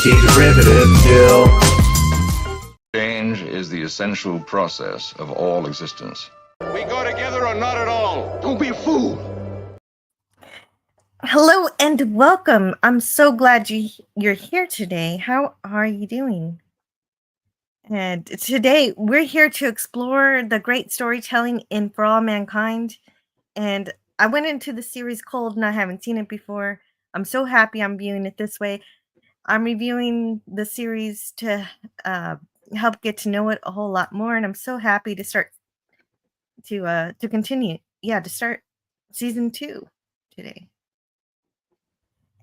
derivative still. Change is the essential process of all existence. We go together or not at all. Don't be a fool. Hello and welcome. I'm so glad you're here today. How are you doing? And today we're here to explore the great storytelling in For All Mankind. And I went into the series cold and I haven't seen it before. I'm so happy I'm viewing it this way. I'm reviewing the series to help get to know it a whole lot more, and I'm so happy to start to continue. Yeah, to start season 2 today.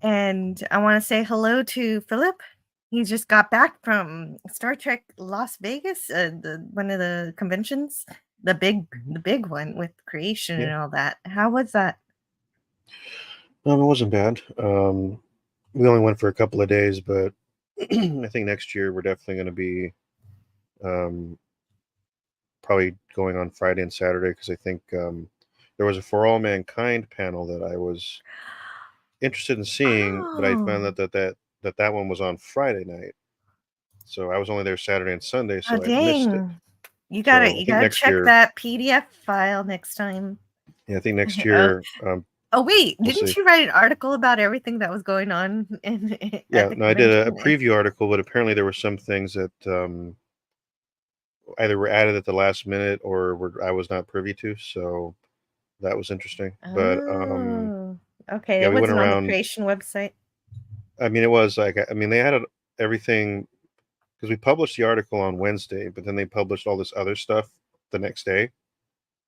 And I want to say hello to Philip. He just got back from Star Trek Las Vegas, one of the conventions, the big one with creation and all that. How was that? It wasn't bad. We only went for a couple of days, but I think next year we're definitely going to be probably going on Friday and Saturday, because I think there was a For All Mankind panel that I was interested in seeing, but I found that one was on Friday night, so I was only there Saturday and Sunday, so I missed it. You gotta check that PDF file next time. Yeah, I think next year. Oh wait, didn't you write an article about everything that was going on? I did a preview article, but apparently there were some things that either were added at the last minute or I was not privy to, so that was interesting. But okay, it wasn't on the creation website. I mean, it was like, I mean, they had everything, because we published the article on Wednesday, but then they published all this other stuff the next day,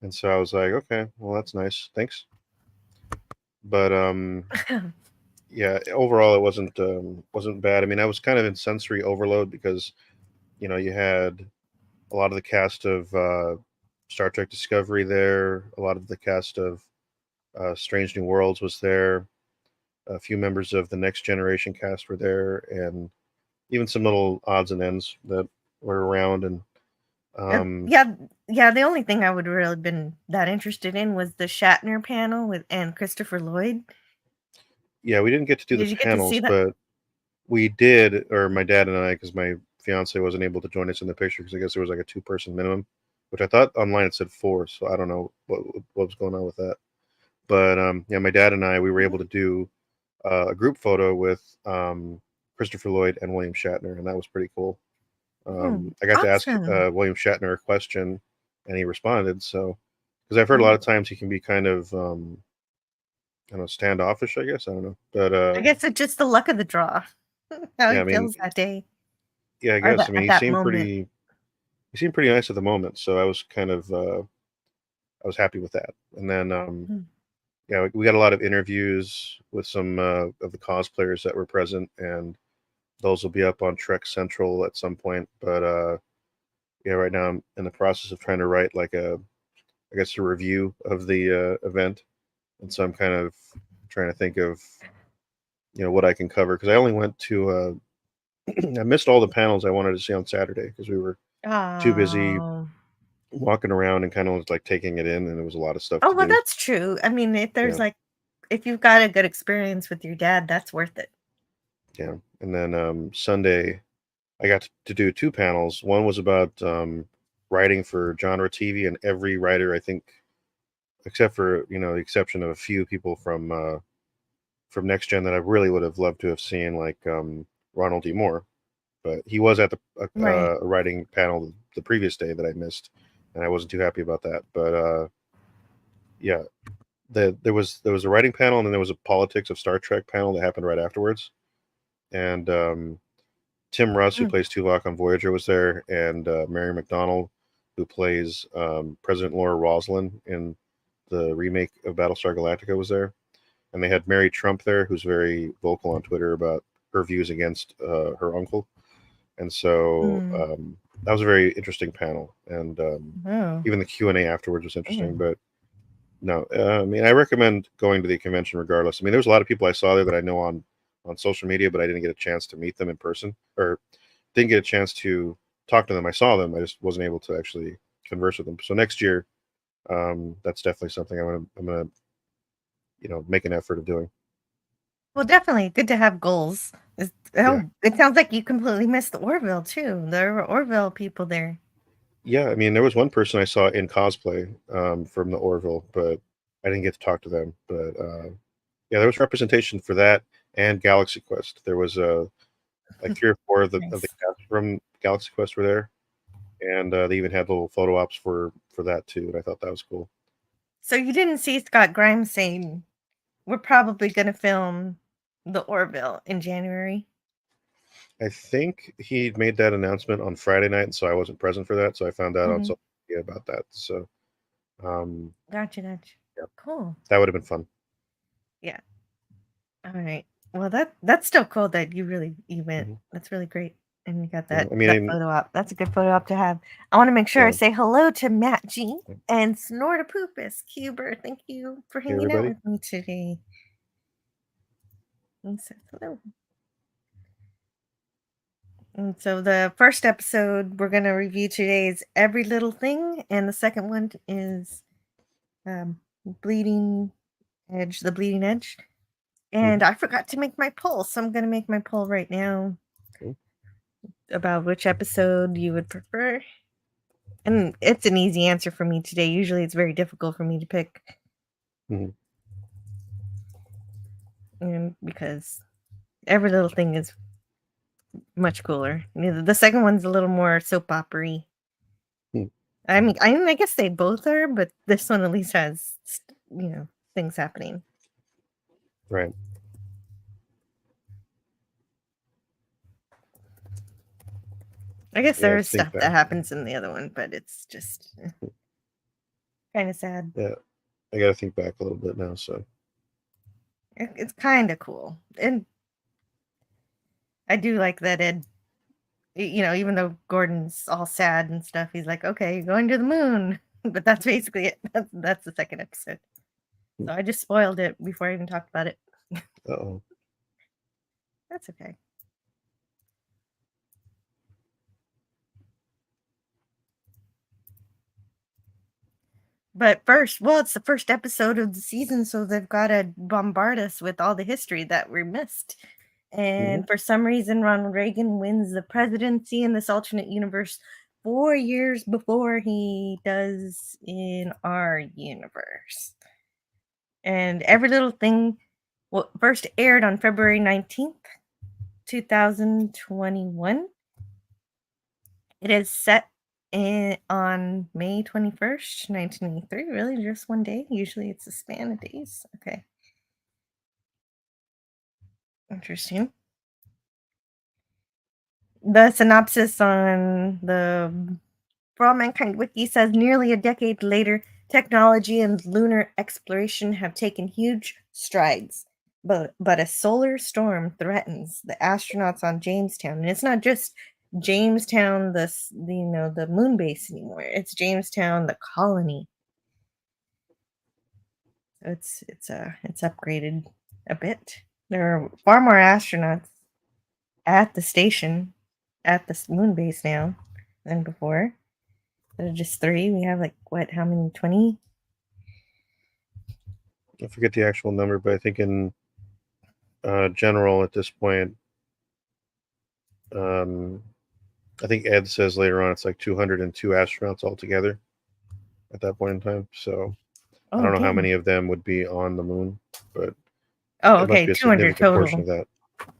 and so I was like, okay, well, that's nice, thanks. But yeah, overall it wasn't bad. I mean, I was kind of in sensory overload because, you know, you had a lot of the cast of Star Trek Discovery there, a lot of the cast of Strange New Worlds was there, a few members of the Next Generation cast were there, and even some little odds and ends that were around. And the only thing I would really been that interested in was the Shatner panel and Christopher Lloyd. Yeah, we didn't get to do the panels, but we did, or my dad and I, because my fiance wasn't able to join us in the picture because I guess there was like a 2-person minimum, which I thought online it said 4, so I don't know what was going on with that. But yeah, my dad and I, we were able to do a group photo with Christopher Lloyd and William Shatner, and that was pretty cool. I got to ask William Shatner a question, and he responded. So, because I've heard a lot of times he can be kind of, I don't know, standoffish, I guess. I don't know, but I guess it's just the luck of the draw. How he feels that day. Yeah, I guess. I mean, he seemed pretty nice at the moment, so I was kind of, I was happy with that. And then, yeah, we got a lot of interviews with some of the cosplayers that were present, and those will be up on Trek Central at some point. But yeah, right now I'm in the process of trying to write like a review of the event, and so I'm kind of trying to think of, you know, what I can cover, because I only went to I missed all the panels I wanted to see on Saturday because we were too busy walking around and kind of like taking it in, and there was a lot of stuff. Oh, well, that's true. I mean, if there's if you've got a good experience with your dad, that's worth it. Yeah. And then Sunday I got to do 2 panels. One was about writing for genre TV, and every writer, I think, except for, you know, the exception of a few people from Next Gen that I really would have loved to have seen, like Ronald D, but he was at the writing panel the previous day that I missed, and I wasn't too happy about that. But yeah, there was a writing panel, and then there was a politics of Star Trek panel that happened right afterwards. And Tim Russ, who plays Tuvok on Voyager, was there, and Mary McDonnell, who plays President Laura Roslin in the remake of Battlestar Galactica, was there. And they had Mary Trump there, who's very vocal on Twitter about her views against her uncle. And so that was a very interesting panel. And even the Q&A afterwards was interesting. But no, I mean, I recommend going to the convention regardless. I mean, there was a lot of people I saw there that I know on social media, but I didn't get a chance to meet them in person, or didn't get a chance to talk to them. I saw them, I just wasn't able to actually converse with them. So next year, that's definitely something I'm gonna, you know, make an effort of doing. Well, definitely good to have goals. It sounds like you completely missed the Orville too. There were Orville people there. Yeah, I mean, there was one person I saw in cosplay from the Orville, but I didn't get to talk to them. But yeah, there was representation for that and Galaxy Quest. There was like 3 or 4 of the Nice. cast from Galaxy Quest were there, and they even had little photo ops for that too. And I thought that was cool. So you didn't see Scott Grimes saying we're probably going to film the Orville in January. I think he made that announcement on Friday night, and so I wasn't present for that. So I found out on Mhm. social media about that. So Gotcha. yeah, Cool. that would have been fun. Yeah. All right. Well, that's still cool that you went. Mhm. That's really great. And you got Yeah, that I mean, photo op. That's a good photo op to have. I want to make sure I yeah. say hello to Matt G Yeah. and Snortapoopus Cuber. Thank you for Hey, hanging out everybody. with me today. And so, hello. And so the first episode we're going to review today is Every Little Thing, and the second one is Bleeding Edge, The Bleeding Edge. And I forgot to make my poll, so I'm going to make my poll right now Cool. about which episode you would prefer. And it's an easy answer for me today. Usually it's very difficult for me to pick. Mhm. And because Every Little Thing is much cooler. The second one's a little more soap opera-y. Hmm. I guess they both are, but this one at least has, things happening. Right. I guess Yeah, there let's is think stuff that back. happens in the other one, but it's just kind of sad. Yeah, I got to think back a little bit now. So It's kind of cool. And I do like that Ed, even though Gordon's all sad and stuff, he's like, okay, you're going to the moon. But that's basically it. That's the second episode. So I just spoiled it before I even talked about it. oh, That's okay. But first, well, it's the first episode of the season, so they've got to bombard us with all the history that we missed. And for some reason, Ronald Reagan wins the presidency in this alternate universe 4 years before he does in our universe. And Every Little Thing first aired on February 19th, 2021. It is set on May 21st, 1983. Really, just one day? Usually it's a span of days. Okay. Interesting. The synopsis on the For All Mankind Wiki says nearly a decade later, technology and lunar exploration have taken huge strides. But a solar storm threatens the astronauts on Jamestown. And it's not just Jamestown, the moon base anymore. It's Jamestown, the colony. So it's upgraded a bit. There are far more astronauts at the station, at the moon base now than before. There are just 3. We have how many? 20? I forget the actual number, but I think in general at this point, I think Ed says later on it's like 202 astronauts altogether at that point in time. So I don't know how Damn. many of them would be on the moon, but Oh, it must okay, be a 200 significant portion total. of that.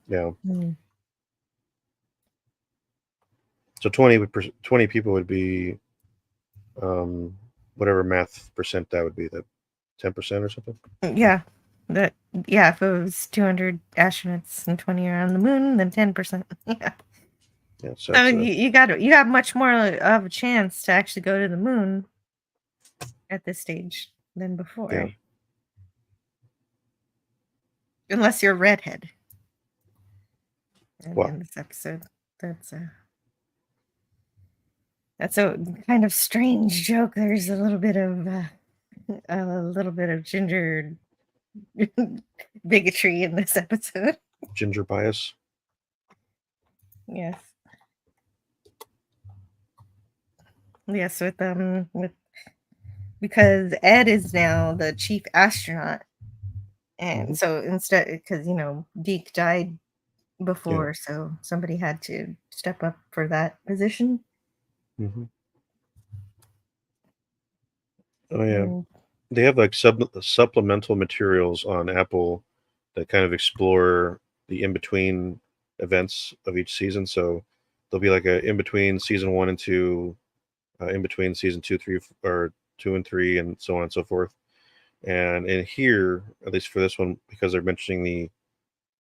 Yeah. Hmm. So 20 people would be whatever math percent that would be, that 10% or something. Yeah. If it was 200 astronauts and 20 are on the moon, then 10%. Yeah. Yeah. So I mean, you got much more of a chance to actually go to the moon at this stage than before. yeah. Unless you're a redhead. And Wow. in this episode, that's a kind of strange joke. There's a little bit of ginger bigotry in this episode. Ginger bias. Yes. Yes, with because Ed is now the chief astronaut. And so instead, because Deke died before, so somebody had to step up for that position. Mm-hmm. Oh yeah, And they have like supplemental materials on Apple that kind of explore the in between events of each season. So there'll be like a in between season 1 and 2, in between season 2, 3, or 2 and 3, and so on and so forth. And in here, at least for this one, because they're mentioning the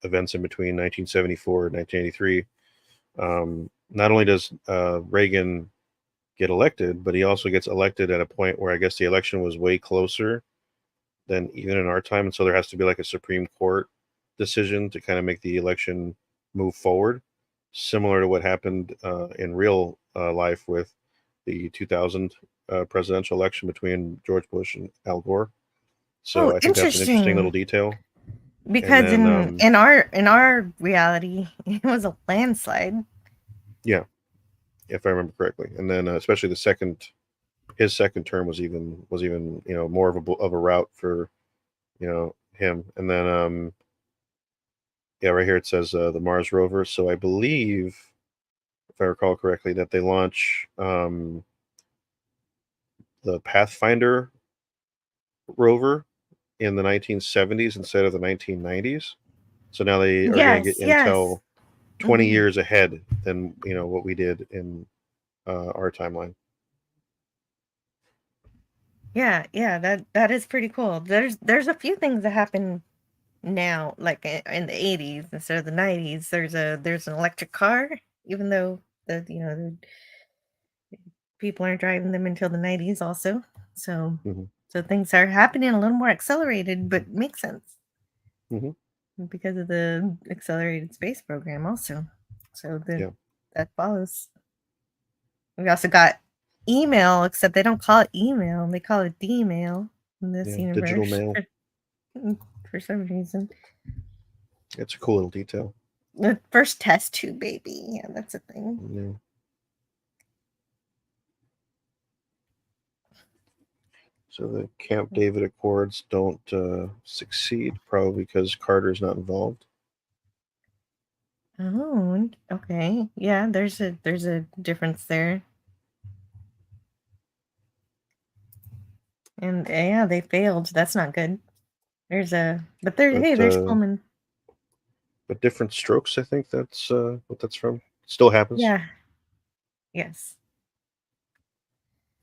events in between 1974 and 1983, not only does Reagan get elected, but he also gets elected at a point where I guess the election was way closer than even in our time, and so there has to be like a Supreme Court decision to kind of make the election move forward, similar to what happened in real life with the 2000 presidential election between George Bush and Al Gore. So oh, I think that's an interesting little interesting. detail. And Because then in our reality, it was a landslide. yeah, if I remember correctly, and then especially his second term was even more of a route for him. And then yeah, right here it says the Mars rover. So I believe, if I recall correctly, that they launch the Pathfinder rover in the 1970s instead of the 1990s. So now they are going to get Yes, yes. intel 20 Mhm. years ahead than what we did in our timeline. Yeah, yeah, that is pretty cool. There's a few things that happen now, like in the 80s instead of the 90s. There's an electric car, even though the people aren't driving them until the 90s also. So Hmm. so things are happening a little more accelerated, but makes sense Hmm. because of the accelerated space program also. So Yeah, that follows. We also got email, except they don't call it email, they call it D-mail in this yeah, digital universe mail. for some reason. It's a cool little detail. The first test tube, baby. Yeah, that's a thing. Yeah. So the Camp David Accords don't succeed, probably because Carter's not involved. Oh, okay. Yeah, there's a difference there. And yeah, they failed. That's not good. Hey, But there's Pullman. different strokes. I think that's what that's from. Still happens. Yeah. Yes.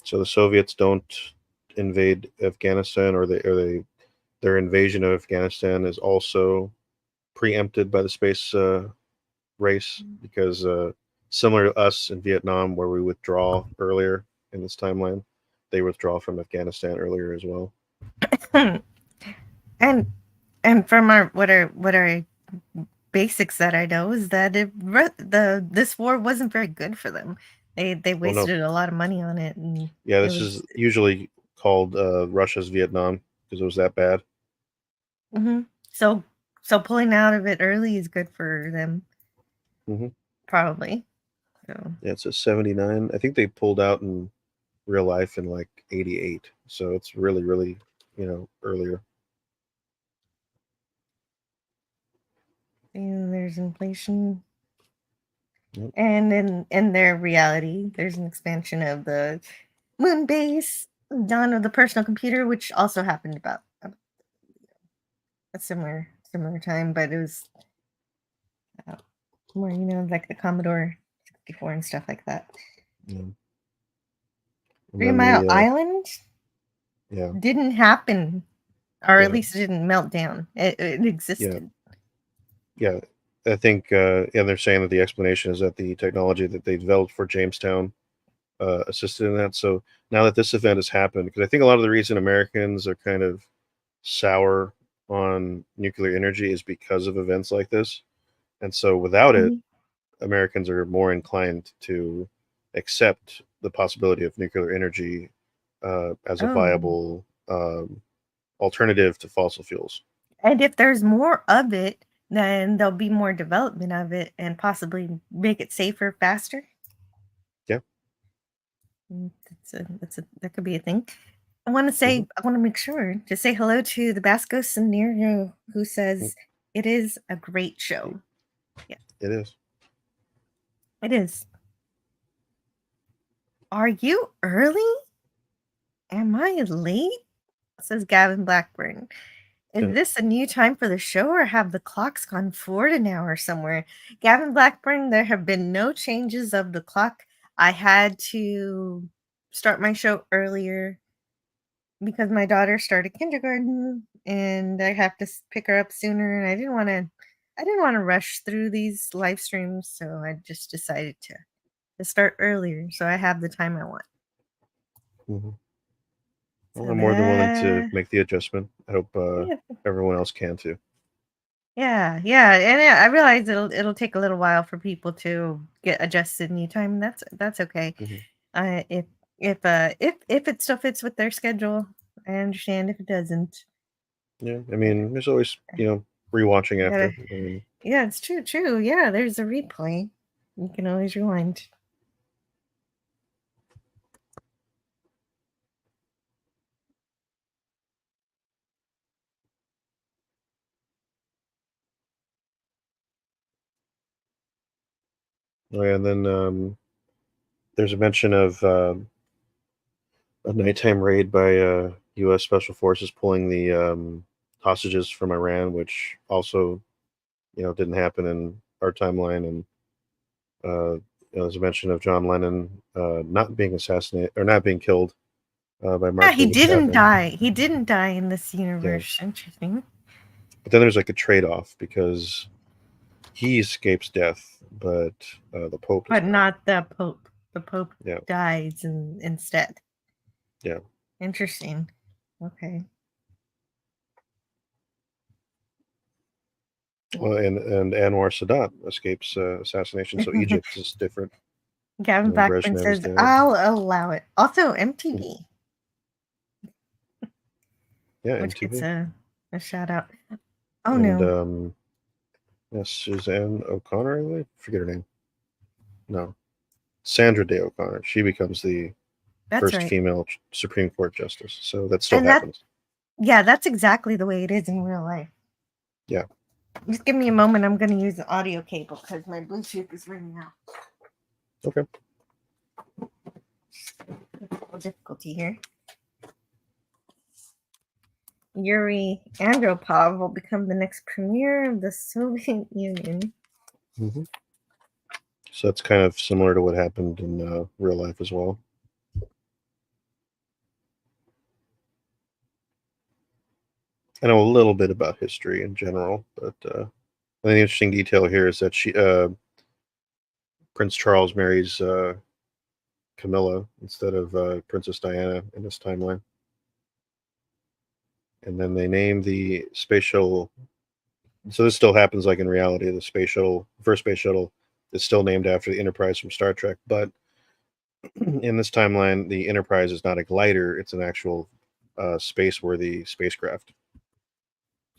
So the Soviets don't invade Afghanistan, or their invasion of Afghanistan is also preempted by the space race, because similar to us in Vietnam, where we withdraw earlier in this timeline, they withdraw from Afghanistan earlier as well. and and from our what are basics that I know is that this war wasn't very good for them. They Oh no, wasted a lot of money on it, and yeah, it this is was usually called Russia's Vietnam because it was that bad. mhm. So pulling out of it early is good for them, Hmm. probably. So Yeah, it's a 79. I think they pulled out in real life in like 88. So it's really, really, earlier. and there's inflation, Yep. and in their reality, there's an expansion of the moon base, dawn of the personal computer, which also happened about a similar time, but it was uh, more like the Commodore 64 and stuff like that. Yeah. And 3 then Mile Island yeah, didn't happen, or at yeah, least it didn't melt down. It yeah, existed. yeah. I think, yeah, they're saying that the explanation is that the technology that they developed for Jamestown assisted in that. So now that this event has happened, because I think a lot of the reason Americans are kind of sour on nuclear energy is because of events like this. And so without it, Mhm. Americans are more inclined to accept the possibility of nuclear energy as a Oh, viable alternative to fossil fuels. and if there's more of it, then there'll be more development of it and possibly make it safer faster. Yeah. That could be a thing. Hmm. I want to make sure to say hello to the Basco scenario who says it is a great show. Yeah. It is. It is. Are you early? Am I late? Says Gavin Blackburn. Is Yeah. this a new time for the show or have the clocks gone forward an hour somewhere? Gavin Blackburn, there have been no changes of the clock. I had to start my show earlier because my daughter started kindergarten and I have to pick her up sooner and I didn't want to rush through these live streams, so I just decided to start earlier so I have the time I want. Mhm. Well, So I'm more than willing to that make the adjustment. I hope yeah, everyone else can too. yeah, and I realize it'll take a little while for people to get adjusted new time. That's okay. Mhm. Uh, if if it still fits with their schedule, I understand. If it doesn't, Yeah, I mean, there's always rewatching you gotta. after. I mean, Yeah, it's true. Yeah, there's a replay. You can always rewind. oh yeah, and then there's a mention of a nighttime raid by U.S. Special Forces pulling the hostages from Iran, which also didn't happen in our timeline. And there's a mention of John Lennon not being assassinated or not being killed by Yeah, Mark he David didn't Chapman. die. He didn't die in this Yeah, universe. Interesting. but then there's like a trade-off because he escapes death, but the Pope does But not. not the Pope. The Pope Yeah, dies instead. yeah. Interesting. Okay. Well, and Anwar Sadat escapes assassination, so Egypt is different. Gavin And then Blackburn Brezhnev is says, dead. I'll allow it. Also, Mm, MTV, yeah, which gets MTV. a shout out. Oh, And no. yes, Suzanne O'Connor, I believe. Forget her name. No, Sandra Day O'Connor. She becomes the That's first right. female Supreme Court justice. So that still And happens. yeah, that's exactly the way it is in real life. Yeah. Just give me a moment. I'm going to use the audio cable because my Bluetooth is ringing out. Okay. Technical difficulty here. Yuri Andropov will become the next premier of the Soviet Union. hmm So that's kind of similar to what happened in real life as well. I know a little bit about history in general, but I think the interesting detail here is that Prince Charles marries Camilla instead of Princess Diana in this timeline. And then they name the space shuttle. So this still happens like in reality. The first space shuttle, is still named after the Enterprise from Star Trek. But in this timeline, the Enterprise is not a glider; it's an actual space-worthy spacecraft.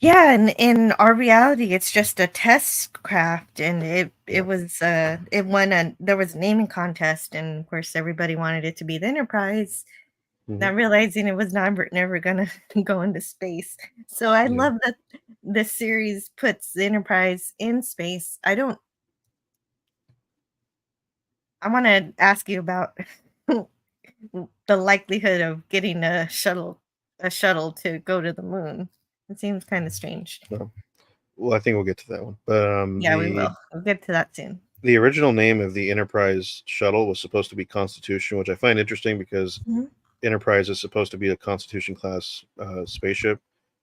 Yeah, and in our reality, it's just a test craft, and it Yeah. was it won there was a naming contest, and of course everybody wanted it to be the Enterprise, hmm not realizing it was never gonna go into space. So I Yeah. love that this series puts the Enterprise in space. I want to ask you about the likelihood of getting a shuttle to go to the moon. It seems kind of strange. No. Well, I think we'll get to that one. But Yeah, we will. We'll get to that soon. the original name of the Enterprise shuttle was supposed to be Constitution, which I find interesting because Mhm. Enterprise is supposed to be a Constitution class spaceship,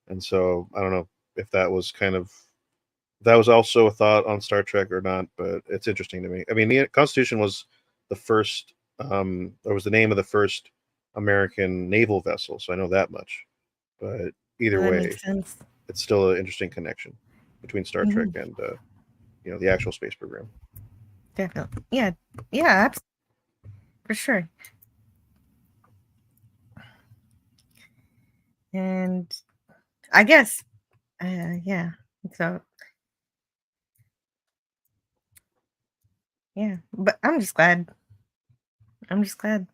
and so I don't know if that was also a thought on Star Trek or not, but it's interesting to me. I mean, the Constitution was the first, or was the name of the first American naval vessel, so I know that much. But either That way, makes sense. it's still an interesting connection between Star Trek Mhm. and the actual space program. Definitely. Yeah, for sure. And I guess, yeah. So, yeah. But I'm just glad. I'm just glad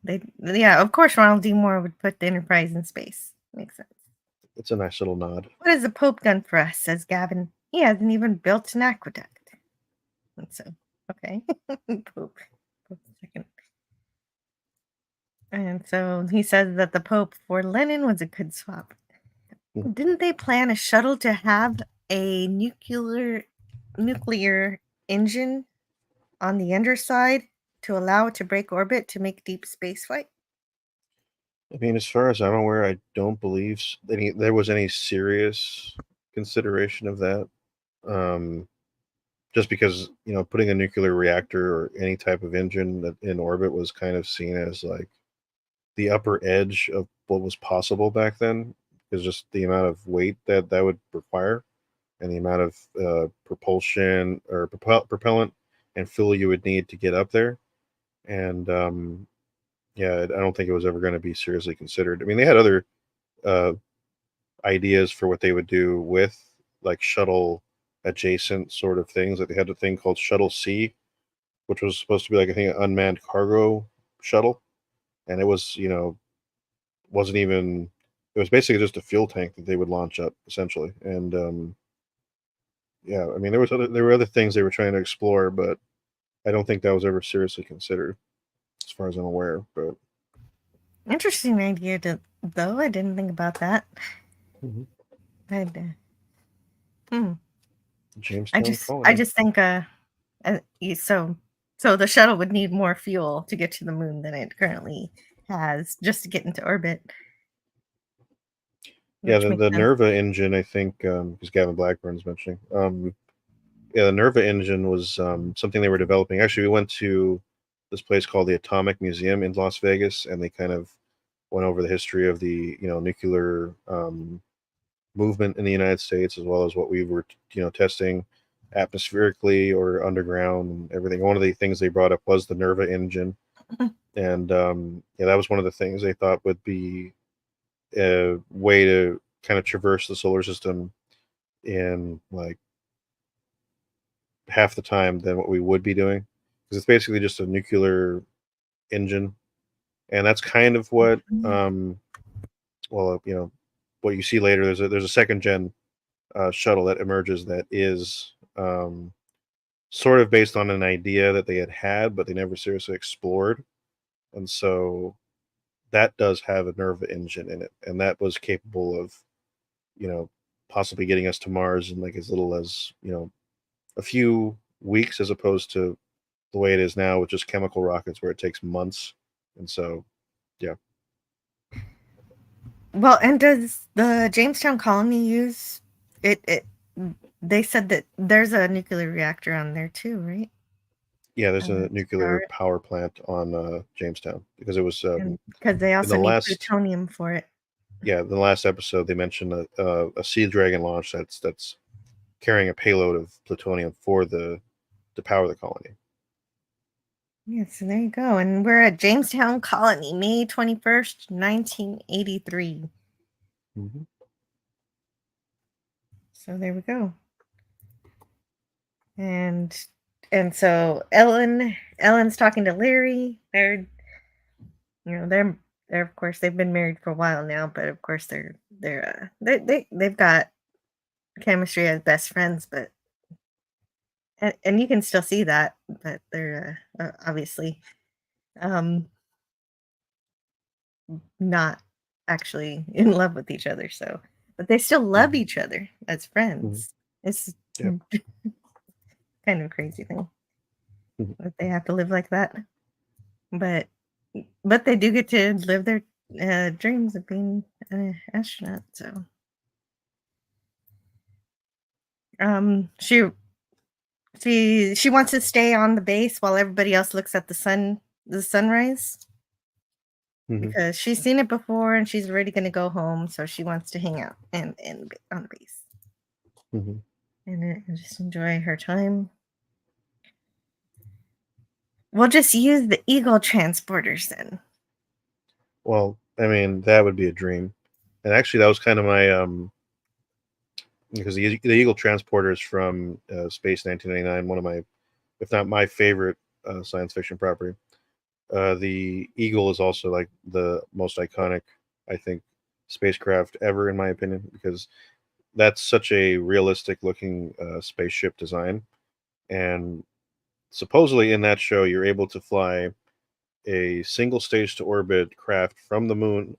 yeah, of course, Ronald D. Moore would put the Enterprise in space. Makes sense. It's a nice little nod. What has the Pope done for us? Says Gavin. He hasn't even built an aqueduct. And so, okay. Pope. Pope second. And so he says that the Pope for Lenin was a good swap. Mhm. Didn't they plan a shuttle to have a nuclear engine on the underside to allow it to break orbit to make deep space flight? I mean, as far as I'm aware, I don't believe there was any serious consideration of that. Um, just because putting a nuclear reactor or any type of engine in orbit was kind of seen as like the upper edge of what was possible back then, is just the amount of weight that would require and the amount of propulsion or propellant and fuel you would need to get up there. And yeah, I don't think it was ever going to be seriously considered. I mean, they had other uh, ideas for what they would do with like shuttle adjacent sort of things. Like they had a thing called Shuttle C, which was supposed to be like I think an unmanned cargo shuttle, and it was wasn't even, it was basically just a fuel tank that they would launch up essentially. And yeah, I mean there were other things they were trying to explore, but I don't think that was ever seriously considered, as far as I'm aware. But Interesting idea, though. I didn't think about that. Mhm. I'd, hmm. Jamestown I colony. just think, so the shuttle would need more fuel to get to the moon than it currently has just to get into orbit, Yeah, which makes the sense. Nerva engine, I think, because Gavin Blackburn's mentioning. Yeah, the Nerva engine was something they were developing. Actually, we went to this place called the Atomic Museum in Las Vegas, and they kind of went over the history of the nuclear movement in the United States, as well as what we were testing atmospherically or underground and everything. One of the things they brought up was the Nerva engine, and yeah, that was one of the things they thought would be a way to kind of traverse the solar system in like half the time than what we would be doing, because it's basically just a nuclear engine, and that's kind of what well what you see later. There's a second gen shuttle that emerges that is sort of based on an idea that they had, but they never seriously explored, and so that does have a Nerva engine in it, and that was capable of you know possibly getting us to Mars in like as little as a few weeks, as opposed to the way it is now with just chemical rockets where it takes months. And so, yeah. Well, and does the Jamestown colony use it? They said that there's a nuclear reactor on there too, right? Yeah, there's a To power nuclear it, power plant on Jamestown, because it was and because they in also the need last plutonium for it. the last episode they mentioned a Sea Dragon launch that's carrying a payload of plutonium for the to power the colony. Yeah, so there you go. And we're at Jamestown Colony, May 21st, 1983. Mm-hmm. So there we go. And so Ellen's talking to Larry. They're of course they've been married for a while now, but of course they've got chemistry as best friends, but and you can still see that, but they're obviously um not actually in love with each other, so but they still love Mm-hmm. each other as Mm-hmm. friends. It's Yep. kind of a crazy thing Mm-hmm. that they have to live like that. But they do get to live their dreams of being an astronaut. So she she wants to stay on the base while everybody else looks at the sunrise, Mm-hmm. because she's seen it before and she's already going to go home, so she wants to hang out and on the base Mm-hmm. and just enjoy her time. We'll just use the Eagle transporters then. Well, I mean that would be a dream, and actually that was kind of my because the Eagle transporter is from Space 1999, one of my, if not my favorite science fiction property. The Eagle is also like the most iconic, I think, spacecraft ever, in my opinion, because that's such a realistic looking spaceship design. And supposedly in that show, you're able to fly a single stage to orbit craft from the moon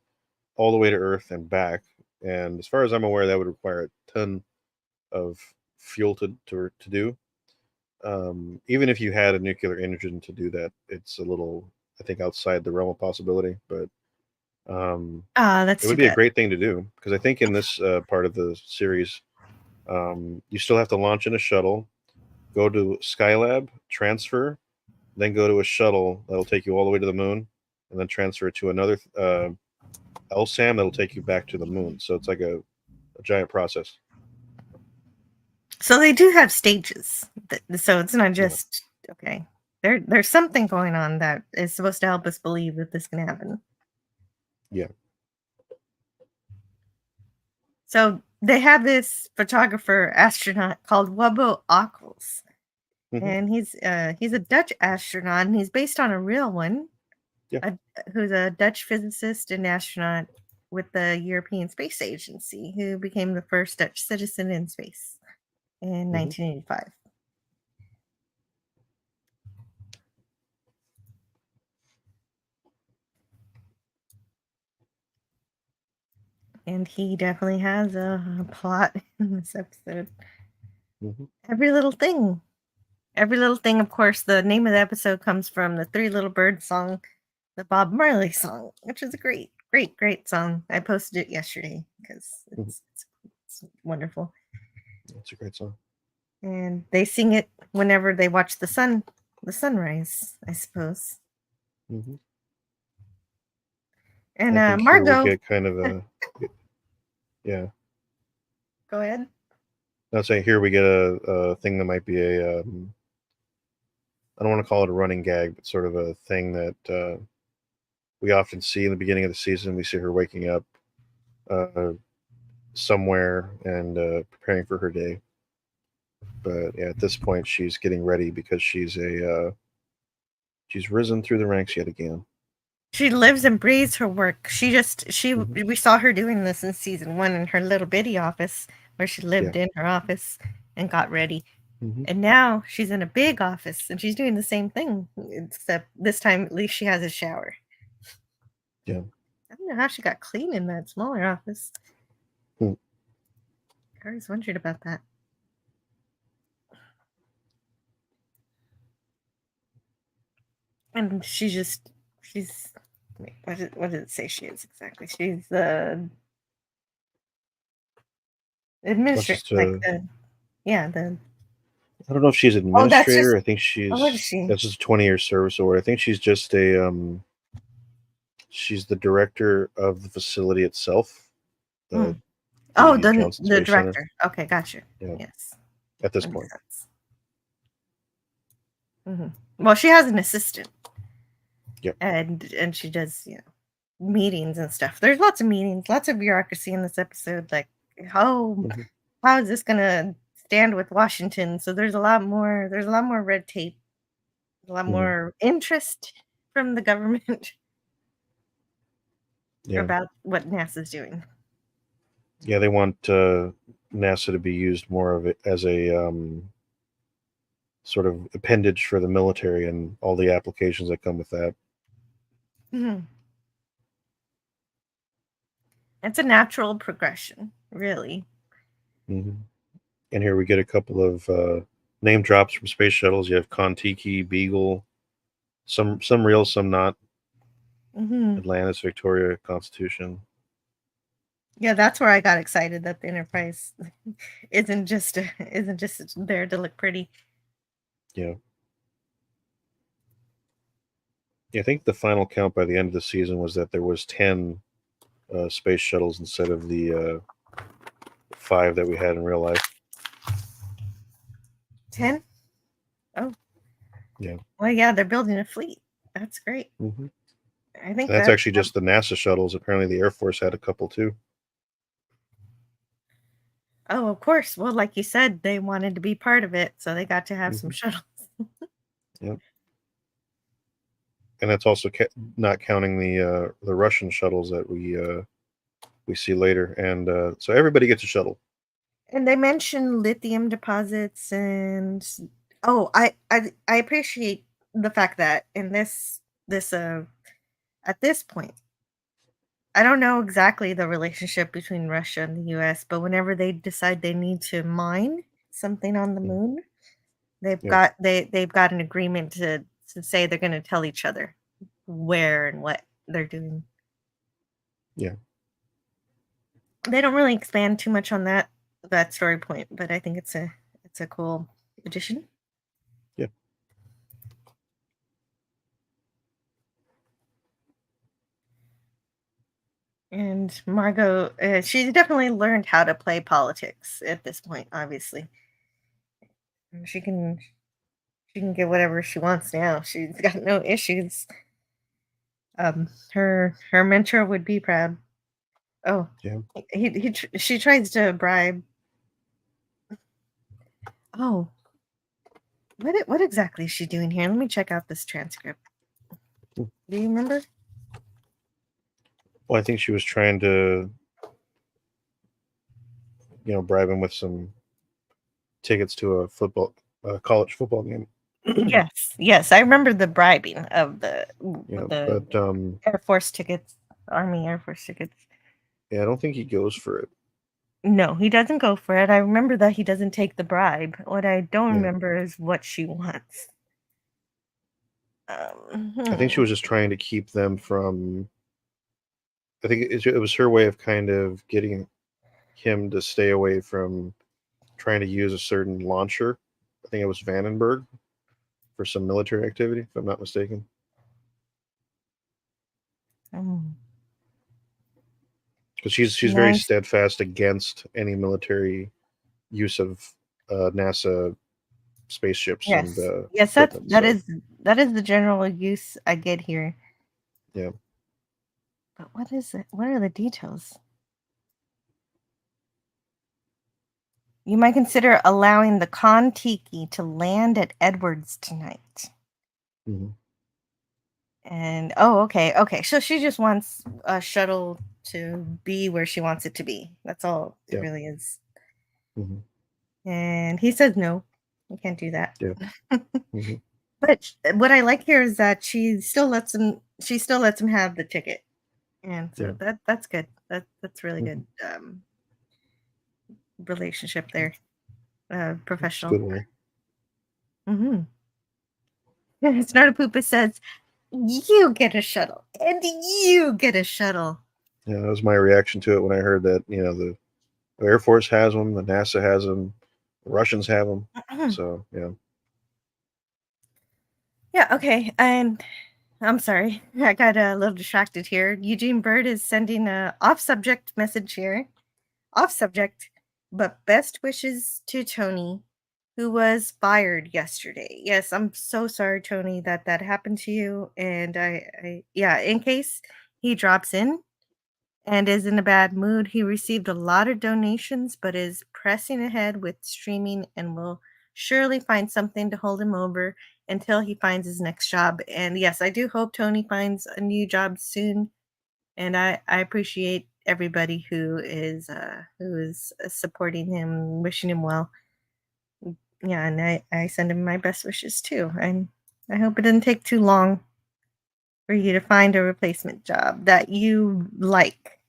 all the way to Earth and back. And as far as I'm aware, that would require a ton of fuel to do. Even if you had a nuclear engine to do that, it's a little, I think, outside the realm of possibility. But Ah, it that's too would be a bad. great thing to do because I think in this part of the series, you still have to launch in a shuttle, go to Skylab, transfer, then go to a shuttle that'll take you all the way to the moon, and then transfer to another LSAM that'll take you back to the moon. So it's like a giant process. So they do have stages. So it's not Yeah. just okay. There's something going on that is supposed to help us believe that this can happen. Yeah. So they have this photographer astronaut called Wubbo Ockels, Hmm. and he's a Dutch astronaut, and he's based on a real one, Yeah. who's a Dutch physicist and astronaut with the European Space Agency, who became the first Dutch citizen in space in 1985. And he definitely has a plot in this episode. Hmm. Every little thing. Every little thing, of course, the name of the episode comes from the Three Little Birds song, the Bob Marley song, which is a great, great, great song. I posted it yesterday because it's wonderful. It's a great song. And they sing it whenever they watch the sunrise, I suppose. Hmm. And I think here we Margot, get kind of a, yeah. go ahead. I'd say here we get a thing that might be a, I don't want to call it a running gag, but sort of a thing that we often see in the beginning of the season. We see her waking up somewhere and preparing for her day. But yeah, at this point, she's getting ready because she's risen through the ranks yet again. She lives and breathes her work. Mhm. We saw her doing this in season 1 in her little bitty office where she lived Yeah. in her office and got ready. Hmm. And now she's in a big office and she's doing the same thing, except this time at least she has a shower. Yeah. I don't know how she got clean in that smaller office. Hmm. I always wondered about that. And she's wait, what did it say she is exactly? She's the That's administrator, just like the yeah, the I don't know if she's oh, that's just administrator. I think what is she? that's just a 20-year service award. I think she's just she's the director of the facility itself, Hmm. the Oh, Johnson the Space Center. director. Okay, gotcha. Yeah, Yes, at this that makes point. sense. Well, she has an assistant, Yep. and she does meetings and stuff. There's lots of meetings, lots of bureaucracy in this episode. Like, how Mhm. how is this gonna stand with Washington? So there's a lot more. There's a lot more red tape, a lot Mhm. more interest from the government Yeah, about what NASA's doing. yeah. They want NASA to be used more of it as a sort of appendage for the military and all the applications that come with that. Mhm. It's a natural progression, really. Hmm. And here we get a couple of name drops from space shuttles. You have Kontiki, Beagle, some real, some not. Hmm. Atlantis, Victoria, Constitution. Yeah, that's where I got excited that the Enterprise isn't just there to look pretty. Yeah. Yeah, I think the final count by the end of the season was that there was 10 space shuttles instead of the 5 that we had in real life. 10? Oh, Yeah. well, yeah, they're building a fleet. That's great. Hmm. I think That's actually just the NASA shuttles. Apparently, the Air Force had a couple too. oh, of course. Well, like you said, they wanted to be part of it, so they got to have some Hmm. shuttles. Yep. And that's also not counting the Russian shuttles that we see later. And so everybody gets a shuttle. And they mentioned lithium deposits and Oh, I appreciate the fact that in this at this point, I don't know exactly the relationship between Russia and the US, but whenever they decide they need to mine something on the Mm. moon, Yeah. they've got an agreement to say they're going to tell each other where and what they're doing. Yeah. They don't really expand too much on that story point, but I think it's a cool addition. Yeah. And Margot, she definitely learned how to play politics at this point. Obviously, And she can get whatever she wants now. She's got no issues. Her mentor would be proud. Oh, Yeah. she tries to bribe. Oh, what exactly is she doing here? Let me check out this transcript. Hmm. Do you remember? Well, I think she was trying to, bribe him with some tickets to a college football game. Yes, I remember the bribing of Yeah, the but Air Force tickets, Army Air Force tickets. yeah, I don't think he goes for it. No, he doesn't go for it. I remember that he doesn't take the bribe. What I don't Yeah. remember is what she wants. I think she was just trying to keep them from. I think it was her way of kind of getting him to stay away from trying to use a certain launcher. I think it was Vandenberg for some military activity, if I'm not mistaken. Mm. Because she's very Nice. steadfast against any military use of NASA spaceships and Yes, equipment. So that is the general use I get here. yeah, But what is it? What are the details? You might consider allowing the Kon-Tiki to land at Edwards tonight. hmm And oh, okay. So she just wants a shuttle to be where she wants it to be. That's all it yeah, really is. hmm And he says no, you can't do that. yeah, hmm But what I like here is that she still lets him have the ticket. And yeah, so that's good. That's really hmm good relationship there. it's a Professional. good way. Mhm. Snartapoopa says, "You get a shuttle, and you get a shuttle." Yeah, that was my reaction to it when I heard that. The Air Force has them, the NASA has them, the Russians have them. So yeah, Yeah, okay. And I'm sorry, I got a little distracted here. Eugene Bird is sending a off subject message here. Off subject, but best wishes to Tony, who was fired yesterday. Yes, I'm so sorry, Tony, that that happened to you. And yeah, in case he drops in and is in a bad mood, he received a lot of donations, but is pressing ahead with streaming and will surely find something to hold him over until he finds his next job. And yes, I do hope Tony finds a new job soon. And I appreciate everybody who is supporting him, wishing him well. Yeah, and I send him my best wishes too. And I hope it didn't take too long for you to find a replacement job that you like,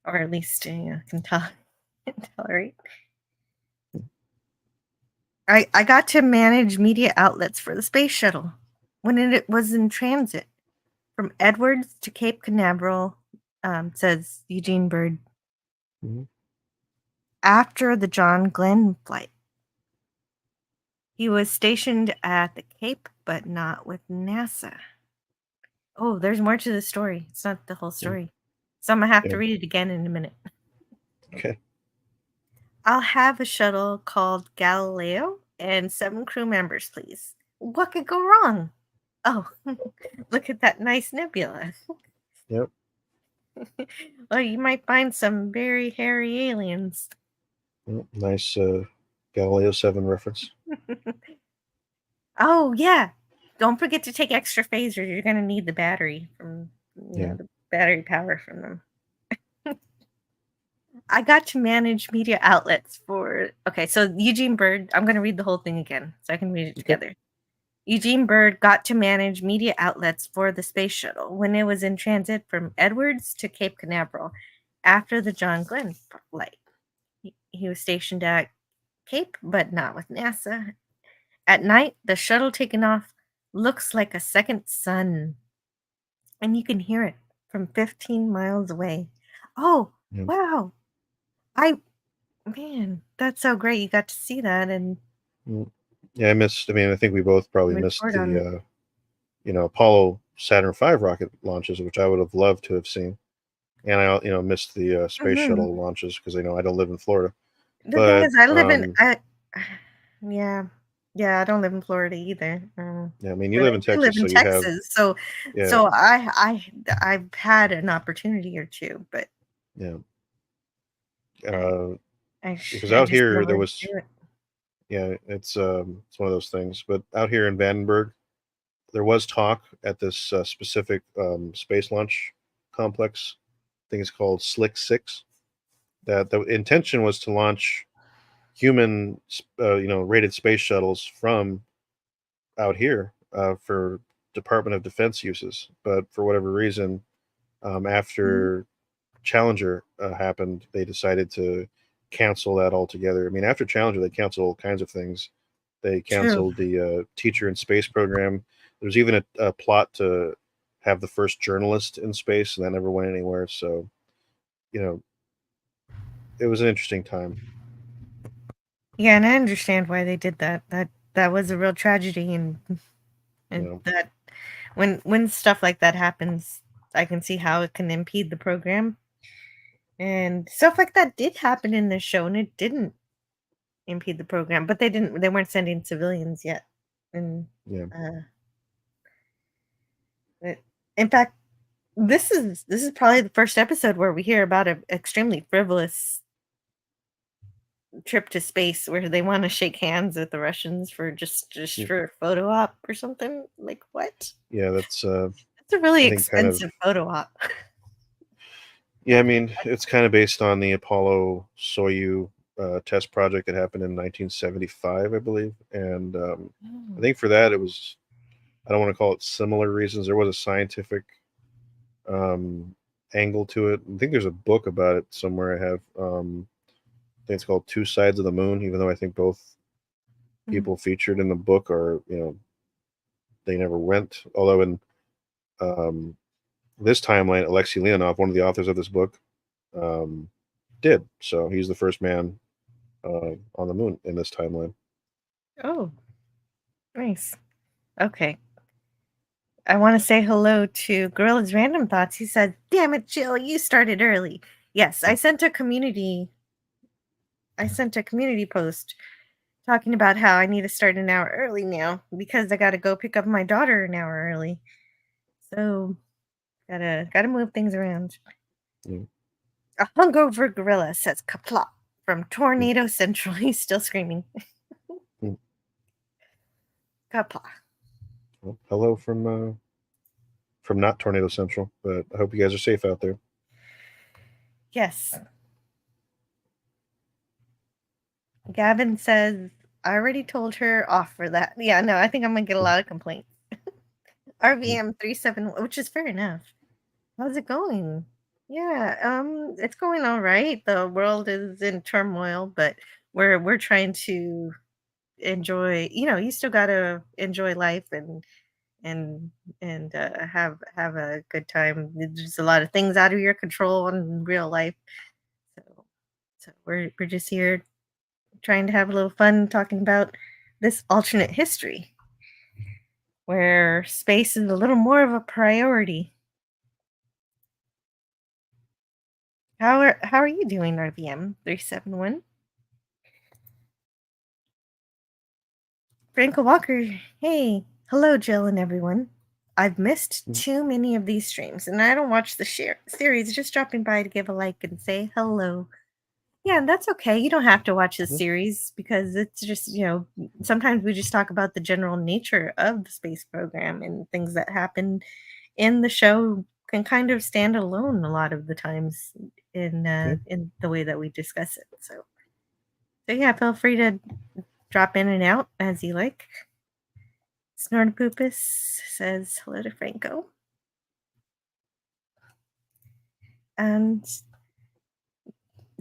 or at least can tolerate. I got to manage media outlets for the space shuttle when it was in transit from Edwards to Cape Canaveral, says Eugene Bird. hmm After the John Glenn flight, he was stationed at the Cape, but not with NASA. Oh, there's more to the story. It's not the whole yeah, story. So I'm gonna have yeah. to read it again in a minute. Okay, I'll have a shuttle called Galileo and 7 crew members, please. What could go wrong? Oh, look at that nice nebula. yep, Well, you might find some very hairy aliens. yep. Nice Galileo 7 reference. Oh, yeah. Don't forget to take extra phasers. You're gonna need the battery from Yeah, the battery power from them. I got to manage media outlets for. Okay, so Eugene Bird. I'm going to read the whole thing again so I can read it Okay. together. Eugene Bird got to manage media outlets for the space shuttle when it was in transit from Edwards to Cape Canaveral after the John Glenn flight. He was stationed at Cape, but not with NASA. At night, the shuttle taking off looks like a second sun, and you can hear it from 15 miles away. Oh, Yeah. wow. Man, that's so great. You got to see that and Yeah, I missed. I mean, I think we both probably missed report on it. the Apollo Saturn V rocket launches, which I would have loved to have seen. And I missed the space Mhm. shuttle launches because I don't live in Florida. The thing But is, I live in yeah, yeah. I don't live in Florida either, yeah, I mean, you but live I in do live Texas, so in you have Texas. So, yeah, so I've had an opportunity or two, but yeah. I Uh, I, because I out just here there never was do it. it's one of those things. But out here in Vandenberg, there was talk at this specific space launch complex. I think it's called Slick Six. That the intention was to launch human, rated space shuttles from out here for Department of Defense uses. But for whatever reason, Mhm. after Challenger happened, they decided to cancel that altogether. I mean, after Challenger, they canceled all kinds of things. They True. canceled the teacher in space program. There's even a plot to have the first journalist in space, and that never went anywhere. So, you know, it was an interesting time. Yeah, and I understand why they did that. That was a real tragedy, You and know, that when stuff like that happens, I can see how it can impede the program. And stuff like that did happen in this show, and it didn't impede the program, but they weren't sending civilians yet. And yeah, uh, in fact, this is probably the first episode where we hear about an extremely frivolous trip to space where they want to shake hands with the Russians for just Mm, for a photo op or something. Like what? yeah. That's That's a really I think kind of expensive photo op. yeah. I mean, it's kind of based on the Apollo Soyuz test project that happened in 1975, I believe, and I Oh. think for that it was. I don't want to call it similar reasons. There was a scientific um, angle to it. I think there's a book about it somewhere. I have. I think it's called Two Sides of the Moon. Even though I think both Mhm. people featured in the book are they never went. Although in um, this timeline, Alexei Leonov, one of the authors of this book, um, did. So he's the first man on the moon in this timeline. Oh, nice. Okay. I want to say hello to Gorilla's Random Thoughts. He said, "Damn it, Jill, you started early." Yes, I sent a community post talking about how I need to start an hour early now because I got to go pick up my daughter an hour early. So, gotta move things around. Yeah. A hungover gorilla says "kapla" from Mm, Tornado Central. He's still screaming mm. "kapla." Well, hello from not Tornado Central, but I hope you guys are safe out there. Yes. Gavin says, "I already told her off for that." Yeah, no, I think I'm gonna get a Mm, lot of complaints. mm, RVM 37, which is fair enough. How's it going? Yeah, it's going all right. The world is in turmoil, but we're trying to enjoy, you still gotta enjoy life and have a good time. There's a lot of things out of your control in real life. So we're just here trying to have a little fun talking about this alternate history where space is a little more of a priority. How are you doing, RVM 371? Franco Walker, hey, hello, Jill and everyone. I've missed mm, too many of these streams, and I don't watch the share series. Just dropping by to give a like and say hello. Yeah, and that's okay. You don't have to watch the mm, series because it's just, sometimes we just talk about the general nature of the space program and things that happen in the show can kind of stand alone a lot of the times in the way that we discuss it. So yeah, feel free to drop in and out as you like. Snortopoopus says hello to Franco. And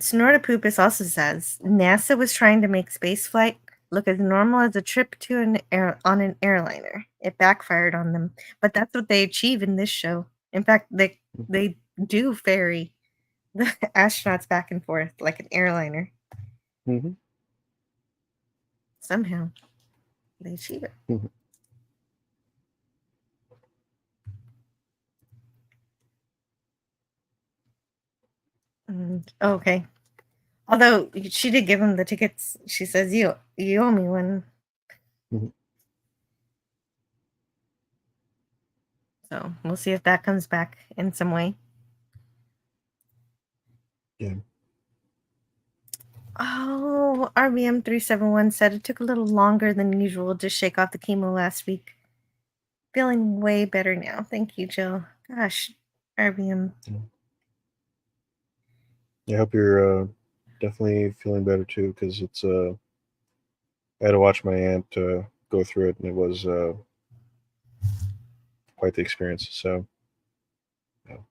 Snortopoopus also says NASA was trying to make spaceflight look as normal as a trip to on an airliner. It backfired on them, but that's what they achieve in this show. In fact, they do ferry the astronauts back and forth like an airliner. Mm-hmm. Somehow, they achieve it. Mm-hmm. Okay. Although she did give him the tickets. She says, you owe me one. Mm-hmm. So we'll see if that comes back in some way. Yeah. Oh, RBM 371 said it took a little longer than usual to shake off the chemo last week. Feeling way better now. Thank you, Jill. Gosh, RBM. I hope you're definitely feeling better too, because it's I had to watch my aunt go through it, and it was quite the experience. So, I'll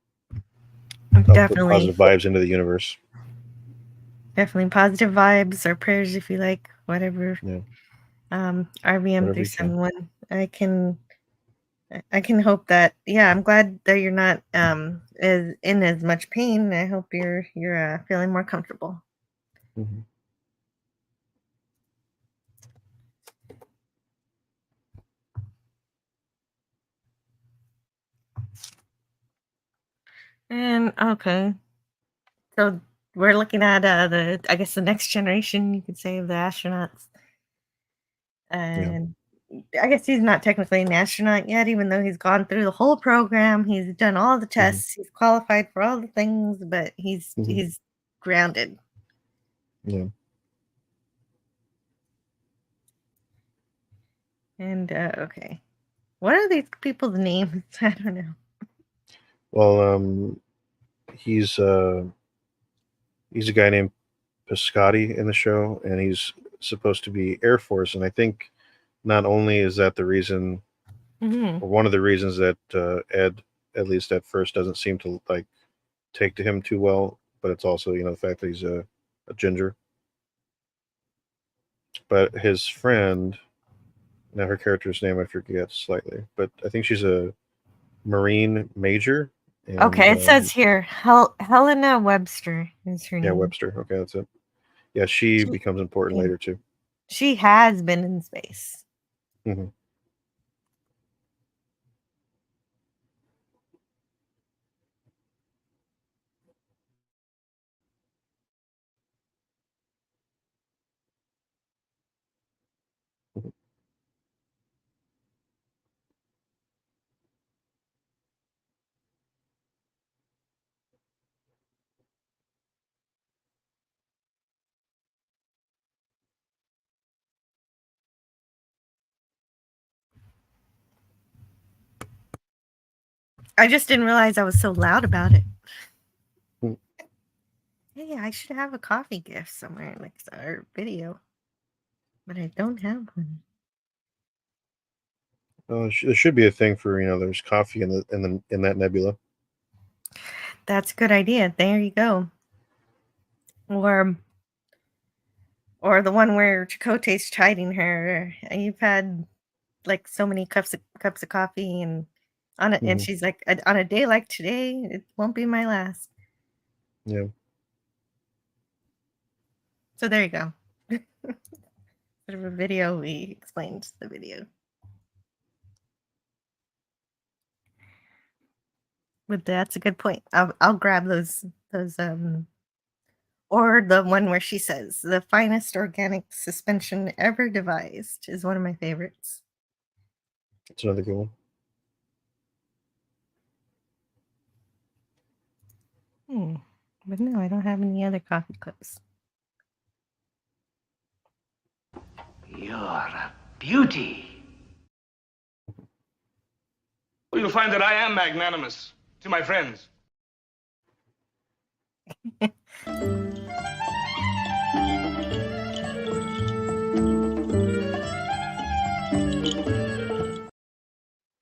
put Definitely positive vibes into the universe. Definitely positive vibes or prayers if you like, whatever. Yeah. RBM 371. I can hope that. Yeah, I'm glad that you're not in as much pain. I hope you're feeling more comfortable. Mm-hmm. And okay, so we're looking at I guess the next generation, you could say, of the astronauts. And I guess he's not technically an astronaut yet, even though he's gone through the whole program. He's done all the tests. He's qualified for all the things, but he's grounded. Yeah. And okay, what are these people's names? I don't know. Well, he's a guy named Piscotti in the show, and he's supposed to be Air Force. And I think not only is that the reason, or one of the reasons that Ed, at least at first, doesn't seem to like take to him too well, but it's also, the fact that he's a ginger. But his friend, now her character's name I forget slightly, but I think she's a Marine major. And, okay, it says here Helena Webster is her name. Yeah, Webster. Okay, that's it. Yeah, she becomes important later too. She has been in space. Mm-hmm. I just didn't realize I was so loud about it. Hey, I should have a coffee gift somewhere next our video, but I don't have one. There should be a thing for there's coffee in that nebula. That's a good idea. There you go. Or the one where Chakotay's chiding her. You've had like so many cups of coffee, and and she's like, on a day like today, it won't be my last. Yeah. So there you go. Sort of a video. We explained the video. But that's a good point. I'll grab those or the one where she says the finest organic suspension ever devised is one of my favorites. It's another good one. But no, I don't have any other coffee clips. You're a beauty. Well, you'll find that I am magnanimous. To my friends.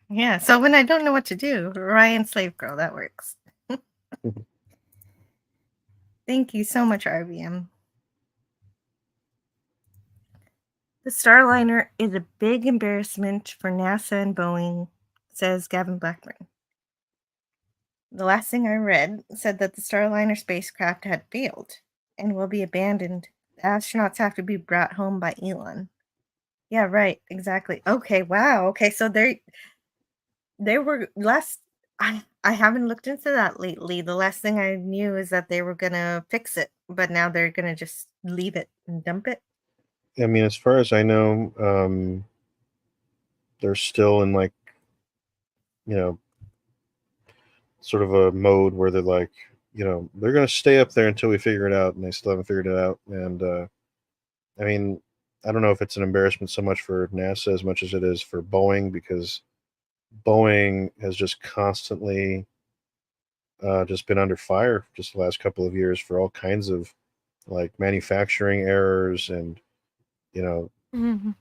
Yeah, so when I don't know what to do, Ryan Slave Girl, that works. Thank you so much, RBM. The Starliner is a big embarrassment for NASA and Boeing, says Gavin Blackburn. The last thing I read said that the Starliner spacecraft had failed and will be abandoned. The astronauts have to be brought home by Elon. Yeah, right, exactly. Okay, wow. Okay, so they were last I haven't looked into that lately. The last thing I knew is that they were gonna fix it, but now they're gonna just leave it and dump it. I mean, as far as I know, they're still in like, you know, sort of a mode where they're like, they're going to stay up there until we figure it out, and they still haven't figured it out. And I mean, I don't know if it's an embarrassment so much for NASA as much as it is for Boeing, because Boeing has just constantly just been under fire just the last couple of years for all kinds of like manufacturing errors and you know Mhm.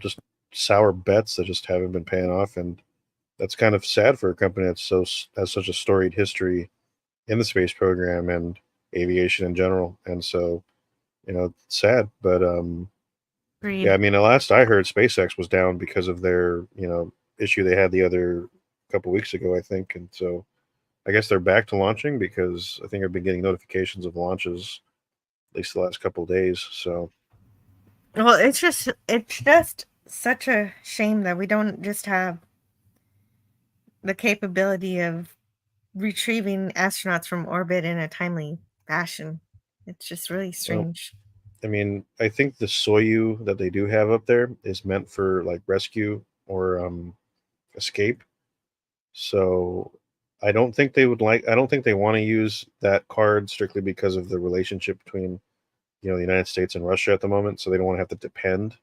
just sour bets that just haven't been paying off, and that's kind of sad for a company that's has such a storied history in the space program and aviation in general. And so, it's sad. But yeah, I Agreed. mean, the last I heard, SpaceX was down because of their issue they had the other couple weeks ago, I think. And so, I guess they're back to launching because I think I've been getting notifications of launches at least the last couple of days. So Well, it's just such a shame that we don't just have the capability of retrieving astronauts from orbit in a timely fashion. It's just really well, strange. I mean, I think the Soyuz that they do have up there is meant for like rescue or escape. So I don't think they want to use that card strictly because of the relationship between, the United States and Russia at the moment. So they don't want to have to depend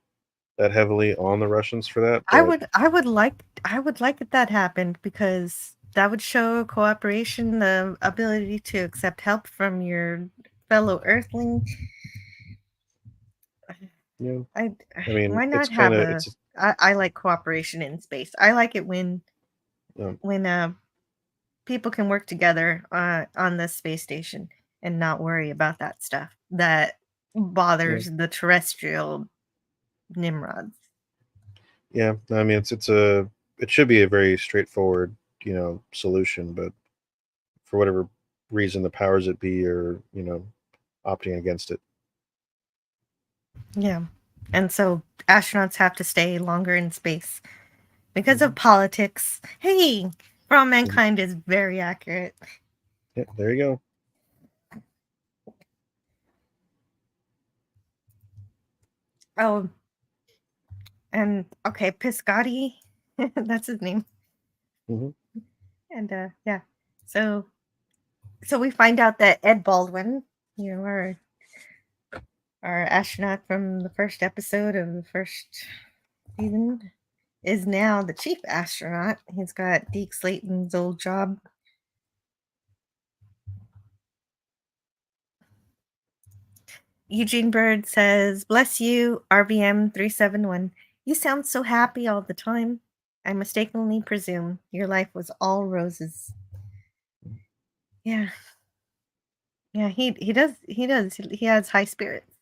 that heavily on the Russians for that. But I would like if that happened because that would show cooperation, the ability to accept help from your fellow Earthling. you know, I I mean, why it's not kind have of a I like cooperation in space. I like it when um, when people can work together on the space station and not worry about that stuff that yeah, bothers the terrestrial nimrods. yeah. I mean, it should be a very straightforward, solution, but for whatever reason, the powers that be are, opting against it. Yeah. And so astronauts have to stay longer in space because Hmm. of politics. Hey, For All Hmm. Mankind is very accurate. Yeah, there you go. Oh, and okay, Piscotti, that's his name. Hmm. And yeah. So we find out that Ed Baldwin, our astronaut from the first episode of the first season, is now the chief astronaut. He's got Deke Slayton's old job. Eugene Bird says, "Bless you, RBM 371. You sound so happy all the time. I mistakenly presume your life was all roses." Yeah. Yeah, he does. He has high spirits.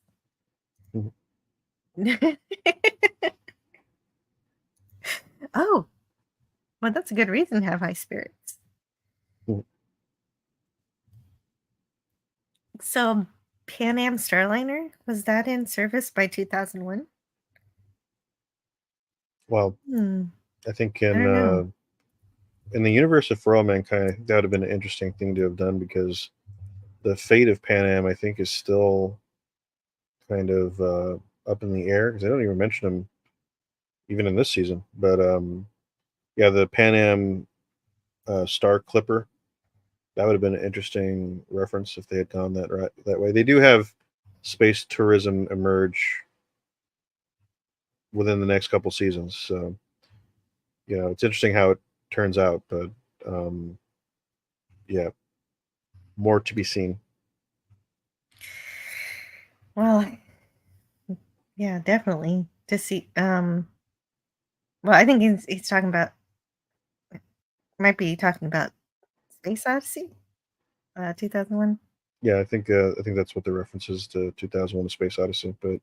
Hmm. Oh, well, that's a good reason to have high spirits. So, Pan Am Starliner, was that in service by 2001? Well, Hmm, I think I don't know. in the universe of For All Mankind, I think that would have been an interesting thing to have done because the fate of Pan Am, I think, is still kind of up in the air because they don't even mention him even in this season. But yeah, the Pan Am Star Clipper, that would have been an interesting reference if they had gone that way. They do have space tourism emerge within the next couple seasons, so it's interesting how it turns out. But um, yeah, more to be seen. Well, yeah, definitely to see. Well, I think he's talking about might be talking about Space Odyssey, 2001. Yeah, I think that's what the reference is to 2001: A Space Odyssey. But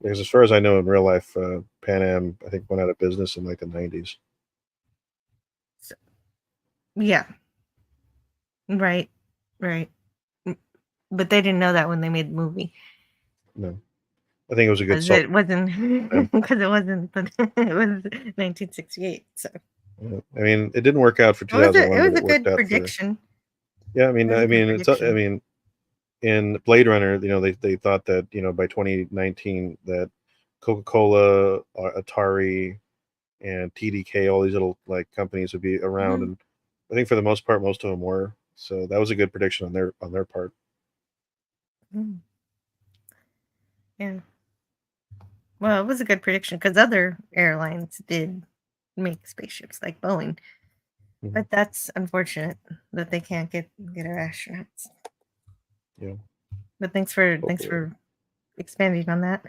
because as far as I know, in real life, Pan Am I think went out of business in like the 90s. So, yeah, right, right. Mm, But they didn't know that when they made the movie No, I think it was a good because salt. it wasn't because it wasn't. It was 1968. So Yeah. I mean, it didn't work out for it was a it 2001, but was a it worked good out for. prediction. Yeah, It was a good it's. I prediction. mean, in Blade Runner, they thought that by 2019 that Coca-Cola, Atari, and TDK, all these little like companies would be around, Mhm. and I think for the most part, most of them were. So that was a good prediction on their part. Mm, Yeah. Well, it was a good prediction because other airlines did make spaceships like Boeing, Mhm. but that's unfortunate that they can't get our astronauts. Yeah, But thanks hopefully. for expanding on that.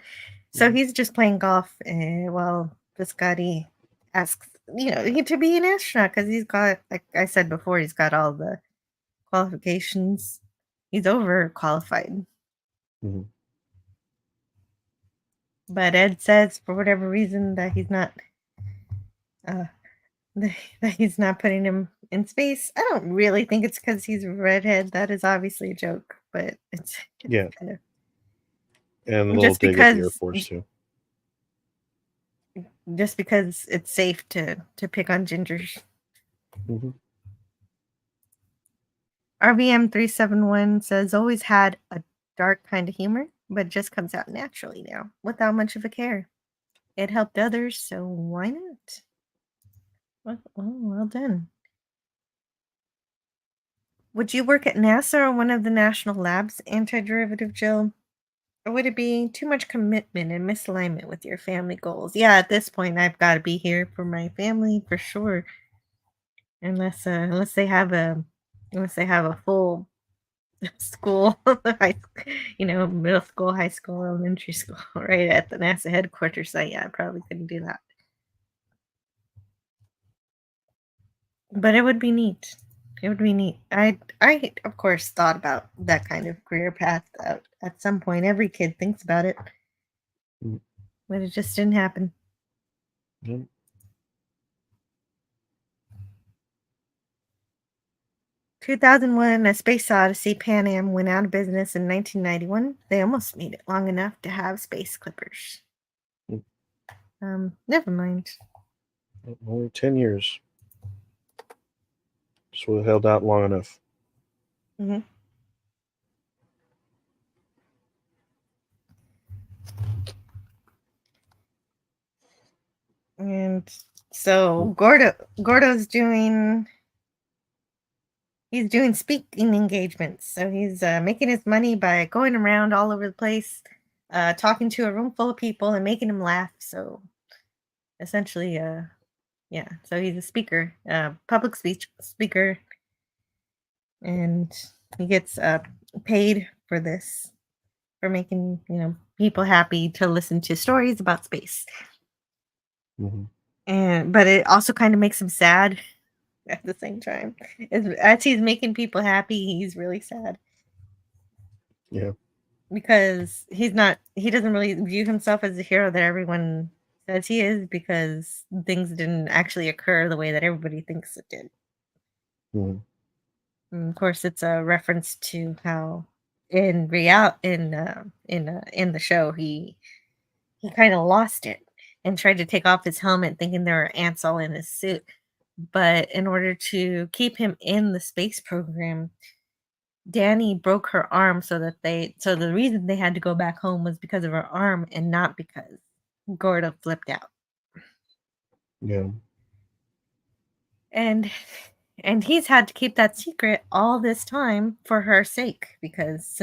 So Mhm. he's just playing golf while Biscotti asks, to be an astronaut because he's got, like I said before, he's got all the qualifications. He's overqualified. Mhm. But Ed says for whatever reason that uh, that he's not putting him in space. I don't really think it's because he's a redhead. That is obviously a joke, but it's Yeah, kind and a of little dig at the Air Force too. just because it's safe to pick on gingers. Hmm. RVM 371 says always had a dark kind of humor, but just comes out naturally now without much of a care. It helped others, so why not? Well done. Would you work at NASA or one of the national labs, anti-derivative Jill? Or would it be too much commitment and misalignment with your family goals? Yeah, at this point, I've got to be here for my family for sure. Unless they have a full school, middle school, high school, elementary school, right at the NASA headquarters site. Yeah, I probably couldn't do that. But it would be neat. It would be neat. I of course thought about that kind of career path at some point. Every kid thinks about it, Mm. but it just didn't happen. Yeah. 2001, A Space Odyssey, Pan Am went out of business in 1991. They almost made it long enough to have space clippers. Mm. Never mind. Only 10 years. Just would have held out long enough. hmm And so Gordo's he's doing speaking engagements. So he's making his money by going around all over the place, talking to a room full of people and making them laugh. So essentially, yeah. So he's a speaker, public speech speaker, and he gets paid for this for making people happy to listen to stories about space. Hmm. And but it also kind of makes him sad at the same time. As he's making people happy, he's really sad Yeah. because he doesn't really view himself as a hero that everyone says he is because things didn't actually occur the way that everybody thinks it did. Hmm. And of course, it's a reference to how in the show he kind of lost it and tried to take off his helmet thinking there were ants all in his suit. But in order to keep him in the space program, Danny broke her arm so the reason they had to go back home was because of her arm and not because Gorda flipped out. Yeah. And and he's had to keep that secret all this time for her sake because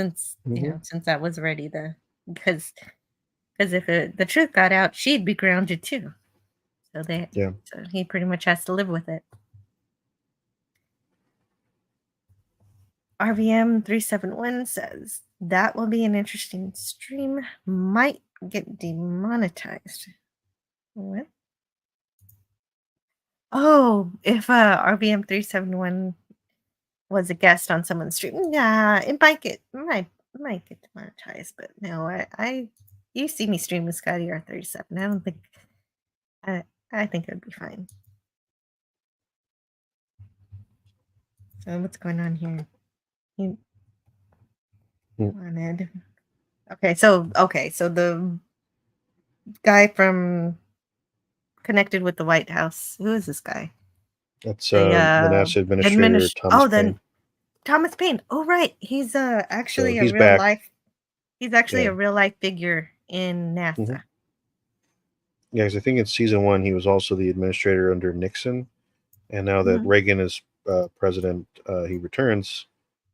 Hmm. since that was already because if the truth got out, she'd be grounded too. Yeah. So he pretty much has to live with it. RVM 371 says that will be an interesting stream. Might get demonetized. What? Oh, if RVM 371 was a guest on someone's stream, yeah, it might get demonetized. But no, you see me stream with Scotty R37. I don't think I think it would be fine. So what's going on here? You wanted. Okay, so the guy from connected with the White House. Who is this guy? That's The NASA Administrator Thomas Paine. Thomas Paine. Oh right, he's actually So he's a real back. life. He's actually Yeah. a real life figure in NASA. Mhm. Yeah, 'cause I think in season 1 he was also the administrator under Nixon, and now that Reagan is president, he returns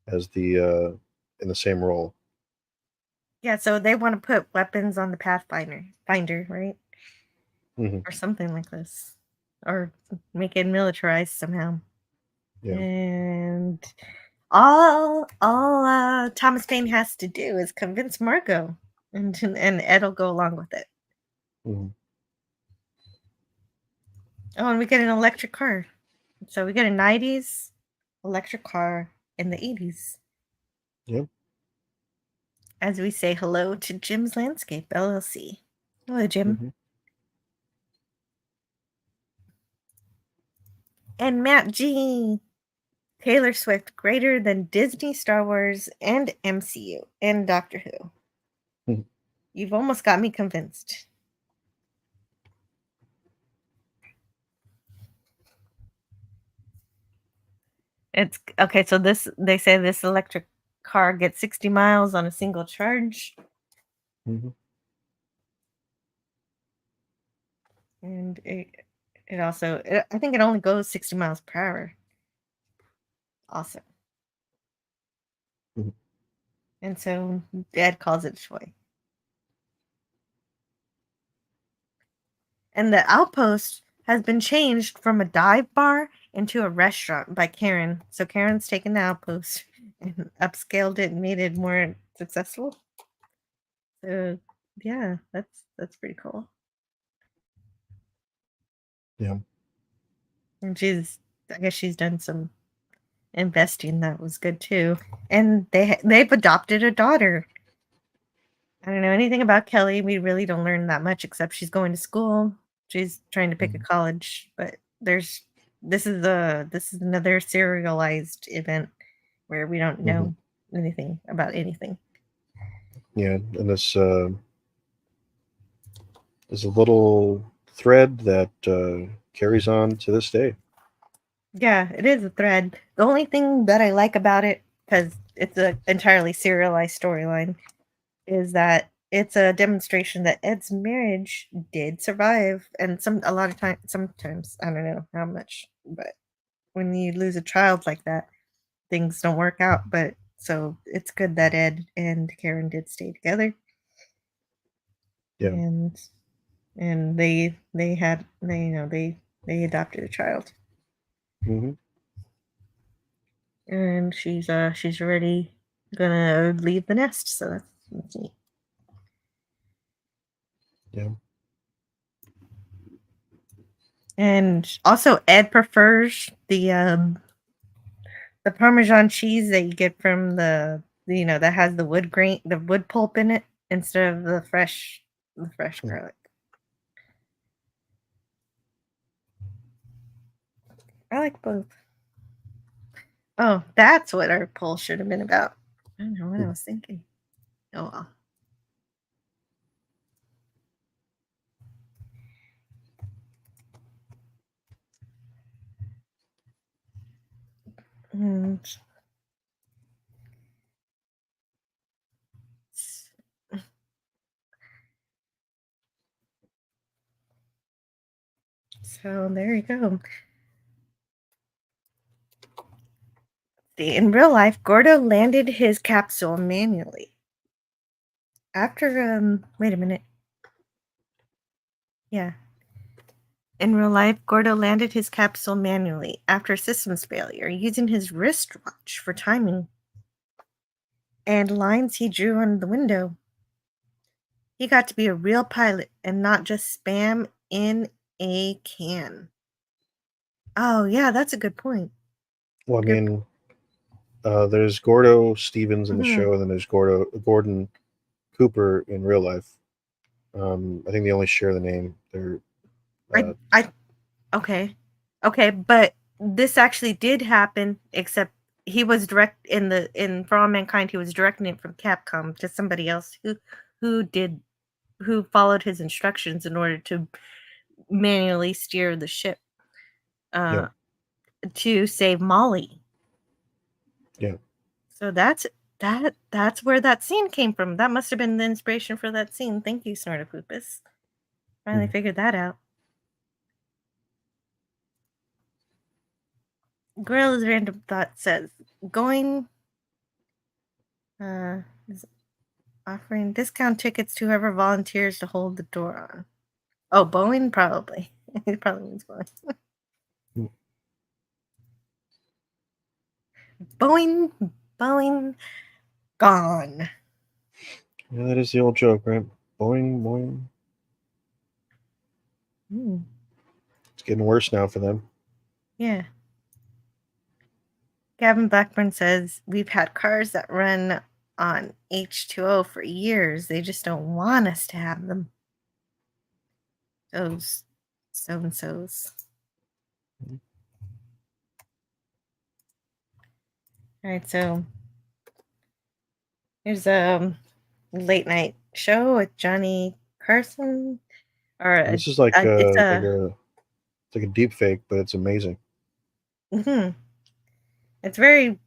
as the in the same role. Yeah, so they want to put weapons on the Pathfinder, right? Mhm. Or something like this, or make it militarized somehow. Yeah. And all Thomas Paine has to do is convince Margot, and Ed'll go along with it. Mhm. Oh, and we get an electric car. So we get a 90s electric car in the 80s. Yep. As we say hello to Jim's Landscape LLC. Hello, Jim. Mhm. And Matt G. Taylor Swift greater than Disney, Star Wars, and MCU, and Doctor Who. Mhm. You've almost got me convinced. It's okay, so they say this electric car gets 60 miles on a single charge. Mhm. And it also, I think it only goes 60 miles per hour. Awesome. Mhm. And so Dad calls it a toy. And the outpost has been changed from a dive bar into a restaurant by Karen. So Karen's taken the outpost and upscaled it and made it more successful. So yeah, that's pretty cool. Yeah. And I guess she's done some investing that was good too. And they've adopted a daughter. I don't know anything about Kelly. We really don't learn that much except she's going to school. She's trying to pick a college, but this is another serialized event where we don't know anything about anything. Yeah, and this is a little thread that carries on to this day. Yeah, it is a thread. The only thing that I like about it, because it's an entirely serialized storyline, is that it's a demonstration that Ed's marriage did survive, and sometimes I don't know how much, but when you lose a child like that, things don't work out. But so it's good that Ed and Karen did stay together, Yeah. and they adopted a child, Mm-hmm. and she's already gonna leave the nest, so that's neat. Yeah. And also, Ed prefers the Parmesan cheese that you get from that has the wood pulp in it instead of the fresh garlic. I like both. Oh, that's what our poll should have been about. I don't know what I was thinking. Oh well. And so there you go. In real life, Gordo landed his capsule manually. After wait a minute. Yeah. In real life, Gordo landed his capsule manually after systems failure, using his wristwatch for timing. and lines he drew on the window. He got to be a real pilot and not just spam in a can. Oh, yeah, that's a good point. Well, I Good. mean, there's Gordo Stevens in the Mhm. show, and then there's Gordon Cooper in real life. I think they only share the name. They're I okay. Okay, but this actually did happen, except he was in For All Mankind, he was directing it from Capcom to somebody else who did who followed his instructions in order to manually steer the ship yeah, uh to save Molly. yeah. So that's where that scene came from. That must have been the inspiration for that scene. Thank you, Snortopoopus. Finally Mhm. figured that out. Gorilla's random thought says going is offering discount tickets to whoever volunteers to hold the door on. Oh, Boeing probably. It probably means Boeing. Mm. Boeing gone. Yeah, that is the old joke, right? Boing, boing. Hmm. It's getting worse now for them. Yeah. Gavin Blackburn says we've had cars that run on H2O for years. They just don't want us to have them. Those so and so's. All right, so here's a late night show with Johnny Carson. This is like It's it's like a deep fake, but it's amazing. mhm. It's very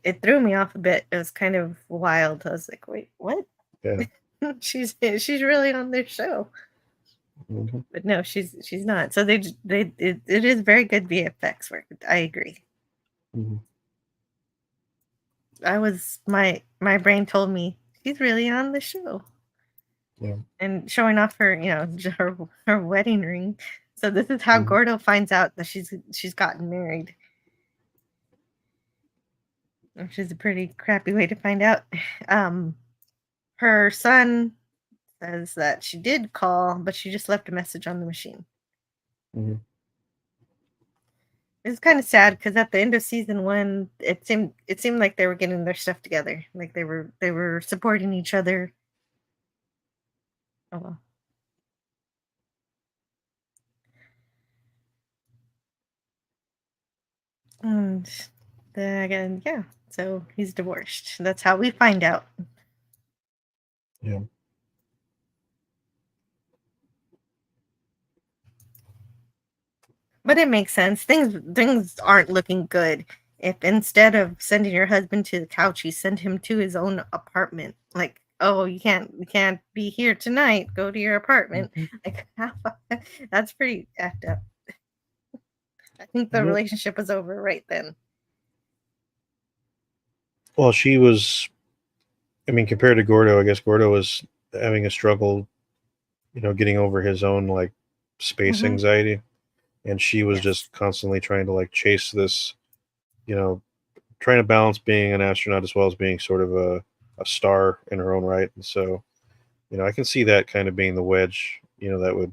it threw me off a bit. It was kind of wild. I was like, wait, what? Yeah. she's really on their show. Mhm. But no, she's not. So it is very good VFX work. I agree. Mhm. My brain told me she's really on the show. Yeah. And showing off her, her wedding ring. So this is how Mhm. Gordo finds out that she's gotten married. Which is a pretty crappy way to find out. Her son says that she did call, but she just left a message on the machine. Mhm. It's kind of sad because at the end of season 1, it seemed like they were getting their stuff together, like they were supporting each other. Oh well. And then again, yeah. So he's divorced. That's how we find out. Yeah. But it makes sense. Things aren't looking good if instead of sending your husband to the couch, you send him to his own apartment. Like, oh, you can't be here tonight. Go to your apartment. Mhm. Like, that's pretty effed up. I think the Yep. relationship was over right then. Well, she was. I mean, compared to Gordo, I guess Gordo was having a struggle, getting over his own like space Hmm. anxiety, and she was Yes. just constantly trying to like chase this, you know, trying to balance being an astronaut as well as being sort of a star in her own right. And so, I can see that kind of being the wedge, that would,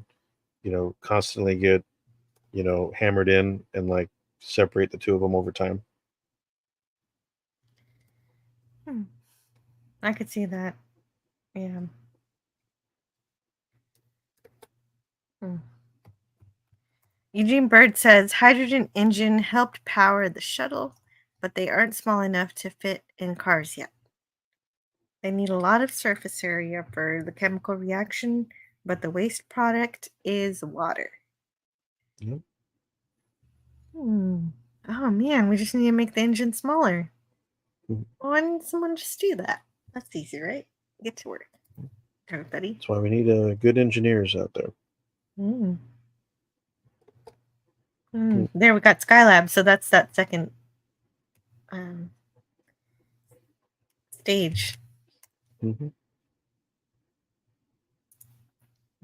constantly get, hammered in and like separate the two of them over time. Hmm. I could see that. Yeah. Hmm. Eugene Bird says hydrogen engine helped power the shuttle, but they aren't small enough to fit in cars yet. They need a lot of surface area for the chemical reaction, but the waste product is water. Yep. Hmm. Oh man, we just need to make the engine smaller. Mhm. Why didn't someone just do that? That's easy, right? Get to work, everybody. That's why we need good engineers out there. Mm. Mm. There we got Skylab, so that's that second um, stage. Mhm.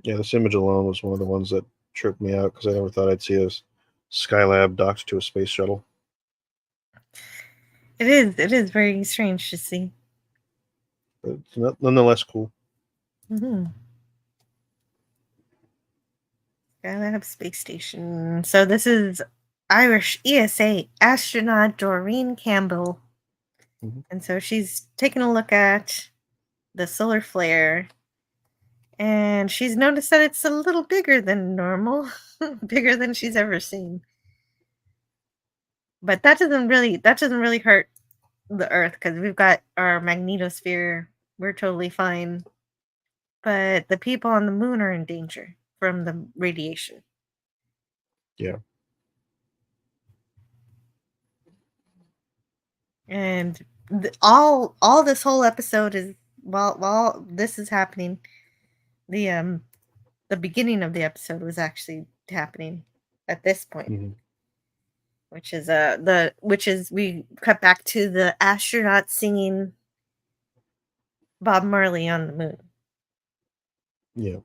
Yeah, this image alone was one of the ones that tripped me out because I never thought I'd see a Skylab docked to a space shuttle. It is very strange to see. But it's nonetheless cool. Mm-hmm. Skylab Space Station. So this is Irish ESA astronaut Doreen Campbell. Mhm. And so she's taking a look at the solar flare. And she's noticed that it's a little bigger than normal, bigger than she's ever seen. But that doesn't really hurt the Earth because we've got our magnetosphere. We're totally fine. But the people on the moon are in danger from the radiation. Yeah. And all this whole episode is while this is happening, the beginning of the episode was actually happening at this point. Mhm. Which is we cut back to the astronaut singing Bob Marley on the moon. Yeah.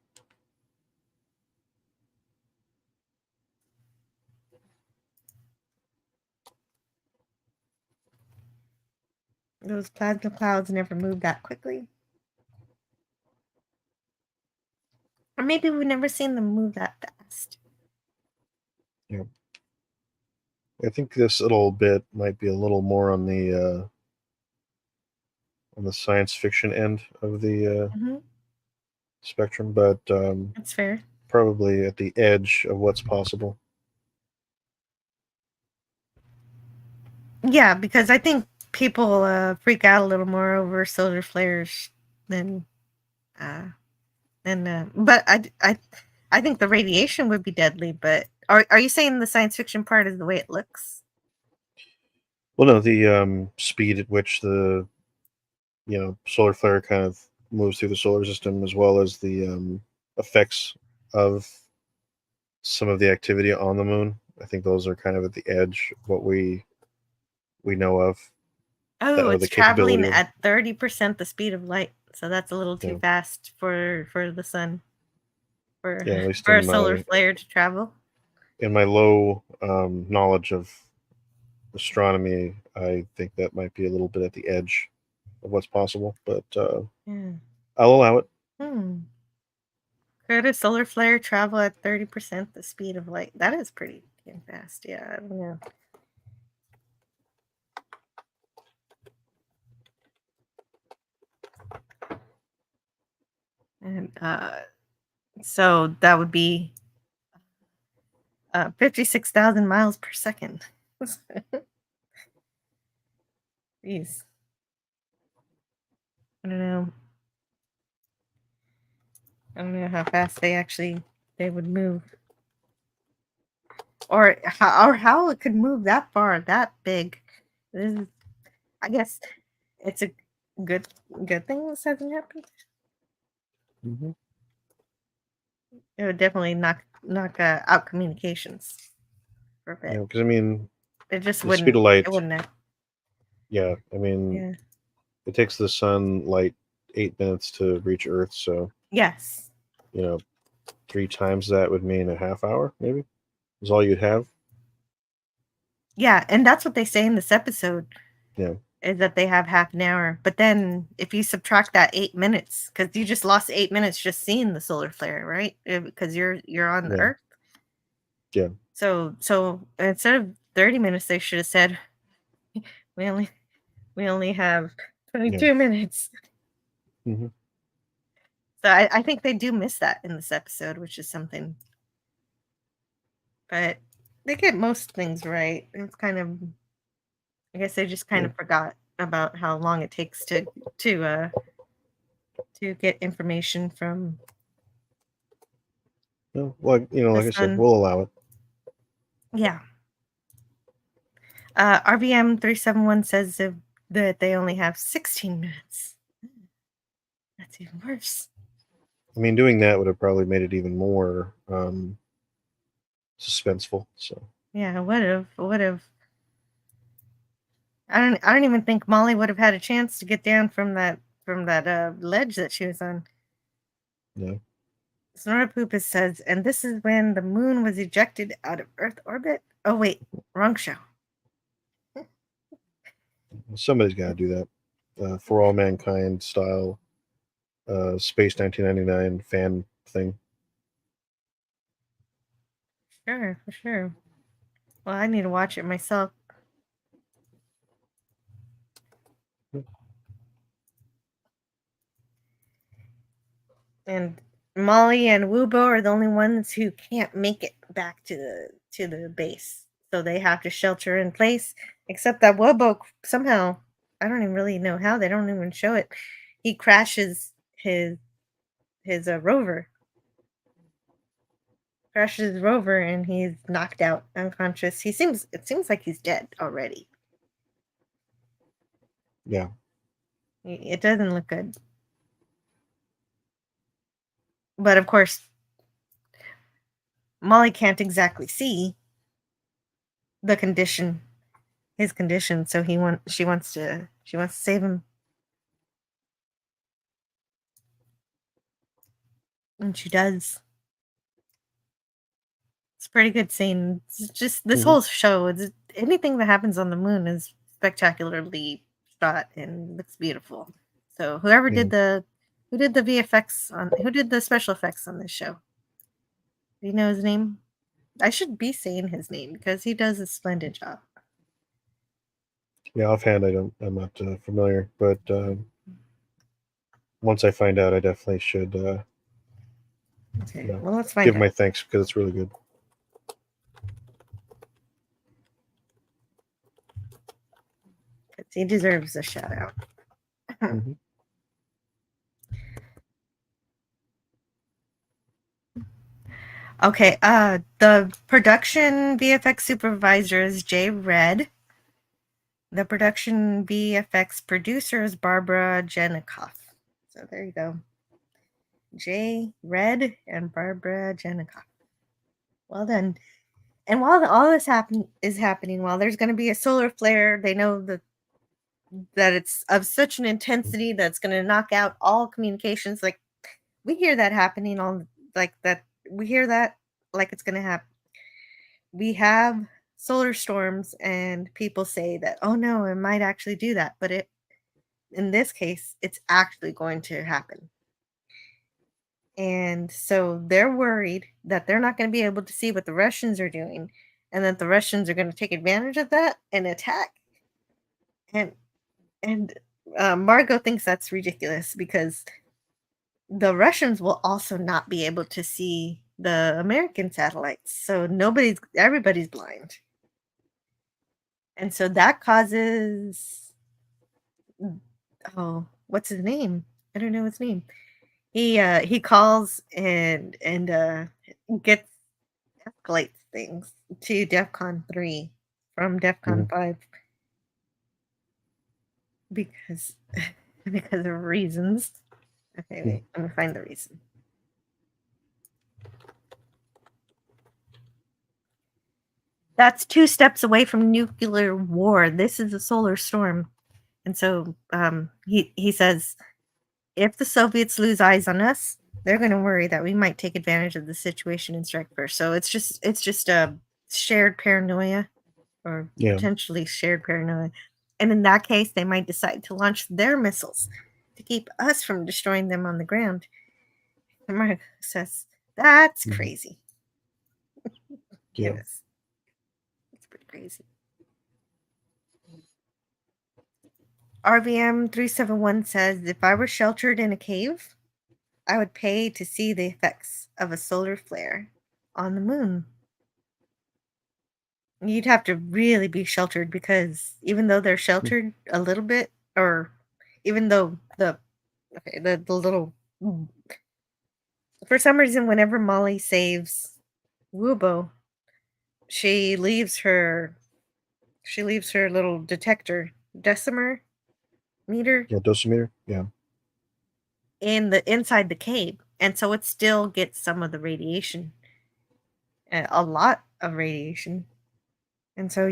Those plasma clouds never move that quickly. Or maybe we've never seen them move that fast. Yeah. I think this little bit might be a little more on the science fiction end of the Mm-hmm. spectrum, but That's fair. probably at the edge of what's possible. Yeah, because I think people freak out a little more over solar flares than but I think the radiation would be deadly, but are you saying the science fiction part is the way it looks? Well, no, the speed at which the solar flare kind of moves through the solar system, as well as the effects of some of the activity on the moon. I think those are kind of at the edge of what we know of. Oh, Or it's the capability traveling of. at 30% the speed of light. So that's a little too Yeah. fast for the sun. Yeah, at least For in a solar my flare to travel. low knowledge of astronomy, I think that might be a little bit at the edge of what's possible, but Yeah. I'll allow it. Could a solar flare travel at 30% the speed of light? That is pretty fast. Yeah, I don't know. And so that would be 56,000 miles per second. Jeez. I don't know. I don't know how fast they would move. Or how it could move that far, that big. This is, I guess it's a good thing this hasn't happened. Mm-hmm. It would definitely knock out communications for a bit. Yeah, because I mean, It just the wouldn't. speed of light. It wouldn't have. Yeah, I mean, Yeah. it takes the sun light 8 minutes to reach Earth, so Yes. 3 times that would mean a half hour, maybe, is all you'd have. Yeah, and that's what they say in this episode. Yeah. Is that they have half an hour, but then if you subtract that 8 minutes, because you just lost 8 minutes just seeing the solar flare, right? Because you're on the Yeah. Earth. Yeah. So instead of 30 minutes, they should have said we only have 22 minutes. Mm-hmm. So I think they do miss that in this episode, which is something. But they get most things right. It's kind of, I guess they just kind of forgot about how long it takes to get information from. No, like like I said, sun. we'll allow it. Yeah. RVM 371 says that they only have 16 minutes. That's even worse. I mean, doing that would have probably made it even more suspenseful. So yeah, would have. I don't even think Molly would have had a chance to get down from that ledge that she was on. No. Snorapoopa says, and this is when the moon was ejected out of Earth orbit. Oh wait, wrong show. Somebody's got to do that. For All Mankind style Space 1999 fan thing. Sure, for sure. Well, I need to watch it myself. And Molly and Wubo are the only ones who can't make it back to the base, so they have to shelter in place. Except that Wubo somehow, I don't even really know how. They don't even show it. He crashes his rover. Crashes his rover, and he's knocked out, unconscious. It seems like he's dead already. Yeah. It doesn't look good. But of course, Molly can't exactly see his condition, so she wants to save him. And she does. It's a pretty good scene. It's just this whole show, anything that happens on the moon is spectacularly shot and looks beautiful. So who did the special effects on this show? Do you know his name? I should be saying his name because he does a splendid job. Yeah, offhand, I'm not familiar, but once I find out, I definitely should Okay, well, let's find give out. my thanks because it's really good. He deserves a shout out. Okay, the production VFX supervisor is Jay Red. The production VFX producer is Barbara Jenikoff. So there you go. Jay Red and Barbara Jenikoff. Well done. And while all this is happening, while there's going to be a solar flare, they know that it's of such an intensity that's going to knock out all communications. Like, we hear that happening we hear that like it's going to happen. We have solar storms, and people say that, oh no, it might actually do that, but in this case, it's actually going to happen. And so they're worried that they're not going to be able to see what the Russians are doing, and that the Russians are going to take advantage of that and attack. And Margot thinks that's ridiculous because the Russians will also not be able to see the American satellites. So everybody's blind. And so that causes, oh, what's his name? I don't know his name. He calls and escalates things to DEFCON 3 from DEFCON 5 because of reasons. Okay, wait, I'm gonna find the reason. That's 2 steps away from nuclear war. This is a solar storm. And so he says, if the Soviets lose eyes on us, they're going to worry that we might take advantage of the situation and strike first. So it's just a shared paranoia, or potentially shared paranoia. And in that case, they might decide to launch their missiles to keep us from destroying them on the ground. And Mark says, that's crazy. Yeah. It is. It's pretty crazy. RVM 371 says, if I were sheltered in a cave, I would pay to see the effects of a solar flare on the moon. You'd have to really be sheltered, because even though they're sheltered a little bit, or even though the little, for some reason, whenever Molly saves Wubo, she leaves her little detector, decimer meter. Yeah, dosimeter. Yeah. Inside the cave, and so it still gets some of the radiation, a lot of radiation. And so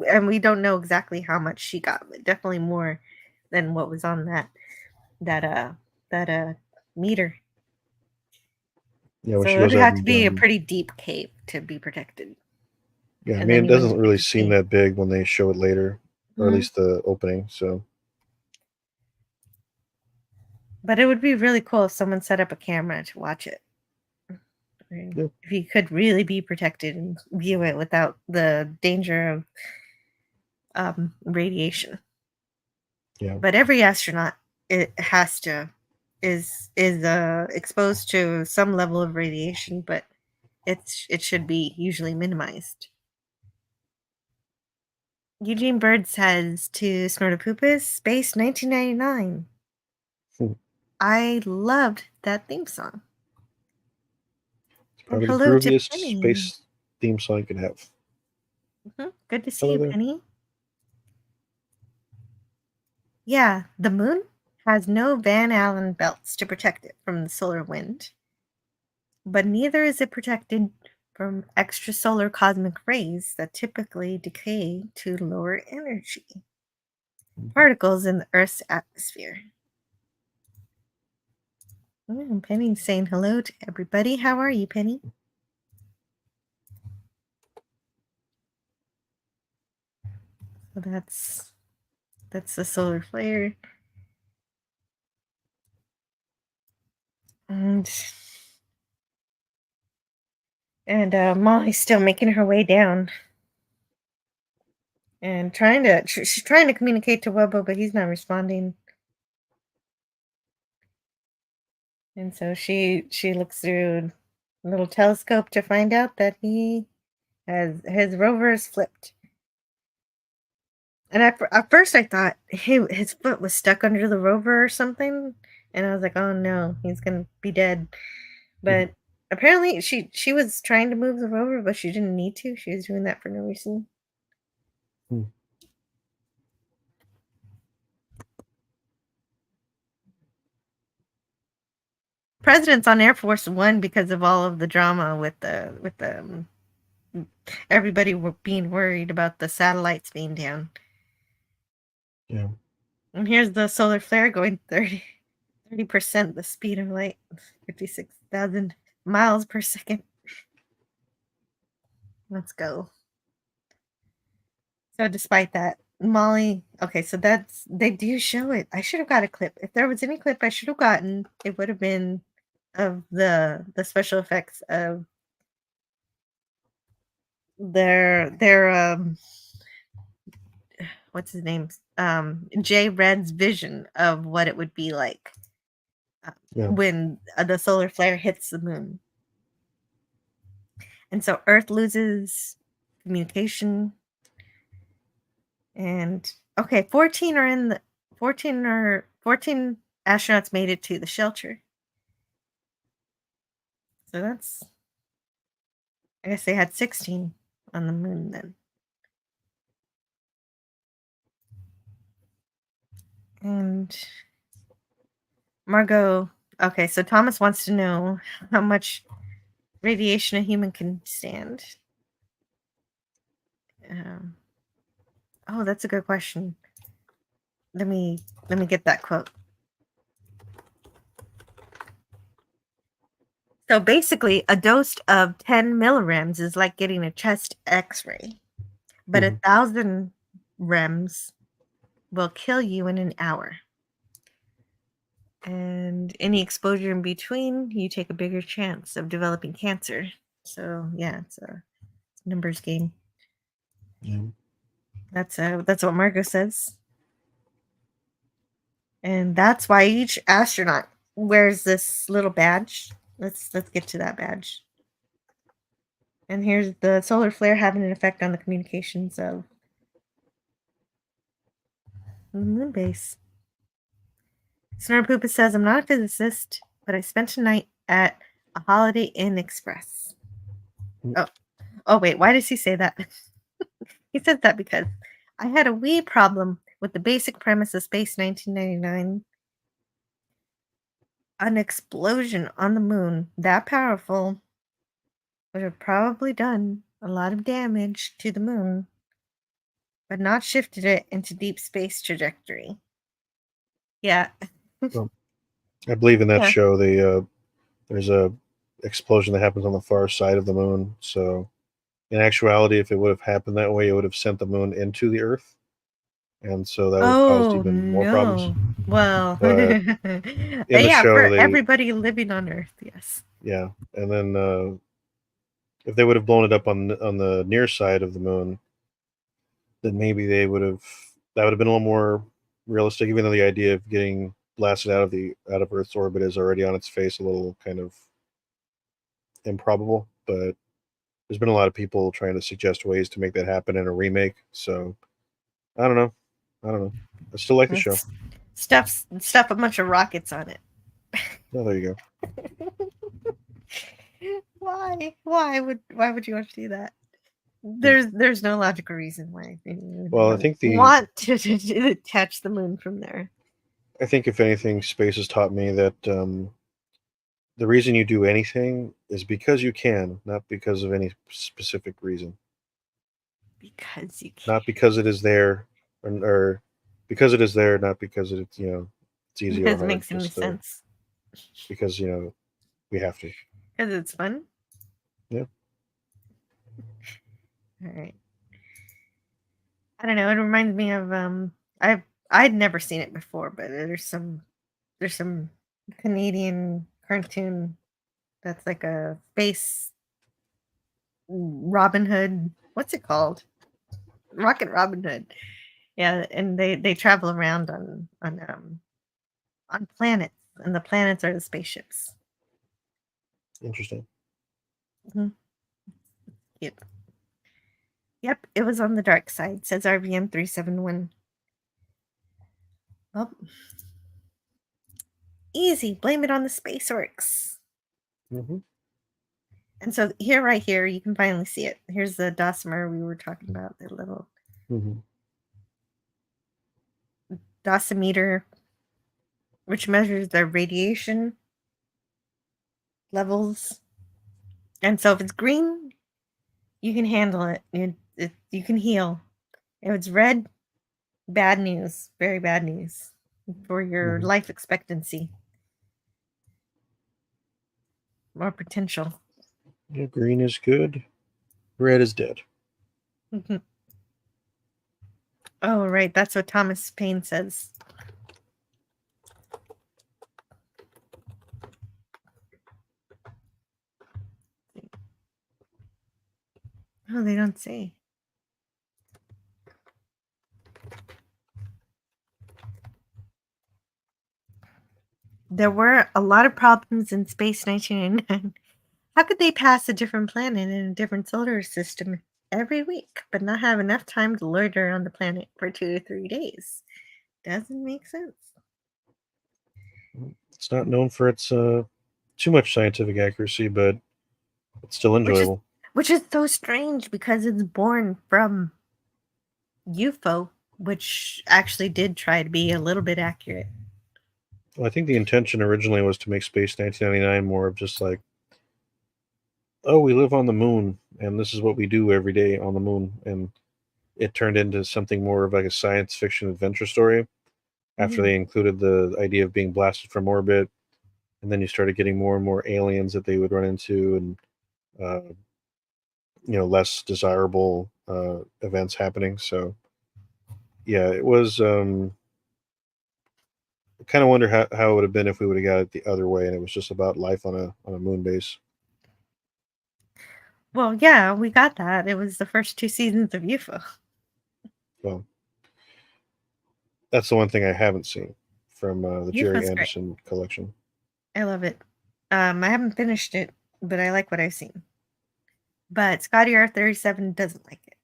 and we don't know exactly how much she got, but definitely more than what was on that meter. Yeah, So it would have to be a pretty deep cave to be protected. Yeah, I And mean, then it you wouldn't doesn't get really to seem see. that big when they show it later, or at Mhm. least the opening. So But it would be really cool if someone set up a camera to watch it. yeah, If you could really be protected and view it without the danger of radiation. yeah, But every astronaut it has to is exposed to some level of radiation, but it should be usually minimized. Eugene Bird says to Snortopoopas, Space 1999. Hmm. I loved that theme song. It's And probably the hello to grooviest Penny. space theme song you could have. Good to see Hello you, there. Penny. Yeah, the moon has no Van Allen belts to protect it from the solar wind, but neither is it protected from extrasolar cosmic rays that typically decay to lower energy particles in the Earth's atmosphere. Penny's saying hello to everybody. How are you, Penny? So that's the solar flare. And Molly's still making her way down and she's trying to communicate to Wubbo, but he's not responding. And so she looks through a little telescope to find out that he has his rover is flipped. And at first I thought his foot was stuck under the rover or something, and I was like, "Oh no, he's gonna be dead." But apparently she was trying to move the rover, but she didn't need to. She was doing that for no reason. Hmm. President's on Air Force One because of all of the drama with the everybody being worried about the satellites being down. Yeah, And here's the solar flare going 30% the speed of light, 56,000 miles per second. Let's go. So despite that, Molly, okay, so they do show it. I should have got a clip. If there was any clip I should have gotten, it would have been of the special effects of their what's his name? Jay Red's vision of what it would be like yeah, when the solar flare hits the moon. And so Earth loses communication. And okay, 14 astronauts made it to the shelter. So that's I guess they had 16 on the moon then. And Margot, okay, so Thomas wants to know how much radiation a human can stand. Um, oh, that's a good question. Let me get that quote. So basically, a dose of 10 millirems is like getting a chest X-ray, but 1,000 rems will kill you in an hour. And any exposure in between, you take a bigger chance of developing cancer. So yeah, it's a numbers game. yeah. That's what Margot says. And that's why each astronaut wears this little badge. Let's get to that badge. And here's the solar flare having an effect on the communications of the moon base. Snarpoopa says, I'm not a physicist, but I spent a night at a Holiday Inn Express. Oh wait, why does he say that? He says that because I had a wee problem with the basic premise of Space 1999. An explosion on the moon that powerful would have probably done a lot of damage to the moon, but not shifted it into deep space trajectory. Yeah. Well, I believe in that Yeah. show. There's a explosion that happens on the far side of the moon, so in actuality, if it would have happened that way, it would have sent the moon into the Earth, and so that would have caused Oh even more problems. no. Well, But in the yeah, show, for they everybody living on Earth, yes. yeah, and then if they would have blown it up on the near side of the moon, then maybe they would have that would have been a little more realistic. Even though the idea of getting blasted out of Earth's orbit is already on its face a little kind of improbable, but there's been a lot of people trying to suggest ways to make that happen in a remake. So I don't know. I don't know. I still like the show. Stuff a bunch of rockets on it. Oh, there you go. Why would you want to do that? There's no logical reason why you would Well, I think want to attach the moon from there. I think if anything, space has taught me that the reason you do anything is because you can, not because of any specific reason. Because you can. Not because it is there, or because it is there, not because it's it's easy or Because it hard. makes any Just sense. because we have to. Because it's fun. Yeah. All right. I don't know. It reminds me of I'd never seen it before, but there's some Canadian cartoon that's like a space Robin Hood. What's it called? Rocket Robin Hood. Yeah, and they travel around on planets, and the planets are the spaceships. Interesting. Yep. Yep, it was on the dark side, says RVM 371. Well, easy. Blame it on the space orcs. Mm-hmm. And so here, right here, you can finally see it. Here's the dosimer we were talking about, the little dosimeter, which measures the radiation levels. And so if it's green, you can handle it. You can heal. If it's red, bad news, very bad news for your life expectancy or potential. Yeah, green is good. Red is dead. Oh, right. That's what Thomas Paine says. Oh, they don't say. There were a lot of problems in Space 1999. How could they pass a different planet in a different solar system every week, but not have enough time to loiter on the planet for 2 to 3 days? Doesn't make sense. It's not known for its too much scientific accuracy, but it's still enjoyable. Which is so strange because it's born from UFO, which actually did try to be a little bit accurate. Well, I think the intention originally was to make Space 1999 more of just like, oh, we live on the moon, and this is what we do every day on the moon. And it turned into something more of like a science fiction adventure story after they included the idea of being blasted from orbit. And then you started getting more and more aliens that they would run into, and less desirable events happening. So yeah, it was I kind of wonder how it would have been if we would have got it the other way and it was just about life on a moon base. Well, yeah, we got that. It was the first 2 seasons of UFO. Well, that's the one thing I haven't seen from the Jerry UFO's Anderson collection. I love it. I haven't finished it, but I like what I've seen. But Scotty R37 doesn't like it.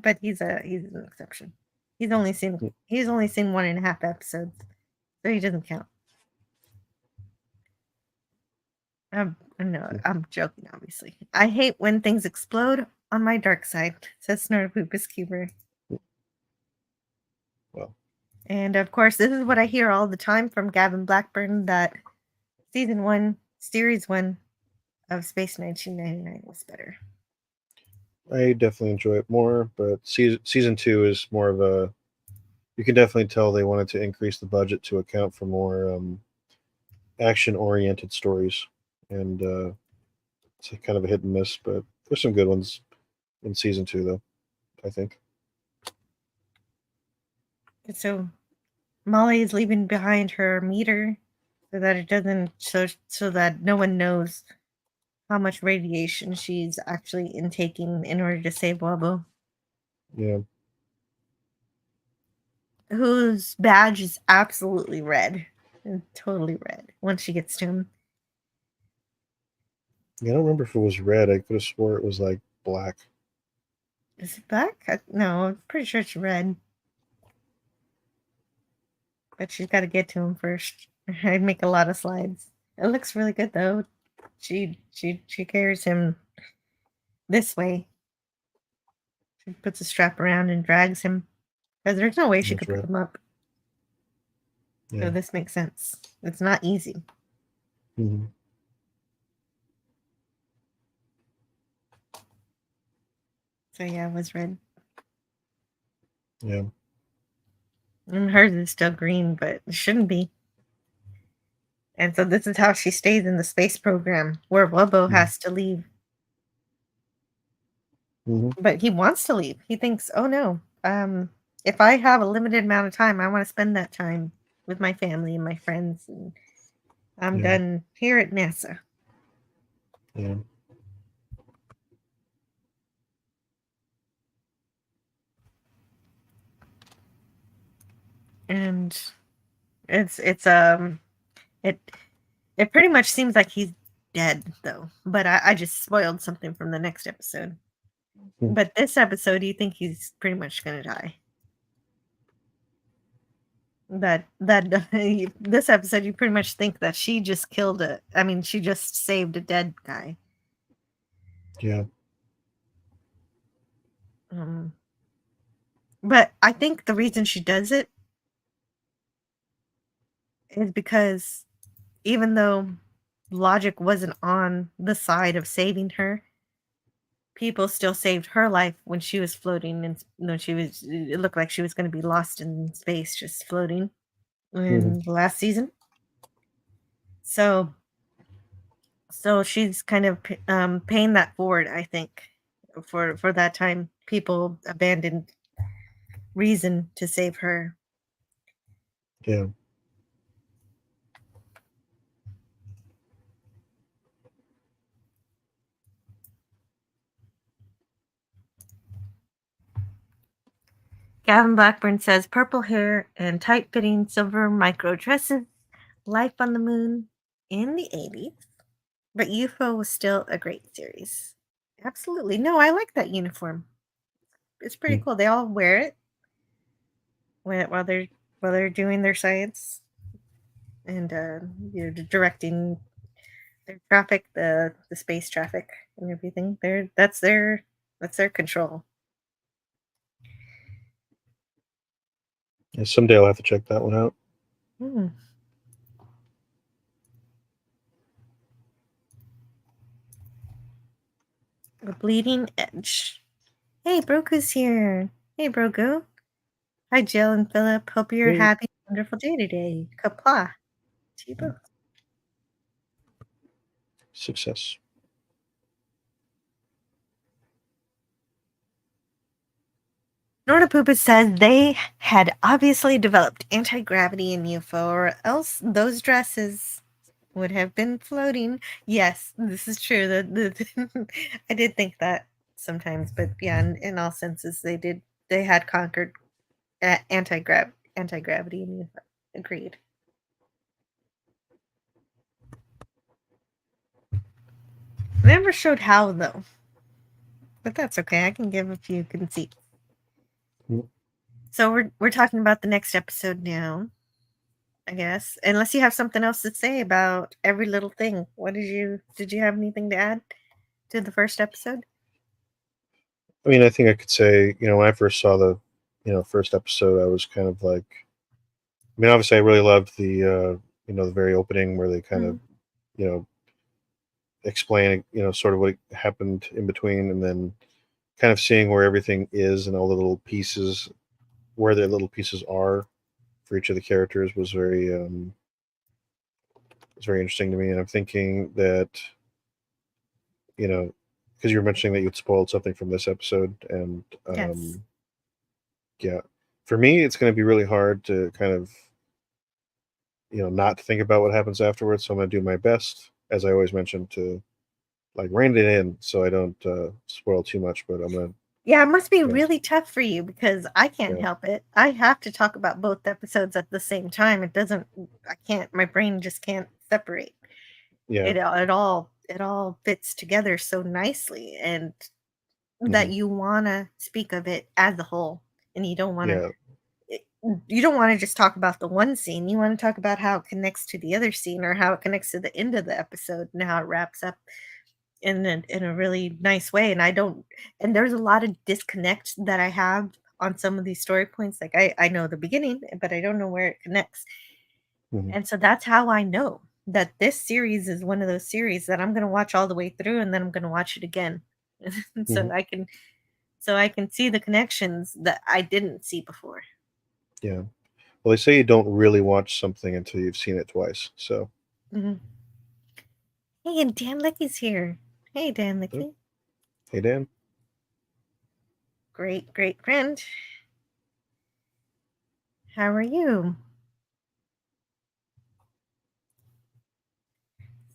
But he's an exception. He's only seen 1.5 episodes, so he doesn't count. No, I'm joking, obviously. I hate when things explode on my dark side, says Snortopoopas Cuber. Well, and of course, this is what I hear all the time from Gavin Blackburn, that Series 1 of Space 1999 was better. I definitely enjoy it more, but season 2 is more of a. You can definitely tell they wanted to increase the budget to account for more action-oriented stories, and it's kind of a hit and miss. But there's some good ones. in season 2, though. I think. So Molly is leaving behind her meter so that it doesn't so that no one knows how much radiation she's actually intaking in order to save Wobbo, Yeah. whose badge is absolutely red. Totally red once she gets to him. Yeah, I don't remember if it was red. I could have swore it was like black. Is it black? No, I'm pretty sure it's red. But she's got to get to him first. I'd make a lot of slides. It looks really good though. She carries him this way. She puts a strap around and drags him because there's no way she That's could pick right. him up. Yeah. So this makes sense. It's not easy. Mm-hmm. So yeah, it was red. Yeah. And hers is still green, but it shouldn't be. And so this is how she stays in the space program, where Wubbo has to leave. Mm-hmm. But he wants to leave. He thinks, oh no, if I have a limited amount of time, I want to spend that time with my family and my friends. And I'm done here at NASA. Yeah. And it pretty much seems like he's dead though. But I just spoiled something from the next episode. Hmm. But this episode, you think he's pretty much gonna die. That this episode, you pretty much think that she just she just saved a dead guy. Yeah. But I think the reason she does it is because even though logic wasn't on the side of saving her, people still saved her life when she was floating, and it looked like she was going to be lost in space, just floating in the last season. So she's kind of paying that forward, I think, for that time people abandoned reason to save her. Yeah. Gavin Blackburn says purple hair and tight-fitting silver micro dresses, life on the moon in the 80s. But UFO was still a great series. Absolutely. No, I like that uniform. It's pretty cool. They all wear it while they're doing their science and directing their traffic, the space traffic and everything. That's their control. Yeah, someday I'll have to check that one out. The Bleeding Edge. Hey, Broku's here. Hey, Broku. Hi, Jill and Philip. Hope you're having a wonderful day today. Kapla to you both. Success. Nordapupa says they had obviously developed anti-gravity in UFO, or else those dresses would have been floating. Yes, this is true. I did think that sometimes, but yeah, in all senses, they had conquered anti-gravity in UFO. Agreed. Never showed how though, but that's okay. I can give a few conceits. So we're talking about the next episode now, I guess. Unless you have something else to say about every little thing. Did you have anything to add to the first episode? I mean, I think I could say, when I first saw the, first episode, I was kind of like, I mean, obviously I really loved the, the very opening where they kind of, explain, sort of what happened in between, and then kind of seeing where everything is and all the little pieces, where their little pieces are for each of the characters was very interesting to me. And I'm thinking that, because you were mentioning that you'd spoiled something from this episode, and Yes. yeah, for me, it's going to be really hard to kind of not think about what happens afterwards. So I'm going to do my best, as I always mention, to like rein it in so I don't spoil too much. But I'm gonna Yeah, it must be yeah really tough for you because I can't yeah help it. I have to talk about both episodes at the same time. I can't, my brain just can't separate. yeah It all fits together so nicely, and that hmm you want to speak of it as a whole, and yeah you don't want to just talk about the one scene. You want to talk about how it connects to the other scene, or how it connects to the end of the episode, and how it wraps up in a really nice way. And I don't and there's a lot of disconnect that I have on some of these story points. Like I know the beginning, but I don't know where it connects. hmm And so that's how I know that this series is one of those series that I'm going to watch all the way through, and then I'm going to watch it again. hmm so I can so I can see the connections that I didn't see before. yeah. Well, they say you don't really watch something until you've seen it twice. So Mhm. Hey, and Dan Licky's here. Hey, Dan yep. Licky. Hey Dan. Great friend. How are you?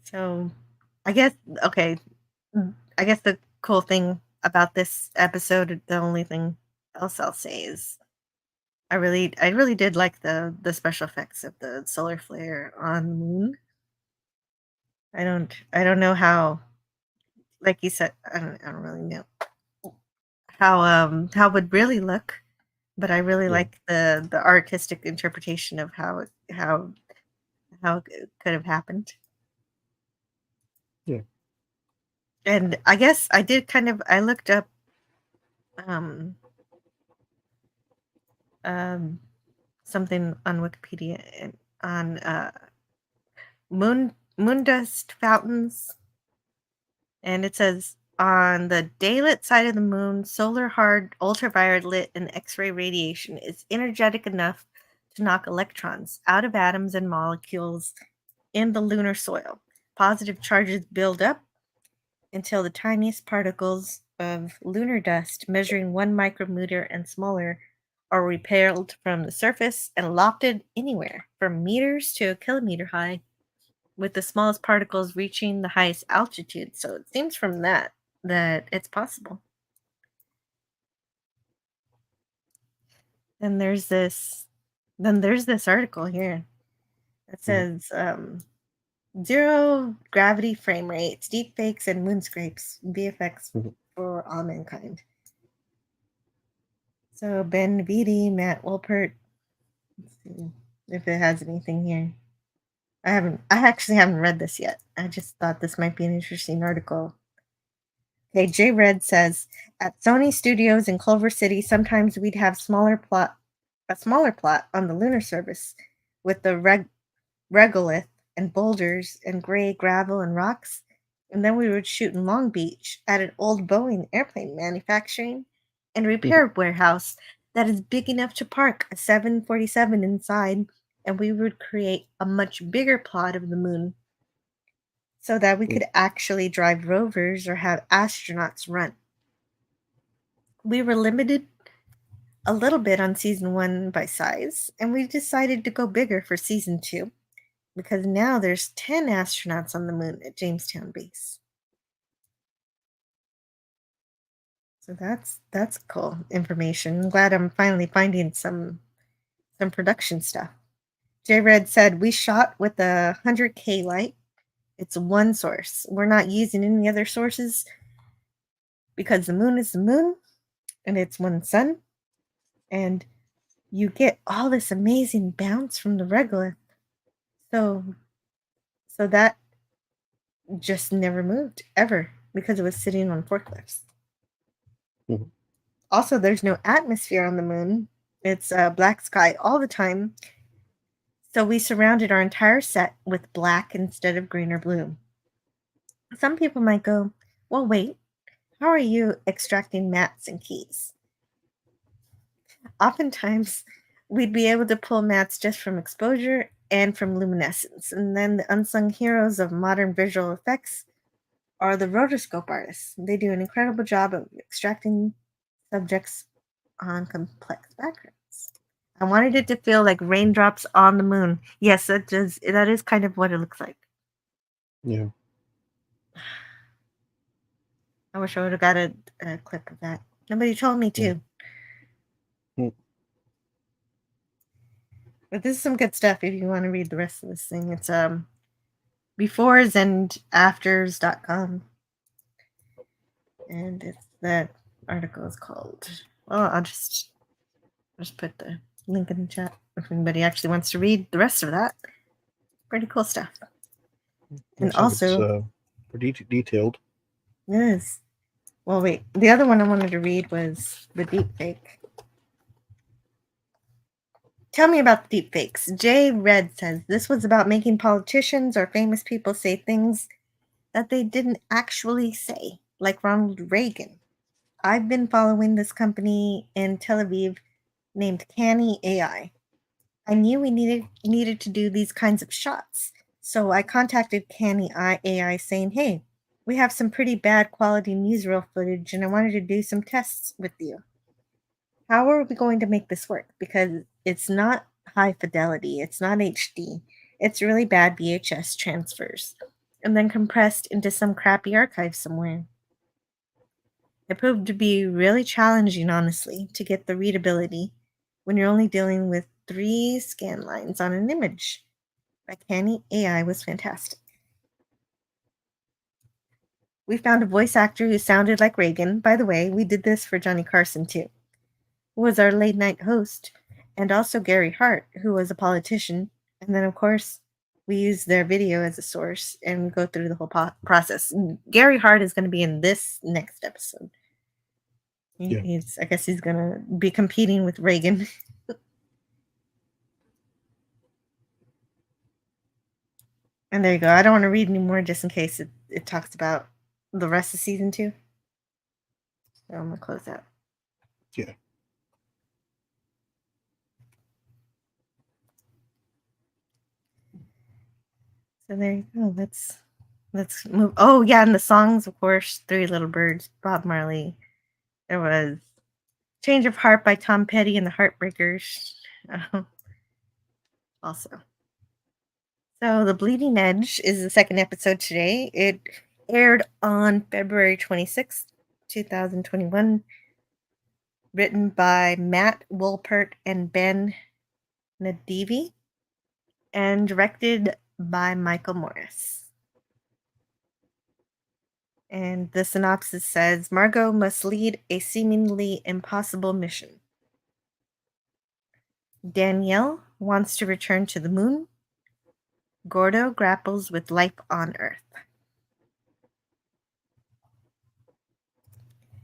So, I guess, okay. I guess the cool thing about this episode, the only thing else I'll say is I really did like the special effects of the solar flare on the moon. I don't know how, like you said, I don't really know how it would really look, but I really Yeah like the artistic interpretation of how it could have happened. yeah And I guess I did I looked up um um something on Wikipedia on moon dust fountains, and it says on the daylit side of the moon, solar hard ultraviolet and X-ray radiation is energetic enough to knock electrons out of atoms and molecules in the lunar soil. Positive charges build up until the tiniest particles of lunar dust, measuring 1 micrometer and smaller, are repelled from the surface and lofted anywhere from meters to a kilometer high, with the smallest particles reaching the highest altitude. So it seems from that it's possible. And there's this article here that hmm says zero gravity frame rates, deep fakes, and moonscapes, VFX hmm for all mankind. So Ben Beatty, Matt Wolpert. Let's see if it has anything here. I actually haven't read this yet. I just thought this might be an interesting article. Okay, J Red says at Sony Studios in Culver City, sometimes we'd have a smaller plot on the lunar surface with the regolith and boulders and gray gravel and rocks, and then we would shoot in Long Beach at an old Boeing airplane manufacturing and hmm repair warehouse that is big enough to park a 747 inside, and we would create a much bigger plot of the moon so that we could actually drive rovers or have astronauts run. We were limited a little bit on season 1 by size, and we decided to go bigger for season 2 because now there's 10 astronauts on the moon at Jamestown base. So that's cool information. I'm glad I'm finally finding some production stuff. J Red said we shot with a 100K light. It's one source. We're not using any other sources because the moon is the moon and it's one sun, and you get all this amazing bounce from the regolith. So that just never moved ever because it was sitting on forklifts. hmm Also, there's no atmosphere on the moon. It's black sky all the time. So we surrounded our entire set with black instead of green or blue. Some people might go, well, wait, how are you extracting mats and keys? Oftentimes, we'd be able to pull mats just from exposure and from luminescence. And then the unsung heroes of modern visual effects are the rotoscope artists. They do an incredible job of extracting subjects on complex backgrounds. I wanted it to feel like raindrops on the moon. Yes, that is kind of what it looks like. Yeah. I wish I would have got a clip of that. Nobody told me to. Mm. But this is some good stuff if you want to read the rest of this thing. It's befores and afters.com. And it's that article is called. Well, I'll just put the link in the chat if anybody actually wants to read the rest of that. Pretty cool stuff. And Looks like also, it's pretty detailed. yes. Well, wait. The other one I wanted to read was the deep fake. Tell me about the deep fakes. Jay Red says this was about making politicians or famous people say things that they didn't actually say, like Ronald Reagan. I've been following this company in Tel Aviv named Canny AI. I knew we needed to do these kinds of shots, so I contacted Canny AI saying, "Hey, we have some pretty bad quality newsreel footage, and I wanted to do some tests with you. How are we going to make this work? Because it's not high fidelity, it's not HD, it's really bad VHS transfers, and then compressed into some crappy archive somewhere." It proved to be really challenging, honestly, to get the readability when you're only dealing with 3 scan lines on an image. But Canny AI was fantastic. We found a voice actor who sounded like Reagan. By the way, we did this for Johnny Carson too, who was our late night host, and also Gary Hart, who was a politician. And then, of course, we use their video as a source and we go through the whole process. Gary Hart is going to be in this next episode. Yeah. I guess he's going to be competing with Reagan. And there you go. I don't want to read anymore just in case it talks about the rest of season 2. So I'm going to close that. Yeah. So there you go. Let's move. Oh yeah, and the songs, of course, Three Little Birds, Bob Marley. There was Change of Heart by Tom Petty and the Heartbreakers. Also. So The Bleeding Edge is the second episode today. It aired on February 26th, 2021. Written by Matt Wolpert and Ben Nadivi. And directed by Michael Morris. And the synopsis says Margot must lead a seemingly impossible mission. Danielle wants to return to the moon. Gordo grapples with life on Earth.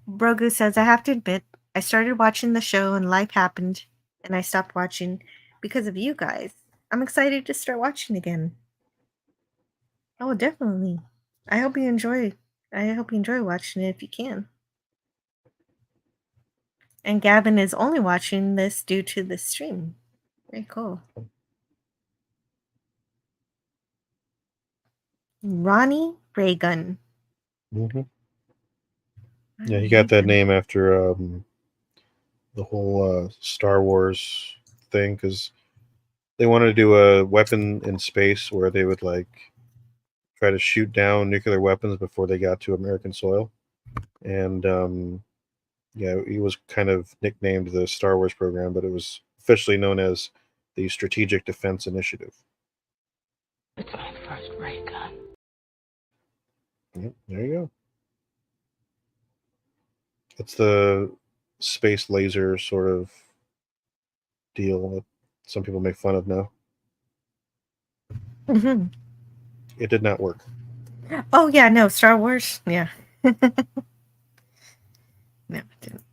Brogu says, I have to admit, I started watching the show and life happened, and I stopped watching because of you guys. I'm excited to start watching again. Oh, definitely. I hope you enjoy watching it if you can. And Gavin is only watching this due to the stream. Very cool. Ronnie Reagan. Mm-hmm. Yeah, he got that name after the whole Star Wars thing because they wanted to do a weapon in space where they would like try to shoot down nuclear weapons before they got to American soil. And yeah, he was kind of nicknamed the Star Wars program, but it was officially known as the Strategic Defense Initiative. It's my first ray gun. Yep, there you go. It's the space laser sort of deal that some people make fun of now. Mm-hmm. It did not work. Oh, yeah, no, Star Wars. Yeah. No, it didn't.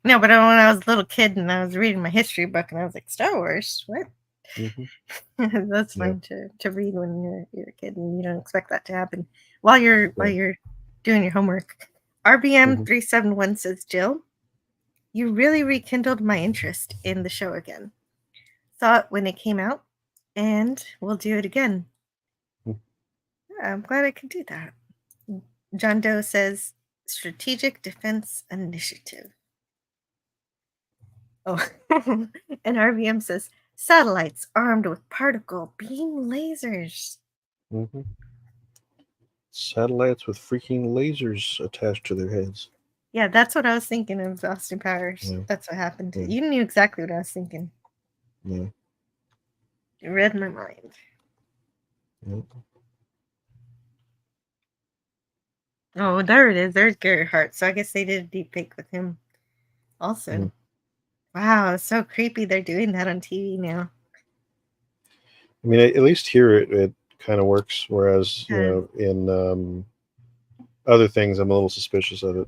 No, but when I was a little kid and I was reading my history book and I was like, Star Wars? What? Mm-hmm. That's fun to read when you're a kid and you don't expect that to happen while you're doing your homework. RBM 371 says, Jill, you really rekindled my interest in the show again. Saw it when it came out, and we'll do it again. I'm glad I could do that. John Doe says Strategic Defense Initiative. Oh, and RVM says satellites armed with particle beam lasers. Mm-hmm. Satellites with freaking lasers attached to their heads. Yeah, that's what I was thinking of Austin Powers. Yeah. That's what happened. Yeah. You knew exactly what I was thinking. Yeah. You read my mind. Yeah. Oh, there it is. There's Gary Hart. So I guess they did a deep fake with him also. Mhm. Wow, it's so creepy they're doing that on TV now. I mean, at least here it kind of works, whereas Yeah. in other things, I'm a little suspicious of it.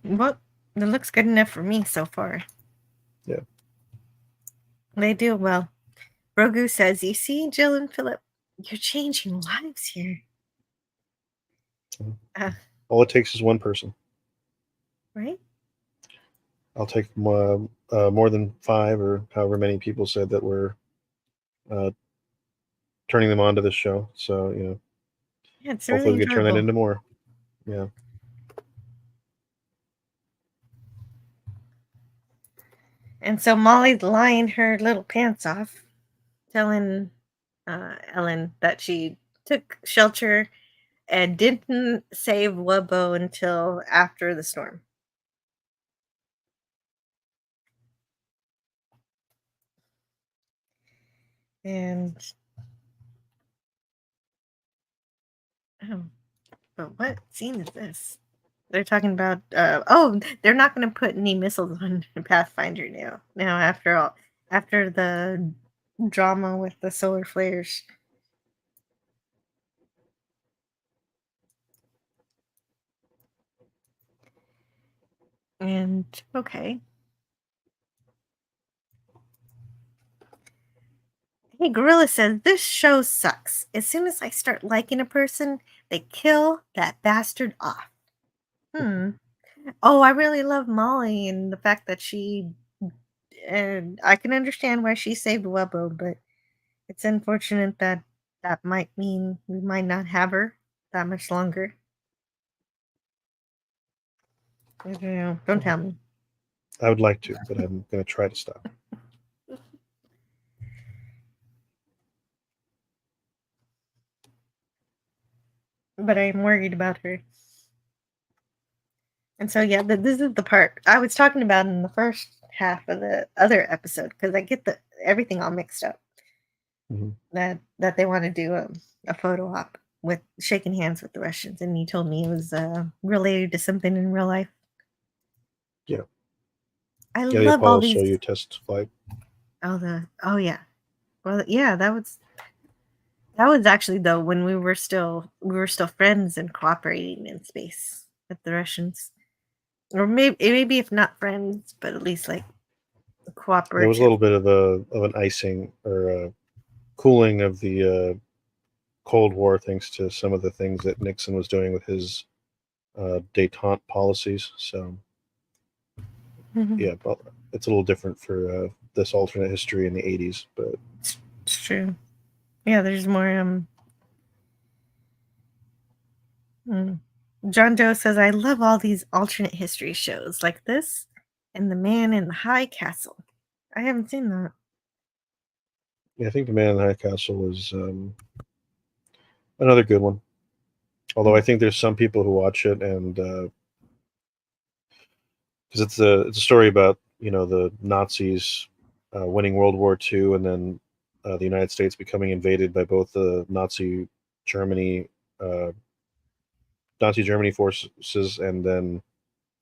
Well, it looks good enough for me so far. Yeah. They do well. Brogu says, "You see, Jill and Philip, you're changing lives here." All it takes is one person. Right? I'll take more than 5 or however many people said that were turning them on to this show. So, Yeah, it's hopefully really we can turn that enjoyable. into more. Yeah. And so Molly's lying her little pants off, telling Ellen that she took shelter and didn't save Wubbo until after the storm. And oh, but what scene is this? They're talking about they're not going to put any missiles on Pathfinder now. Now after the drama with the solar flares. And okay. Hey, Gorilla says this show sucks. As soon as I start liking a person, they kill that bastard off. Oh, I really love Molly and the fact that and I can understand why she saved Webbo, but it's unfortunate that that might mean we might not have her that much longer. I don't know. Don't tell me. I would like to, but I'm going to try to stop. But I'm worried about her. And so, yeah, this is the part I was talking about in the first half of the other episode because I get everything all mixed up. Mhm. That they want to do a photo op with shaking hands with the Russians, and you told me it was related to something in real life. Yeah. I Yeah, the love all Apollo these. Soyuz test flight. Oh yeah. Well, yeah, that was actually though when we were still friends and cooperating in space with the Russians, or maybe if not friends, but at least like There was a cooperative. little bit of an icing or a cooling of the Cold War thanks to some of the things that Nixon was doing with his détente policies. So yeah, but it's a little different for this alternate history in the 80s, but It's true. Yeah, there's more. John Doe says, "I love all these alternate history shows like this and The Man in the High Castle." I haven't seen that. yeah, I think The Man in the High Castle was another good one. Although I think there's some people who watch it and because it's a story about the Nazis winning World War II and then the United States becoming invaded by both the Germany uh, Nazi Germany forces and then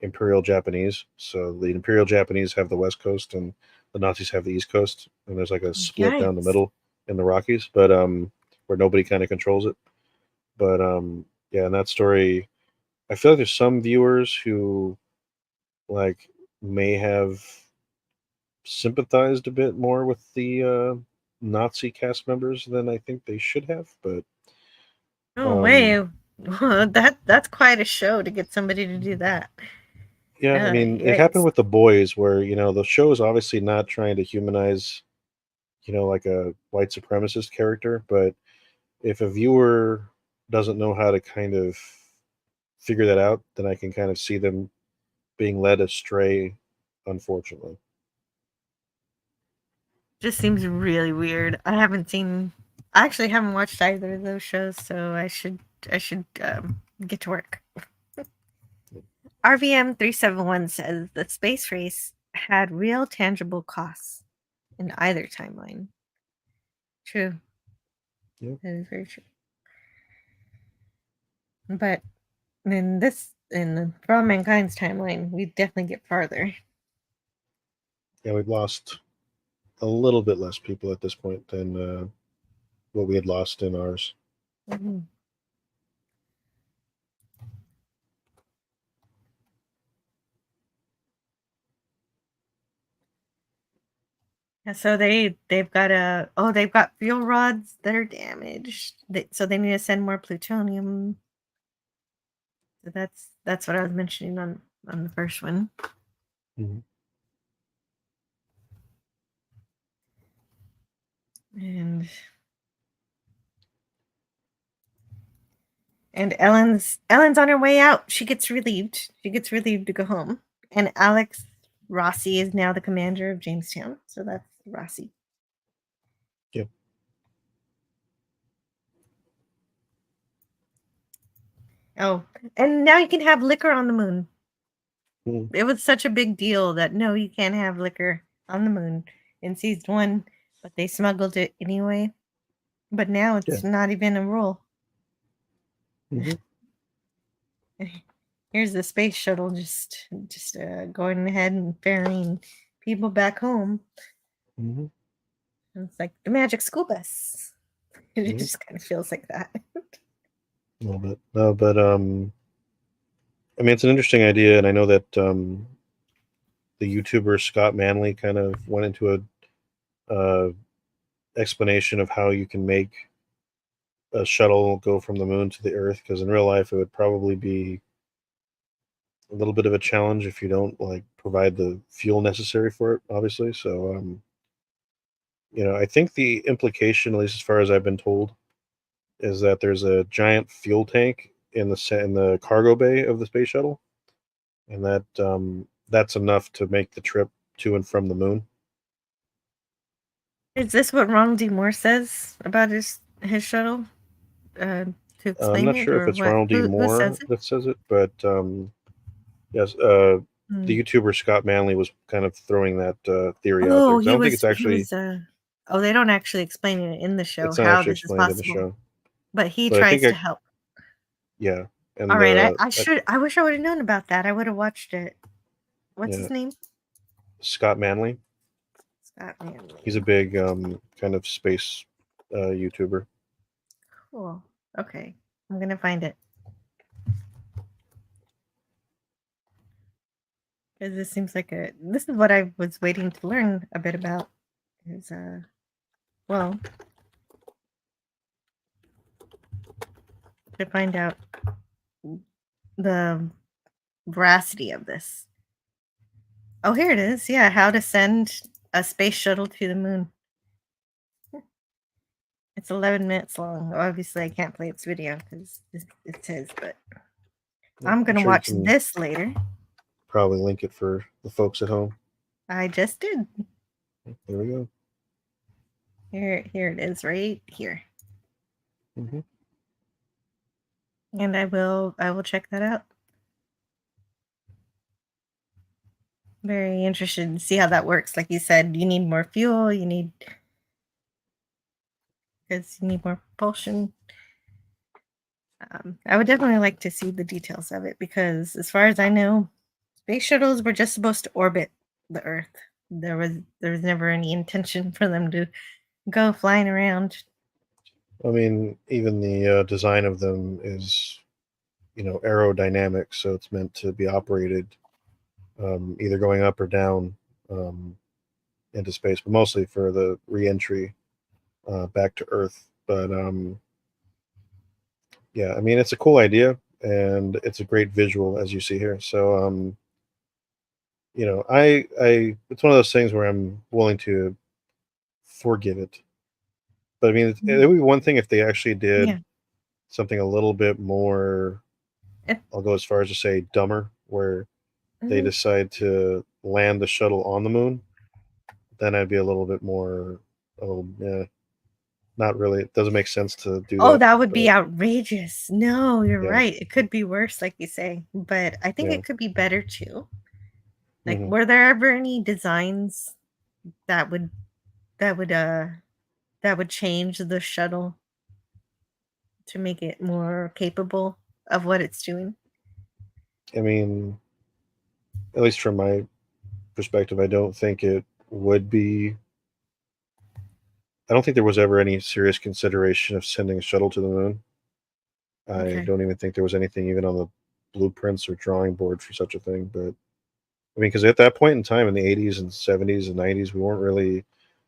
Imperial Japanese. So the Imperial Japanese have the West Coast and the Nazis have the East Coast, and there's like a split down the Yikes. middle in the Rockies, but where nobody kind of controls it. But yeah, in that story, I feel like there's some viewers who like may have sympathized a bit more with the Nazi cast members than I think they should have. But No way. That's quite a show to get somebody to do that. yeah, I mean, it happened Yikes. with The Boys, where the show is obviously not trying to humanize, like a white supremacist character, but if a viewer doesn't know how to kind of figure that out, then I can kind of see them being led astray, unfortunately. Just seems really weird. I actually haven't watched either of those shows, so I should get to work. RVM 371 says the space race had real tangible costs in either timeline. True. Yep. That is very true. But in For All Mankind's timeline, we definitely get farther. Yeah, we've lost a little bit less people at this point than what we had lost in ours. Mhm. Yeah, so they've got fuel rods that are damaged. So they need to send more plutonium. So that's what I was mentioning on the first one. Mhm. And Ellen's on her way out. She gets relieved. She gets relieved to go home. And Alex Rossi is now the commander of Jamestown. So that's Rossi. Yep. Oh, and now you can have liquor on the moon. Mhm. It was such a big deal that no, you can't have liquor on the moon in season 1, but they smuggled it anyway. But now it's Yeah. not even a rule. Mhm. Here's the space shuttle just going ahead and ferrying people back home. Mhm. And it's like the magic school bus. It Mhm. just kind of feels like that. A little bit. No, but I mean, it's an interesting idea, and I know that the YouTuber Scott Manley kind of went into a explanation of how you can make a shuttle go from the moon to the Earth. Because in real life, it would probably be a little bit of a challenge if you don't like provide the fuel necessary for it, obviously. So, I think the implication, at least as far as I've been told, is that there's a giant fuel tank in the cargo bay of the space shuttle, and that's enough to make the trip to and from the moon. Is this what Ronald D. Moore says about his shuttle? To I'm explain not it sure if or it's what? Ronald D. Who says Moore it? that says it, but yes, Hmm. the YouTuber Scott Manley was kind of throwing that theory out there Oh, because I don't think it's he actually was. Oh, they don't actually explain it in the show it's not how actually this is explained in the possible, show, but he but I think tries to help. yeah, All and right, I wish I would have known about that. I would have watched it. What's yeah, his name? Scott Manley. Scott He's a Manley. big kind of space YouTuber. Cool. Okay, I'm gonna find it because this is what I was waiting to learn a bit about. Is well, to find out the veracity of this. Oh, here it is. Yeah, how to send a space shuttle to the moon. It's 11 minutes long. Obviously, I can't play its video because it says, but I'm I'm gonna sure you watch can this later. probably link it for the folks at home. I just did. There we go. Here it is, right here, Hmm. and I will check that out. Very interested to see how that works. Like you said, you need more fuel. Because you need more propulsion. I would definitely like to see the details of it because, as far as I know, space shuttles were just supposed to orbit the Earth. There was never any intention for them to go flying around. I mean, even the design of them is, aerodynamic, so it's meant to be operated either going up or down um, into space, but mostly for the reentry back to Earth. But yeah, I mean, it's a cool idea and it's a great visual, as you see here. So, it's one of those things where I'm willing to forgive it. But I mean, it would be one thing if they actually did Yeah. something a little bit more, It- I'll go as far as to say dumber, where they Mhm. decide to land the shuttle on the moon, then I'd be a little bit more, not really. It doesn't make sense to do Oh, that. that would be But outrageous. No, you're yeah, right. It could be worse, like you say, but I think yeah. it could be better too. Like, Hmm. were there ever any designs that would that would uh that would change the shuttle to make it more capable of what it's doing? I mean, at least from my perspective, I don't think it would be. I don't think there was ever any serious consideration of sending a shuttle to the moon. I Okay. don't even think there was anything even on the blueprints or drawing board for such a thing. But I mean, because at that point in time, in the 80s and 70s and 90s, we weren't really.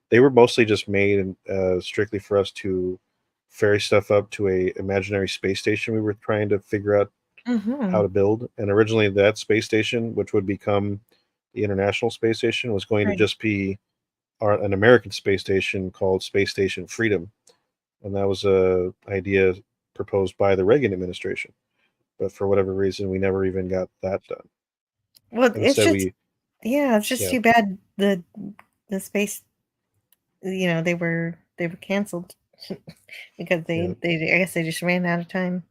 They were mostly just made strictly for us to ferry stuff up to a imaginary space station we were trying to figure out how Mhm. to build. And originally, that space station, which would become the International Space Station, was going to Right. just be an American space station called Space Station Freedom, and that was a idea proposed by the Reagan administration. But for whatever reason, we never even got that done. Well, And it's instead, just we yeah, it's just yeah, too bad the space, they were canceled because yeah, I guess they just ran out of time.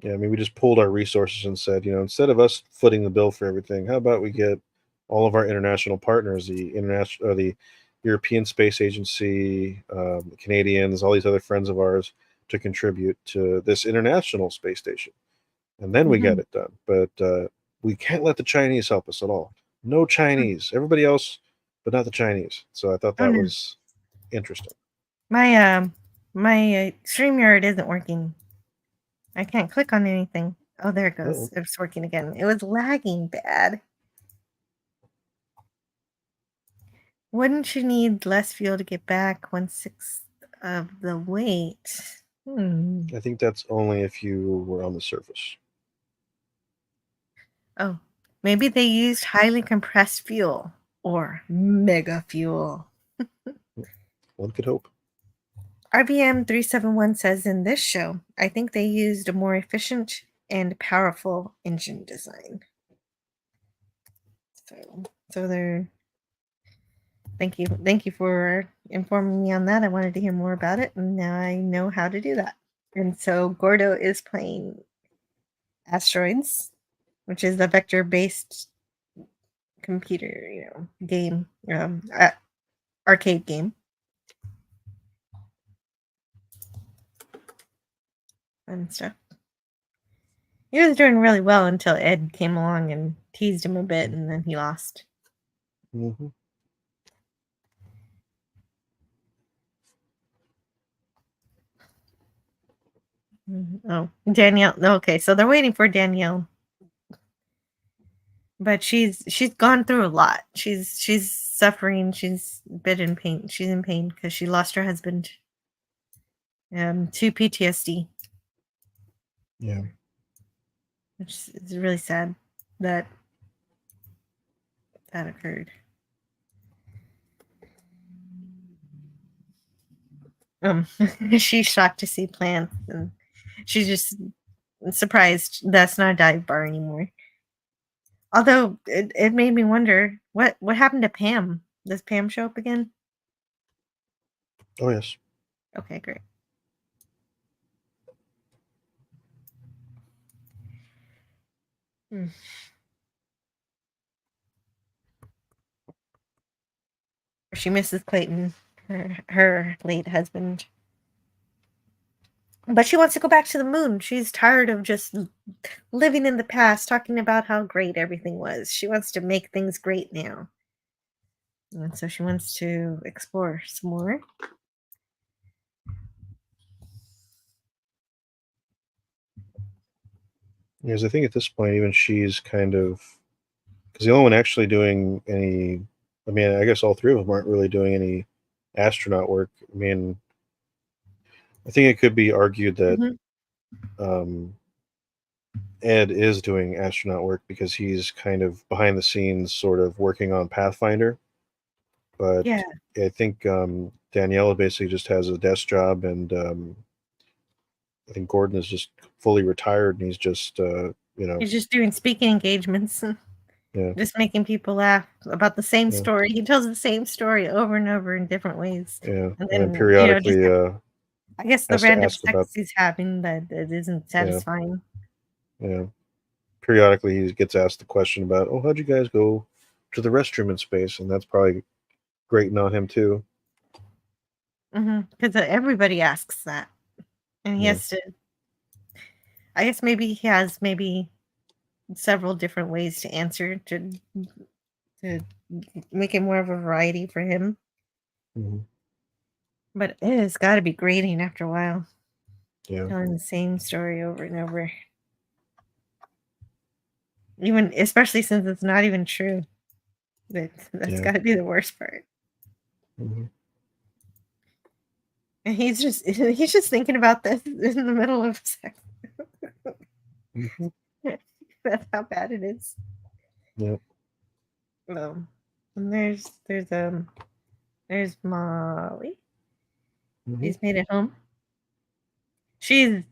yeah. I mean, we just pulled our resources and said, instead of us footing the bill for everything, how about we get all of our international partners, the European Space Agency, Canadians, all these other friends of ours, to contribute to this international space station, and then we get Mhm. it done. But we can't let the Chinese help us at all. No Chinese. Everybody else, but not the Chinese. So I thought Oh, that no. was interesting. My, StreamYard isn't working. I can't click on anything. Oh, there it goes. Oh, It's working again. It was lagging bad. Wouldn't you need less fuel to get back 1/6 of the weight? Hmm. I think that's only if you were on the surface. Oh, maybe they used highly compressed fuel or mega fuel. One could hope. RBM 371 says in this show, I think they used a more efficient and powerful engine design. So, so they're thank you for informing me on that. I wanted to hear more about it, and now I know how to do that. And so Gordo is playing Asteroids, which is the vector-based computer, game, arcade game and stuff. He was doing really well until Ed came along and teased him a bit, and then he lost. Hmm. Oh, Danielle. Okay, so they're waiting for Danielle, but she's gone through a lot. She's suffering. She's been in pain. She's in pain because she lost her husband to PTSD, Yeah. which is really sad that that occurred. She's shocked to see plants, and she's just surprised that's not a dive bar anymore. Although it made me wonder what happened to Pam. Does Pam show up again? Oh yes. Okay, great. Hmm. She misses Clayton, her late husband. But she wants to go back to the moon. She's tired of just living in the past, talking about how great everything was. She wants to make things great now. And so she wants to explore some more. Because I think at this point, even she's kind of, because the only one actually doing any. I mean, I guess all three of them aren't really doing any astronaut work. I mean, I think it could be argued that Mhm. um, Ed is doing astronaut work because he's kind of behind the scenes, sort of working on Pathfinder. But Yeah. I think Daniela basically just has a desk job, and I think Gordon is just fully retired and he's just He's just doing speaking engagements and yeah, just making people laugh about the same yeah, story. He tells the same story over and over in different ways. yeah. And And then then, just periodically I guess the has to random ask about sex he's having that isn't yeah, satisfying. yeah. Periodically he gets asked the question about, oh, how'd you guys go to the restroom in space? And that's probably grating on him too. Because everybody asks that. And he Yeah. has to, I guess maybe he has several different ways to answer to make it more of a variety for him. Hmm. But it has got to be grating after a while, Yeah. telling the same story over and over. Even especially since it's not even true. That's Yeah. got to be the worst part. Hmm. And he's just thinking about this in the middle of sex. Hmm. That's how bad it is. Yeah. And there's Molly. Hmm. She's made it home. She's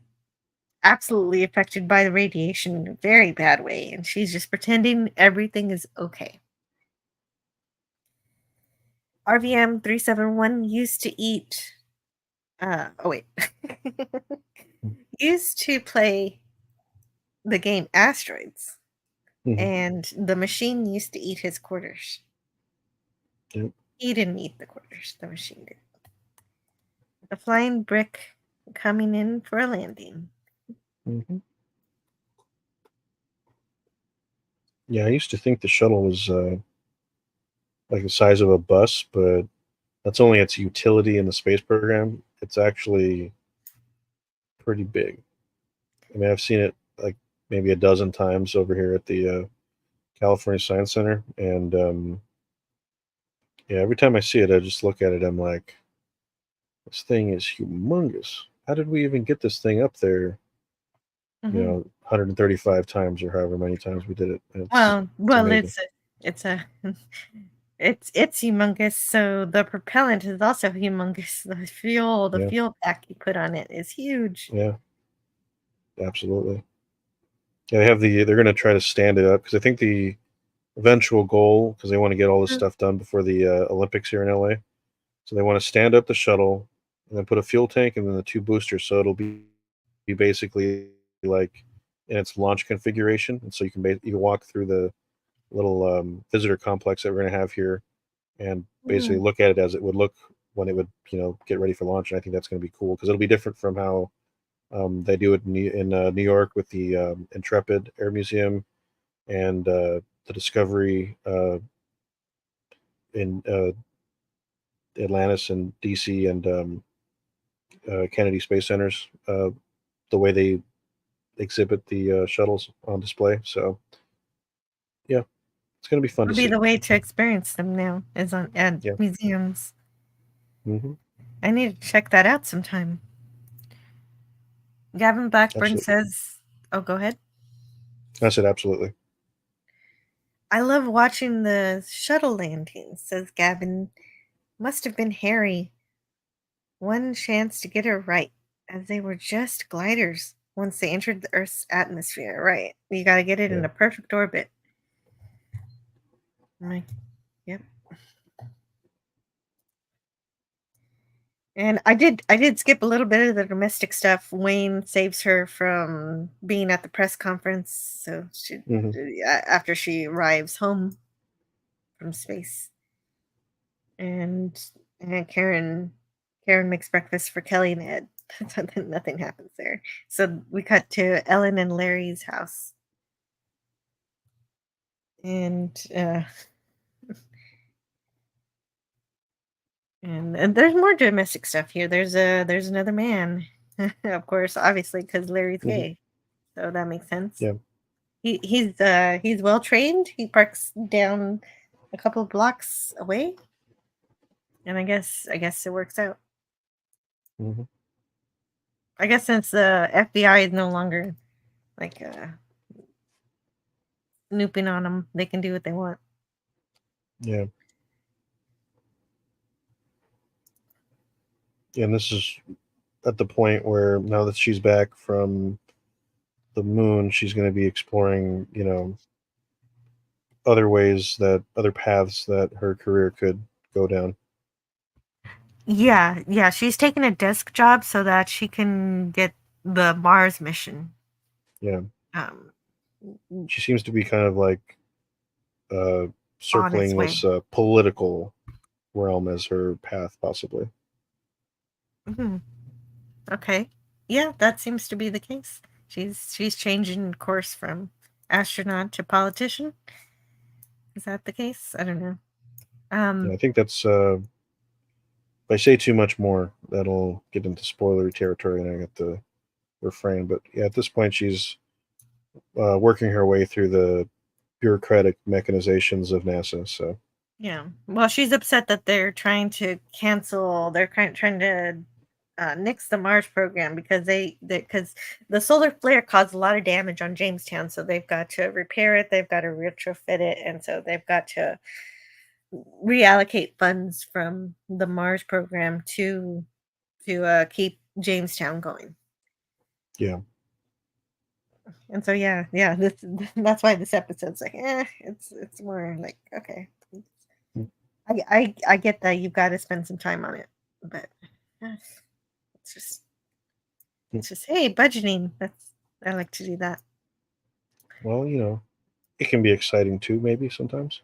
absolutely affected by the radiation in a very bad way, and she's just pretending everything is okay. RVM 371 used to eat oh wait. Used to play the game Asteroids, Hmm. and the machine used to eat his quarters. Yep. He didn't eat the quarters, the machine did. The flying brick coming in for a landing. Hmm. Yeah, I used to think the shuttle was like the size of a bus, but that's only its utility in the space program. It's actually pretty big. I mean, I've seen it like maybe a dozen times over here at the California Science Center, and yeah, every time I see it, I just look at it. I'm like, this thing is humongous. How did we even get this thing up there? Mm-hmm. 135 times or however many times we did it. Well, It's amazing. it's a it's humongous. So the propellant is also humongous. The Yeah, fuel pack you put on it is huge. yeah, absolutely. Yeah, they're going to try to stand it up because I think the eventual goal, because they want to get all this stuff done before the Olympics here in LA. So they want to stand up the shuttle and then put a fuel tank and then the two boosters. So it'll be basically like in its launch configuration. And so you can walk through the little visitor complex that we're going to have here and basically Mm. look at it as it would look when it would get ready for launch. And I think that's going to be cool because it'll be different from how they do it in New York with the Intrepid Air Museum and the Discovery in Atlantis and DC and Kennedy Space Centers. The way they exhibit the shuttles on display. So yeah, it's going to be fun to It'll be see. the way to experience them now is on at Yeah. museums. Hmm. I need to check that out sometime. Gavin Blackburn Absolutely. says, "Oh, go ahead." I said absolutely. I love watching the shuttle landings, says Gavin. Must have been hairy. One chance to get her right, as they were just gliders once they entered the Earth's atmosphere. Right. You got to get it in Yeah. a perfect orbit. I'm like, yep. And I did skip a little bit of the domestic stuff. Wayne saves her from being at the press conference, so Hmm. after she arrives home from space, and Karen makes breakfast for Kelly and Ed. Nothing happens there. So we cut to Ellen and Larry's house, and and there's more domestic stuff here. There's another man, of course, obviously because Larry's Hmm. gay, so that makes sense. Yeah. He's well trained. He parks down a couple of blocks away, and I guess it works out. Hmm. I guess since the FBI is no longer like snooping on them, they can do what they want. Yeah. And this is at the point where now that she's back from the moon, she's going to be exploring, other paths that her career could go down. Yeah, she's taking a desk job so that she can get the Mars mission. Yeah, Um, she seems to be kind of like circling way. this political realm as her path, possibly. Mhm. Okay. Yeah, that seems to be the case. She's changing course from astronaut to politician. Is that the case? I don't know. Yeah, I think that's. If I say too much more, that'll get into spoilery territory, and I have to refrain. But yeah, at this point, she's working her way through the bureaucratic mechanizations of NASA. So Yeah. Well, she's upset that they're trying to cancel. They're trying to nix the Mars program because because the solar flare caused a lot of damage on Jamestown. So they've got to repair it. They've got to retrofit it, and so they've got to reallocate funds from the Mars program to keep Jamestown going. yeah, And so yeah, that's why this episode's like, it's more like okay. I get that you've got to spend some time on it, but eh, it's just hey, budgeting. I like to do that. well, it can be exciting too, maybe sometimes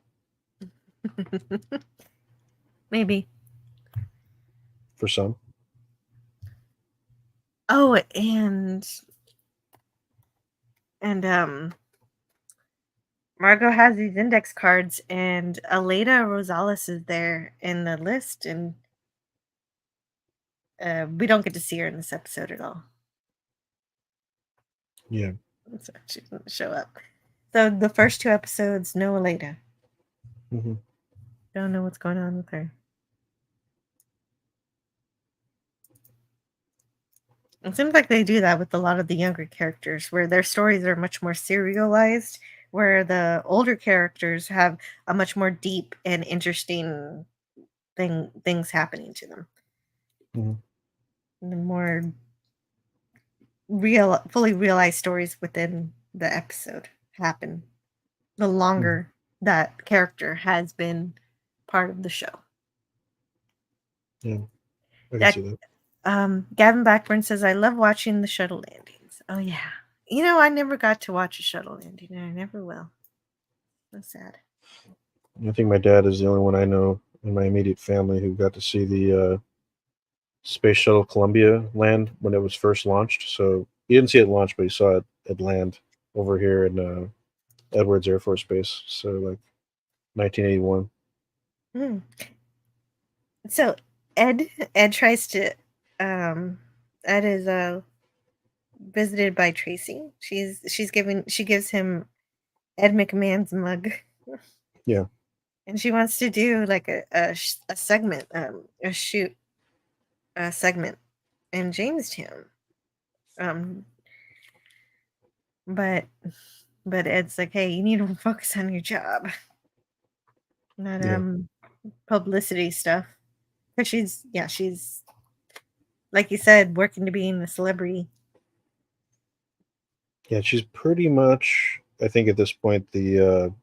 Maybe. for some. Oh, and Margot has these index cards, and Aleda Rosales is there in the list, and we don't get to see her in this episode at all. Yeah, So she doesn't show up. So the first two episodes, no Aleda. hmm Don't know what's going on with her. It seems like they do that with a lot of the younger characters, where their stories are much more serialized, where the older characters have a much more deep and interesting things happening to them. hmm The more fully realized stories within the episode happen, the longer that character has been part of the show. yeah, I can see that. Gavin Blackburn says, I love watching the shuttle landings. Oh, yeah. I never got to watch a shuttle landing, and I never will. So sad. I think my dad is the only one I know in my immediate family who got to see the Space Shuttle Columbia land when it was first launched. So he didn't see it launch, but he saw it land over here in Edwards Air Force Base. So like 1981. Hmm. So Ed tries to Ed is visited by Tracy. She gives him Ed McMahon's mug. Yeah. And she wants to do like a segment, a segment in Jamestown. But Ed's like, hey, you need to focus on your job, not Yeah. publicity stuff. Because she's like you said, working to being a celebrity. Yeah, she's pretty much, I think at this point, the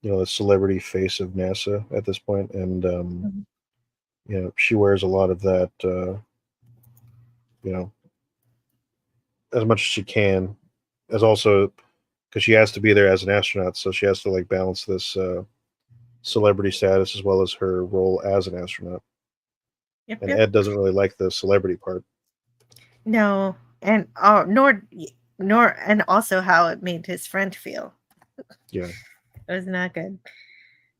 the celebrity face of NASA at this point, and Mhm. she wears a lot of that, as much as she can, as also because she has to be there as an astronaut, so she has to like balance this celebrity status as well as her role as an astronaut. Yep, And yep. Ed doesn't really like the celebrity part. No, and nor and also how it made his friend feel. Yeah. It was not good.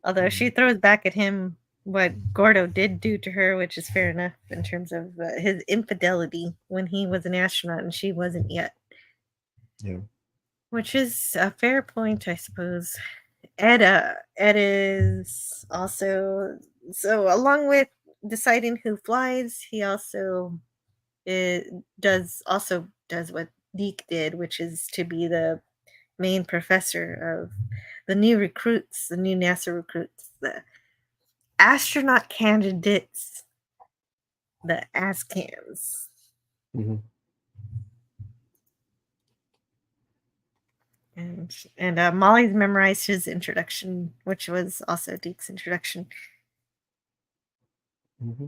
Although she throws back at him what Gordo did do to her, which is fair enough in terms of his infidelity when he was an astronaut and she wasn't yet. Yeah. Which is a fair point, I suppose. Ed is also so along with deciding who flies, he also does what Deke did, which is to be the main professor of the new recruits, the new NASA recruits, the astronaut candidates the ass cams. Mm-hmm. And Molly's memorized his introduction, which was also Deke's introduction. Mm-hmm.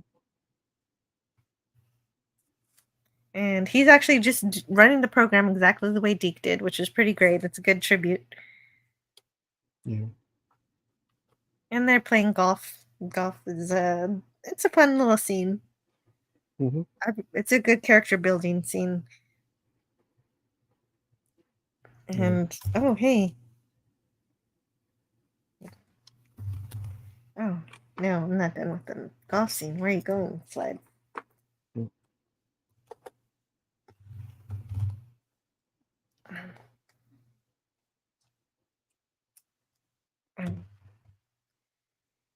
And he's actually just running the program exactly the way Deke did, which is pretty great. It's a good tribute. Yeah. And they're playing golf. Golf is it's a fun little scene. Mm-hmm. It's a good character building scene. And oh hey. Oh no, I'm not done with the golf scene. Where are you going, Sled?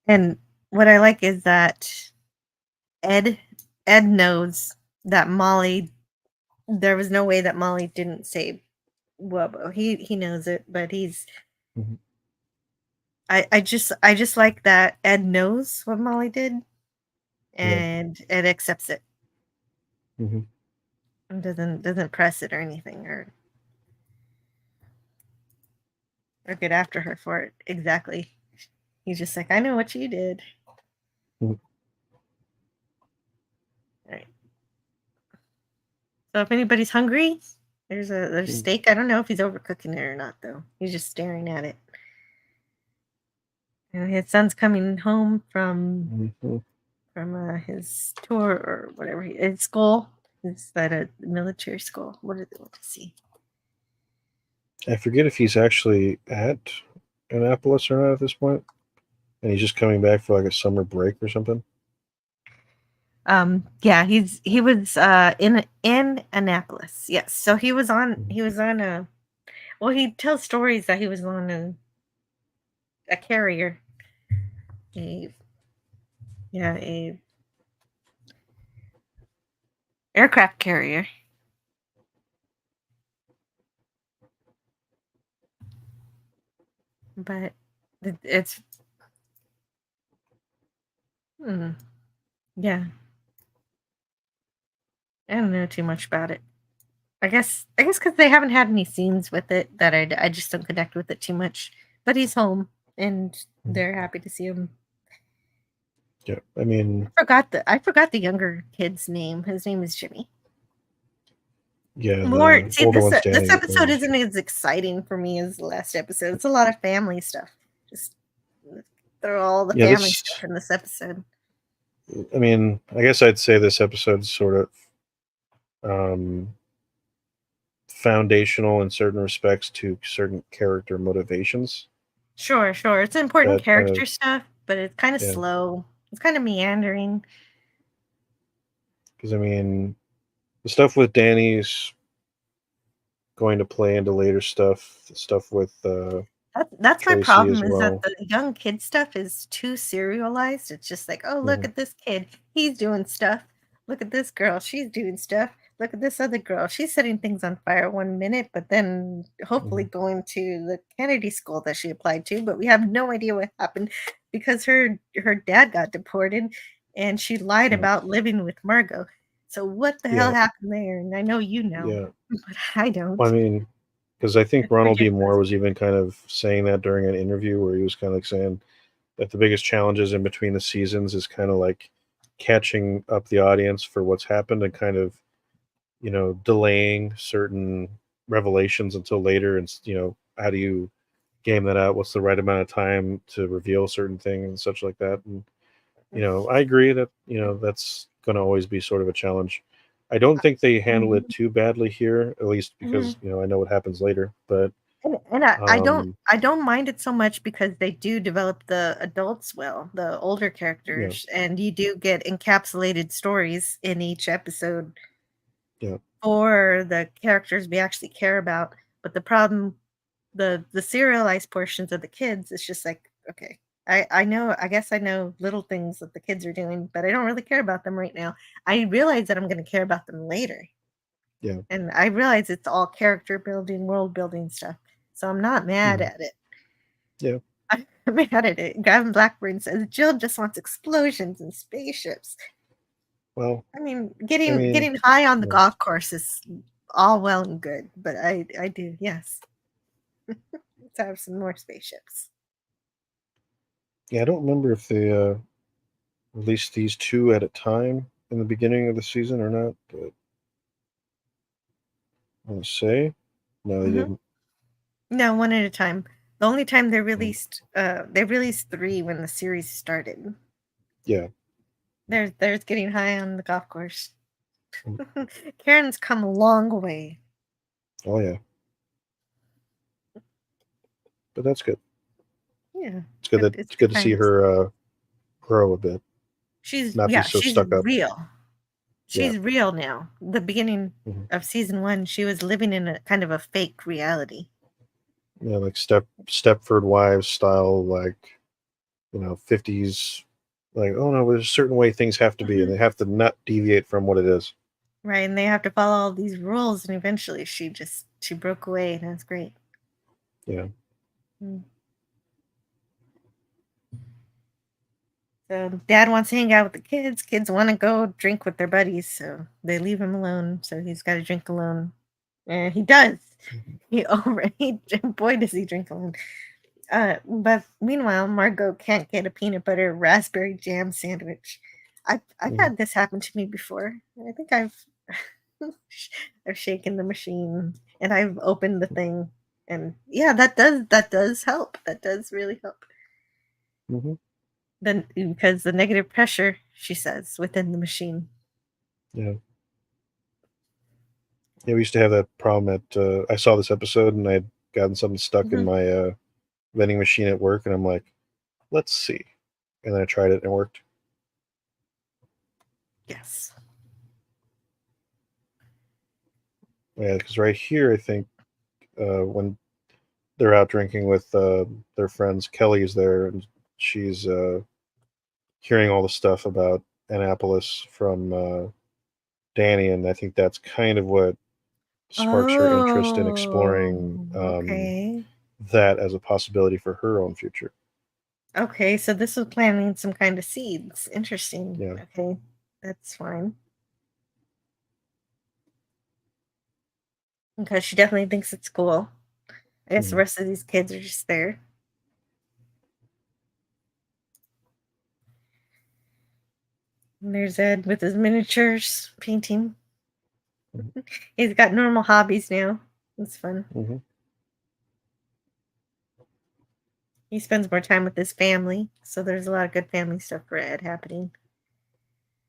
And what I like is that Ed knows that Molly. There was no way that Molly didn't save Wubbo. He knows it, but he's. Mm-hmm. I just like that Ed knows what Molly did, and Ed accepts it. Mm-hmm. And doesn't press it or anything or get after her for it. Exactly. He's just like, I know what you did. Mm-hmm. All right. So if anybody's hungry, there's steak. I don't know if he's overcooking it or not, though. He's just staring at it. And his son's coming home from his tour or whatever. His school. Is that a military school? What is he? I forget if he's actually at Annapolis or not at this point, and he's just coming back for like a summer break or something. Yeah, he was in Annapolis. Yes. So he was on a well, he tells stories that he was on a carrier. A aircraft carrier. But it's yeah. I don't know too much about it. I guess because they haven't had any scenes with it that I just don't connect with it too much. But he's home and they're happy to see him. Yeah, I mean, I forgot the younger kid's name. His name is Jimmy. Yeah, More see older this one's Danny. this episode isn't as exciting for me as the last episode. It's a lot of family stuff. Just throw all the family stuff in this episode. I mean, I guess I'd say this episode's sort of foundational in certain respects to certain character motivations. Sure. It's important character stuff, but it's kind of slow. It's kind of meandering. Because I mean, the stuff with Danny's going to play into later stuff. The stuff with that's Tracy my problem is well. that the young kid stuff is too serialized. It's just like, oh, look at this kid, he's doing stuff. Look at this girl, she's doing stuff. Look at this other girl, she's setting things on fire 1 minute, but then hopefully going to the Kennedy school that she applied to. But we have no idea what happened because her dad got deported, and she lied about living with Margot. So what the hell happened there? And I know you know, but I don't. Well, I mean, because I think Ronald D. Moore was even kind of saying that during an interview where he was kind of like saying that the biggest challenges in between the seasons is kind of like catching up the audience for what's happened and kind of, delaying certain revelations until later. And, how do you game that out? What's the right amount of time to reveal certain things and such like that? And, I agree that, that's going to always be sort of a challenge. I don't think they handle it too badly here, at least because I know what happens later. But I don't mind it so much because they do develop the adults well, the older characters, and you do get encapsulated stories in each episode for the characters we actually care about. But the problem, the serialized portions of the kids, it's just like, okay, I know, I guess I know little things that the kids are doing, but I don't really care about them right now. I realize that I'm going to care about them later. Yeah. And I realize it's all character building, world building stuff. So I'm not mad at it. Yeah. I'm mad at it. Gavin Blackburn says Jill just wants explosions and spaceships. Well, I mean, I getting mean, getting high on the yeah. golf course is all well and good, but I do, yes. Let's have some more spaceships. Yeah, I don't remember if they released these two at a time in the beginning of the season or not, but I want to say no, they hmm didn't. No, one at a time. The only time Mm, they released 3 when the series started. yeah. There's getting high on the golf course. Mm, Karen's come a long way. oh yeah, but that's good. Yeah, It's good that it's it's good good to see times. her grow a bit, not be so She's stuck up. real. Yeah. She's real now. The beginning Mhm. of season 1, she was living in a kind of a fake reality. Yeah, like Stepford Wives style, like 50s. Like, oh no, there's a certain way things have to be, and Mhm. they have to not deviate from what it is. Right, and they have to follow all these rules, and eventually she broke away, and that's great. Yeah. Mm. So dad wants to hang out with the kids. Kids want to go drink with their buddies, so they leave him alone. So he's got to drink alone, and he does. Mhm. Boy, does he drink alone. But meanwhile, Margot can't get a peanut butter raspberry jam sandwich. I've Mhm. had this happen to me before. I think I've shaken the machine and I've opened the thing, and yeah, that does help. That does really help. Mhm. Then because the negative pressure, she says, within the machine. Yeah. Yeah, we used to have that problem at. I saw this episode and I'd gotten something stuck in Mhm. my vending machine at work, and I'm like, let's see. And then I tried it and it worked. Yes. Yeah, because right here, I think when they're out drinking with their friends, Kelly's there, and she's hearing all the stuff about Annapolis from Danny, and I think that's kind of what sparks her interest in Oh, exploring okay. that as a possibility for her own future. Okay, so this was planting some kind of seeds. Interesting. Yeah. Okay, that's fine. Because she definitely thinks it's cool. I guess the Mhm. rest of these kids are just there. And there's Ed with his miniatures painting. Mhm. He's got normal hobbies now. It's fun. Mhm. He spends more time with his family, so there's a lot of good family stuff for Ed happening.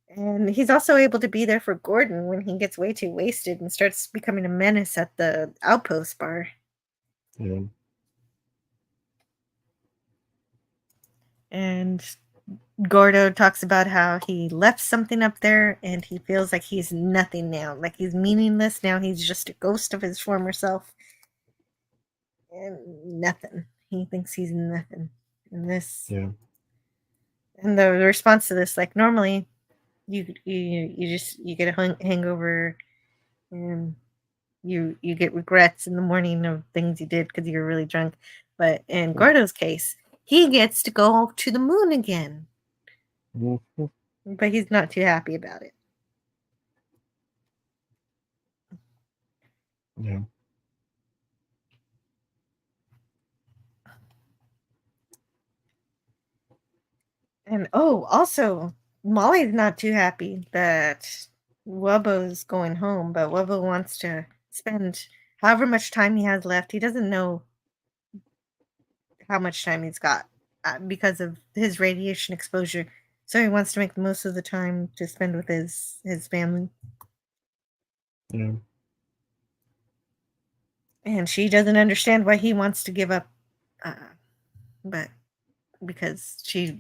And he's also able to be there for Gordon when he gets way too wasted and starts becoming a menace at the outpost bar. Yeah. And Gordo talks about how he left something up there and he feels like he's nothing now. Like he's meaningless now. He's just a ghost of his former self. And nothing. He thinks he's nothing. And this Yeah. and the response to this, like normally you get a hangover and you get regrets in the morning of things you did because you're really drunk. But in Gordo's case, he gets to go to the moon again. Mhm. But he's not too happy about it. Yeah. And oh, also, Molly's not too happy that Wubbo's going home, but Wubbo wants to spend however much time he has left. He doesn't know how much time he's got because of his radiation exposure. So he wants to make the most of the time to spend with his family. Yeah. And she doesn't understand why he wants to give up, uh, but because she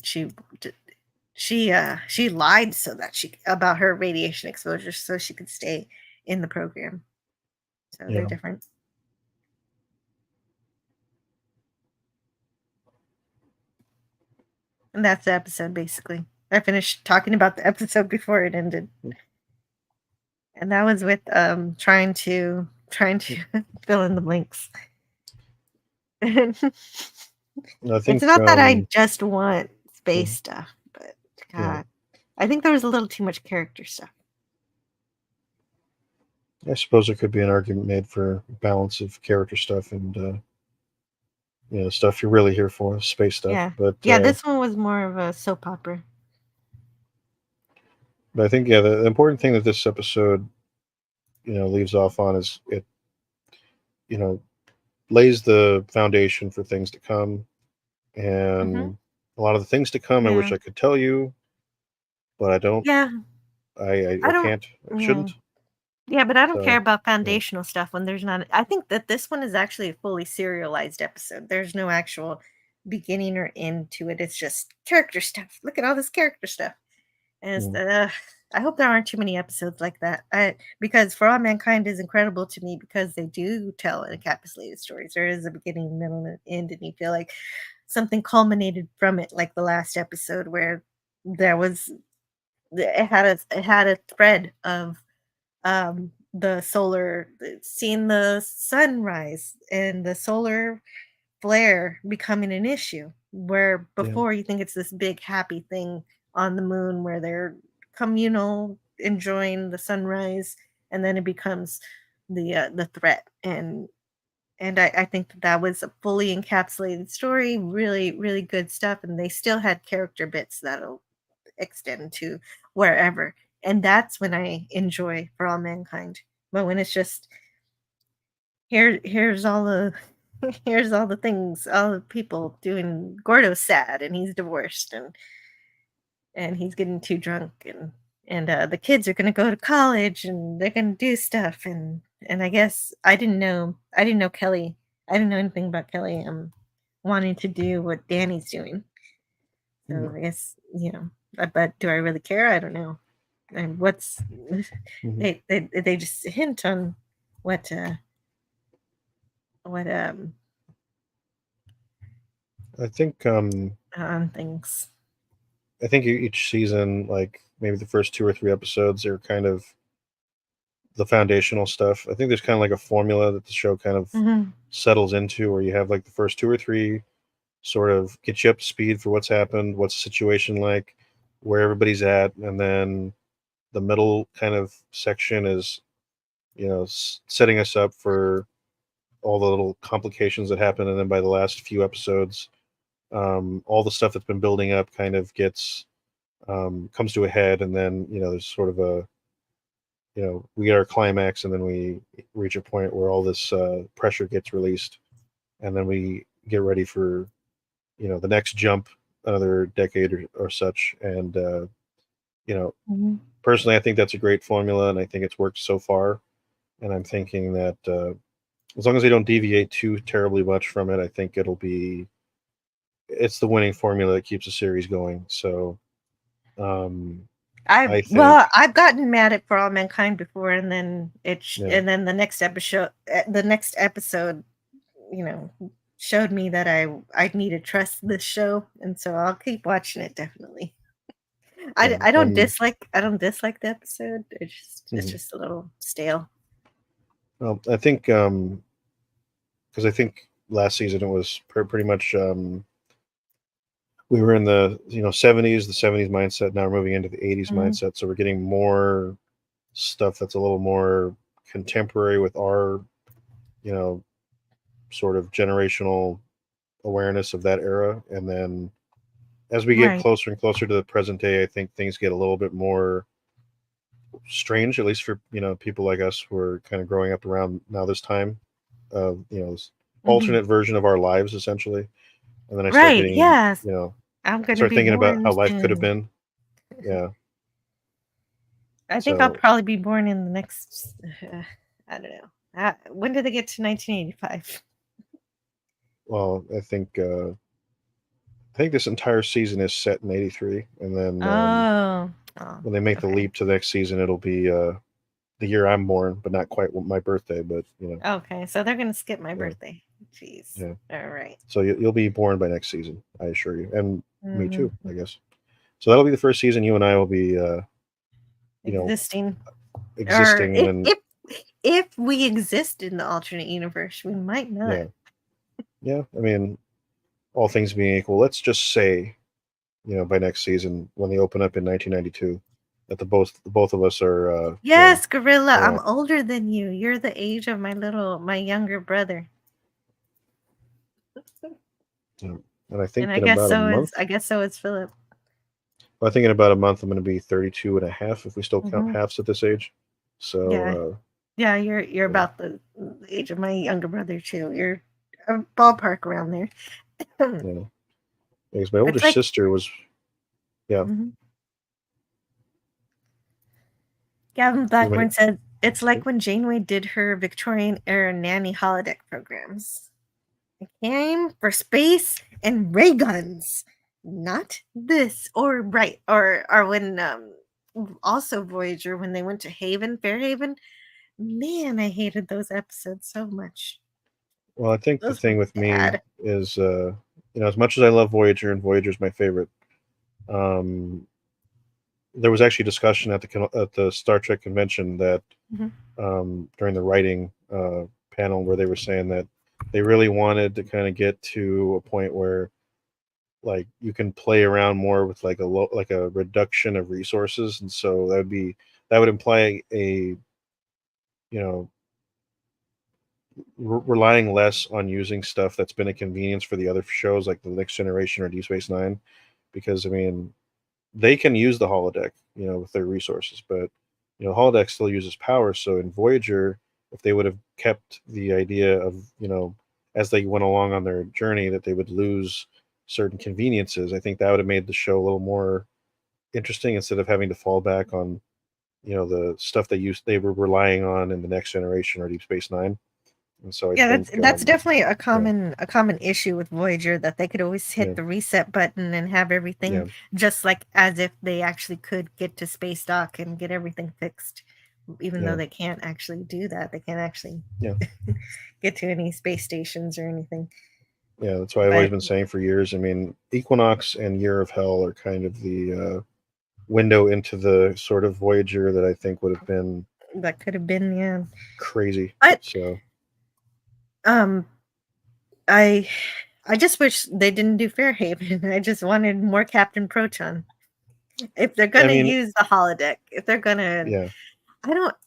lied so that she about her radiation exposure so she could stay in the program. So they're Yeah. different. And that's the episode basically. I finished talking about the episode before it ended. And that was with trying to fill in the blanks. It's I think not that I just want space mhm. stuff, but Yeah. God, I think there was a little too much character stuff. I suppose there could be an argument made for balance of character stuff and stuff you're really here for, space stuff. Yeah. But Yeah, this one was more of a soap opera. I think the important thing that this episode leaves off on is it lays the foundation for things to come, and a lot of the things to come I wish I could tell you, but I don't. Yeah. I I don't- can't. I shouldn't. Yeah, but I don't So, care about foundational stuff when there's not. I think that this one is actually a fully serialized episode. There's no actual beginning or end to it. It's just character stuff. Look at all this character stuff. And it's, I hope there aren't too many episodes like that. Because For All Mankind is incredible to me because they do tell encapsulated stories. There is a beginning, middle, and end, and you feel like something culminated from it, like the last episode where there was it had a thread of seeing the sunrise and the solar flare becoming an issue, where before you think it's this big happy thing on the moon where they're communal enjoying the sunrise, and then it becomes the threat. And I think that was a fully encapsulated story, really really good stuff, and they still had character bits that'll extend to wherever. And that's when I enjoy For All Mankind. But when it's just here's all the here's all the things, all the people doing. Gordo's sad and he's divorced and he's getting too drunk, and the kids are gonna go to college and they're gonna do stuff, and I guess I didn't know Kelly. I didn't know anything about Kelly wanting to do what Danny's doing. So I guess but do I really care? I don't know. And what's they just hint on what I think on things. I think each season, like maybe the first 2 or 3 episodes, are kind of the foundational stuff. I think there's kind of like a formula that the show kind of settles into, where you have like the first 2 or 3 sort of get you up to speed for what's happened, what's the situation like, where everybody's at, and then the middle kind of section is, setting us up for all the little complications that happen, and then by the last few episodes, all the stuff that's been building up kind of gets comes to a head, and then there's sort of a we get our climax, and then we reach a point where all this pressure gets released, and then we get ready for the next jump, another decade or such. And personally, I think that's a great formula, and I think it's worked so far. And I'm thinking that as long as they don't deviate too terribly much from it, I think it's the winning formula that keeps the series going. So I've gotten mad at For All Mankind before, and then and then the next episode showed me that I need to trust this show, and so I'll keep watching it definitely. I don't dislike the episode. It's just a little stale. Well, I think because I think last season it was pretty much we were in the 70s, the 70s mindset. Now we're moving into the 80s mindset, so we're getting more stuff that's a little more contemporary with our sort of generational awareness of that era. And then as we get closer and closer to the present day, I think things get a little bit more strange, at least for people like us who are kind of growing up around now this time of this alternate version of our lives, essentially. And then I start getting I'm gonna start be thinking about how born life could have soon. been. I think I'll probably be born in the next I don't know. When did they get to 1985? Well, I think this entire season is set in 83, and then when they make the leap to the next season, it'll be the year I'm born, but not quite my birthday. But Okay, so they're gonna skip my birthday. Jeez. Yeah. All right. So you'll be born by next season, I assure you, and me too, I guess. So that'll be the first season you and I will be, existing. Existing, or and if we exist in the alternate universe, we might not. Yeah. I mean, all things being equal, let's just say by next season when they open up in 1992. That the both of us are. Yes, Gorilla. I'm Yeah. older than you. You're the age of my younger brother. And I And think I in guess about a so month. is Philip. I think in about a month I'm going to be 32 and a half if we still count Hmm. halves at this age. Yeah. So Yeah, you're yeah. about the age of my younger brother too. You're a ballpark around there. Yeah. Because my older It's like sister was. Yeah. mhm. Gavin 'Cause Blackburn said it's like when Janeway did her Victorian era nanny holodeck programs. It came for space and ray guns, not this or right or when also Voyager when they went to Fairhaven. Man, I hated those episodes so much. Well, I think the Those were thing with me bad. is, as much as I love Voyager and Voyager's my favorite, um, there was actually discussion at the Star Trek convention that Mhm. during the writing panel where they were saying that they really wanted to kind of get to a point where like you can play around more with like like a reduction of resources, and so that would imply a you know relying less on using stuff that's been a convenience for the other shows like the Next Generation or Deep Space Nine, because I mean they can use the holodeck, with their resources, but holodeck still uses power. So in Voyager, if they would have kept the idea of as they went along on their journey that they would lose certain conveniences, I think that would have made the show a little more interesting instead of having to fall back on the stuff they were relying on in the Next Generation or Deep Space Nine. And so I Yeah, think that's definitely yeah, a common issue with Voyager that they could always hit yeah, the reset button and have everything yeah, just like as if they actually could get to space dock and get everything fixed, even though yeah, they can't actually do that. They can't actually yeah. get to any space stations or anything. Yeah, that's why I've always But been saying for years. I mean, Equinox and Year of Hell are kind of the window into the sort of Voyager that I think would have been that could have been, yeah. crazy. But So, um I I just wish they didn't do Fairhaven. I just wanted more Captain Proton. If they're I gonna mean, use the holodeck, if they're gonna yeah.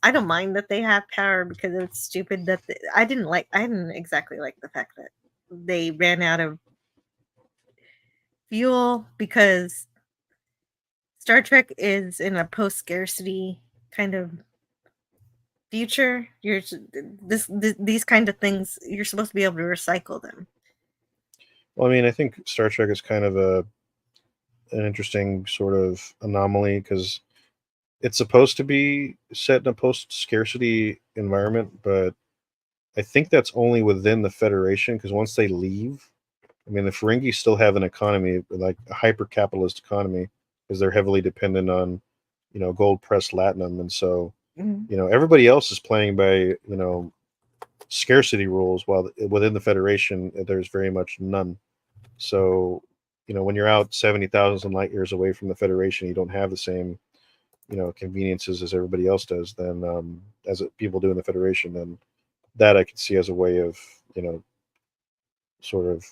I don't mind that they have power because it's stupid that I didn't exactly like the fact that they ran out of fuel because Star Trek is in a post scarcity kind of future. These kind of things you're supposed to be able to recycle them. Well, I mean, I think Star Trek is kind of an interesting sort of anomaly because it's supposed to be set in a post scarcity environment, but I think that's only within the Federation because once they leave, I mean, the Ferengi still have an economy, like a hyper capitalist economy, because they're heavily dependent on, gold pressed latinum. And so, Mhm. everybody else is playing by, scarcity rules, while within the Federation, there's very much none. So, when you're out 70,000 light years away from the Federation, you don't have the same, conveniences as everybody else does, then, people do in the Federation, then that I can see as a way of, sort of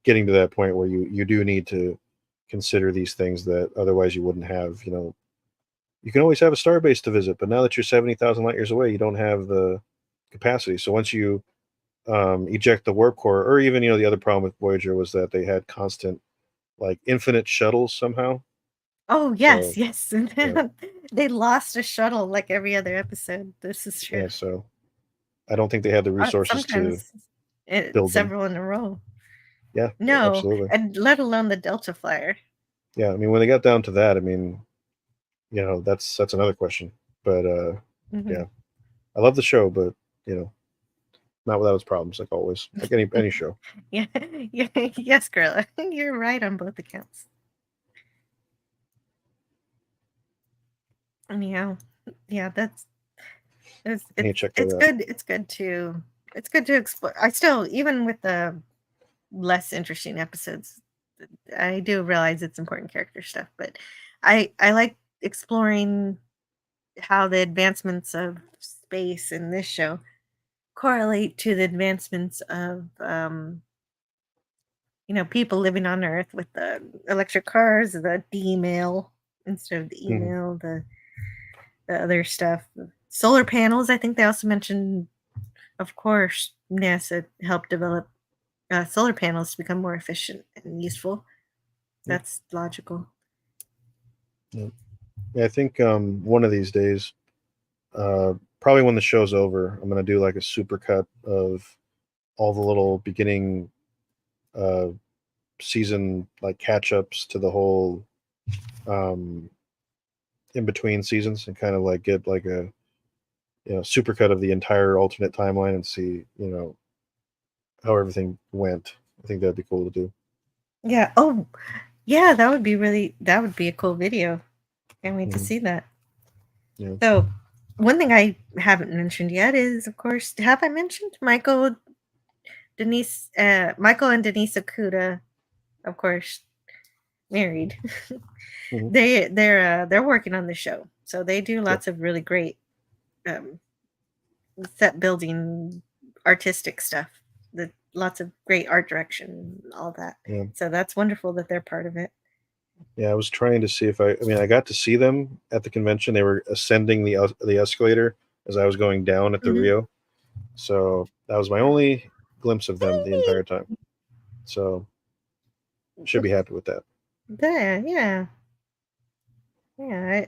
getting to that point where you do need to consider these things that otherwise you wouldn't have. You can always have a starbase to visit, but now that you're 70,000 light years away, you don't have the capacity. So once you eject the warp core, or even the other problem with Voyager was that they had constant like infinite shuttles somehow. Oh So yes, yes. yeah, They lost a shuttle like every other episode. This is true. yeah. So I don't think they had the resources to Sometimes build them. several in a row. Yeah, No, absolutely. and let alone the Delta Flyer. Yeah, I mean when they got down to that, I mean that's another question. But Mhm. yeah, I love the show, but you know not without its problems, like always, like any show. Yeah, yeah, yes, girl. You're right on both accounts. Anyhow, yeah, that's I need to check that out. it's good to explore. I still even with the less interesting episodes, I do realize it's important character stuff, but I like exploring how the advancements of space in this show correlate to the advancements of people living on Earth with the electric cars, the email instead of the email, the other stuff, solar panels. I think they also mentioned, of course, NASA helped develop solar panels to become more efficient and useful. That's logical. Yeah, I think one of these days, probably when the show's over, I'm gonna do like a super cut of all the little beginning season like catch ups to the whole in between seasons, and kind of like get like a super cut of the entire alternate timeline and see how everything went. I think that'd be cool to do. Yeah. Oh, yeah. That would be a cool video. Can't wait to see that. Yeah. So, one thing I haven't mentioned yet is, of course, have I mentioned Michael and Denise Okuda, of course, married. Mhm. They're working on the show, so they do lots of really great um, set building, artistic stuff. Lots of great art direction, all that. Yeah. So that's wonderful that they're part of it. Yeah, I was trying to see if I got to see them at the convention. They were ascending the escalator as I was going down at the Rio. So that was my only glimpse of them the entire time. So should be happy with that. Yeah. I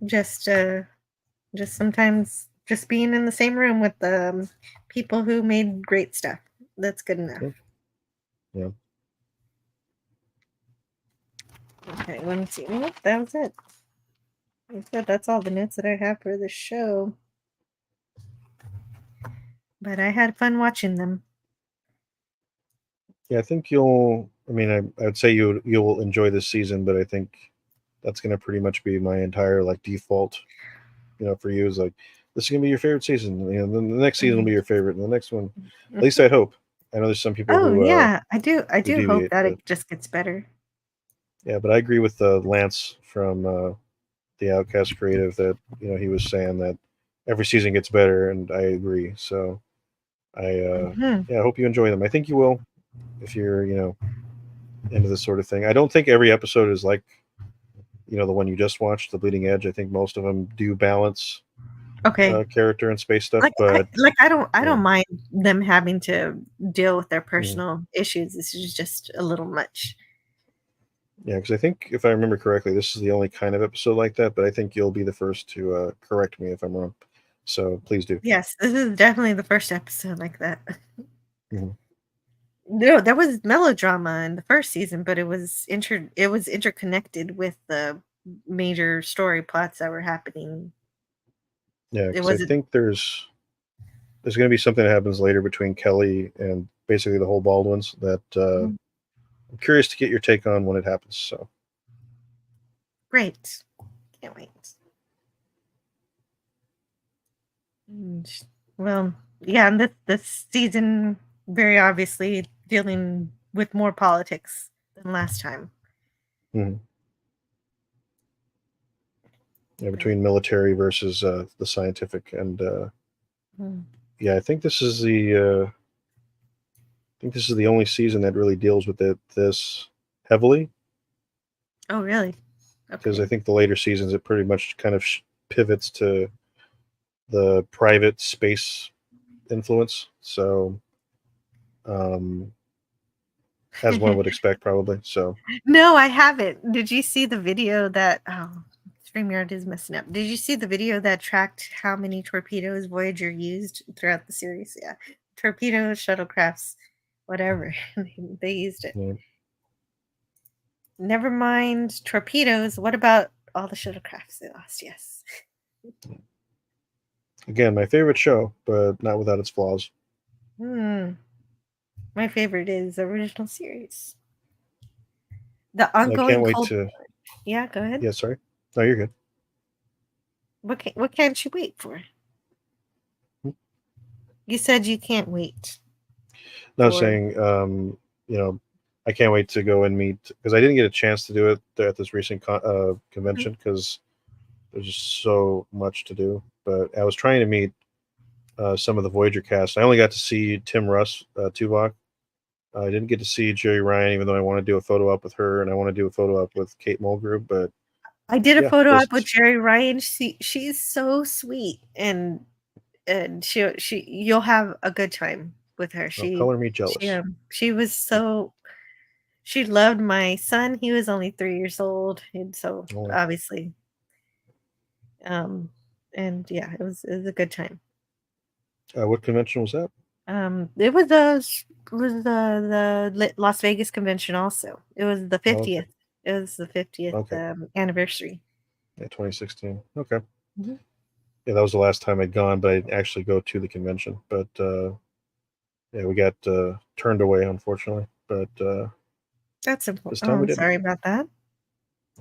just sometimes just being in the same room with the people who made great stuff. That's good enough. Yeah. Okay, let me see. Nope, that was it. That's all the notes that I have for the show. But I had fun watching them. Yeah, I think you'll. I mean, I would say you'll enjoy this season, but I think that's going to pretty much be my entire like default. For you is like this is going to be your favorite season. Then the next season will be your favorite, and the next one. At least I hope. I know there's some people Oh who. yeah, I do hope deviate, that but, it just gets better. Yeah, but I agree with Lance from the Outcast Creative that he was saying that every season gets better, and I agree. So I I hope you enjoy them. I think you will if you're into this sort of thing. I don't think every episode is like the one you just watched, The Bleeding Edge. I think most of them do balance character and space stuff, but I don't mind them having to deal with their personal issues. This is just a little much. Yeah, because I think if I remember correctly, this is the only kind of episode like that. But I think you'll be the first to correct me if I'm wrong. So please do. Yes, this is definitely the first episode like that. Mm-hmm. No, there was melodrama in the first season, but it was interconnected with the major story plots that were happening. Yeah, because I think there's going to be something that happens later between Kelly and basically the whole Baldwins that I'm curious to get your take on when it happens. So great, can't wait. Well, yeah, and this season very obviously dealing with more politics than last time. Mm-hmm. Yeah, between military versus the scientific, and yeah, I think this is the only season that really deals with it this heavily. Oh, really? Because I think the later seasons it pretty much kind of pivots to the private space influence. So, as one would expect, probably. So, no, I haven't. Did you see the video that? Oh, StreamYard is messing up. Did you see the video that tracked how many torpedoes Voyager used throughout the series? Yeah, torpedoes, shuttlecrafts, whatever. They used it. yeah. Never mind torpedoes. What about all the shuttlecrafts they lost? Yes. Again, my favorite show, but not without its flaws. My favorite is the original series. The ongoing. I can't wait to. Yeah, go ahead. Yeah, sorry. No, you're good. What can't you wait for? You said you can't wait. No, I was saying, I can't wait to go and meet, because I didn't get a chance to do it at this recent convention because there's just so much to do. But I was trying to meet some of the Voyager cast. I only got to see Tim Russ, Tuvok, I didn't get to see Jerry Ryan, even though I want to do a photo op with her, and I want to do a photo op with Kate Mulgrew. But I did a yeah, photo op with just Jerry Ryan. She's so sweet, and she you'll have a good time with her. color me jealous. She was so she loved my son. He was only 3 years old, and so Oh, obviously, and yeah, it was a good time. what convention was that? It was the Las Vegas convention also. It was the Oh, okay. 50th. It was the 50th Okay. anniversary. Yeah, 2016. Okay. Mhm. Yeah, that was the last time I'd gone, but I'd actually go to the convention. But yeah, we got turned away, unfortunately. But That's this important. time Oh, we I'm didn't. sorry about that.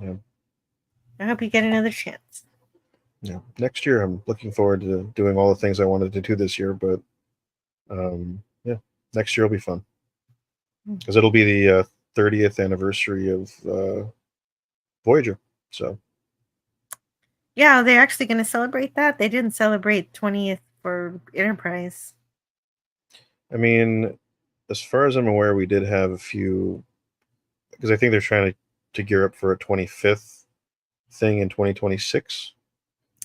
Yeah. I hope you get another chance. Yeah. Next year, I'm looking forward to doing all the things I wanted to do this year. But yeah, next year will be fun because it'll be the 30th anniversary of Voyager. So Yeah, they're actually going to celebrate that. They didn't celebrate 20th for Enterprise. I mean, as far as I'm aware, we did have a few because I think they're trying to gear up for a 25th thing in 2026.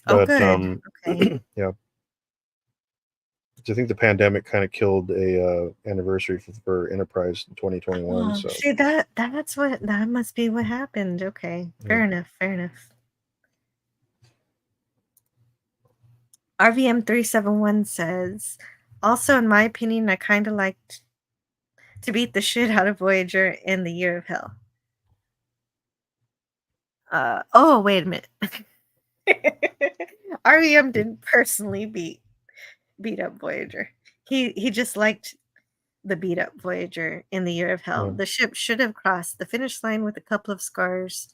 Oh, But good. Okay. yeah, I think the pandemic kind of killed a anniversary for Enterprise in 2021. Oh, So see that must be what happened. Okay. yeah. Fair enough. Fair enough. RVM 371 says, also in my opinion, I kind of liked to beat the shit out of Voyager in the Year of Hell. Oh, wait a minute. REM didn't personally beat up Voyager. He just liked the beat up Voyager in the Year of Hell. Yeah. The ship should have crossed the finish line with a couple of scars,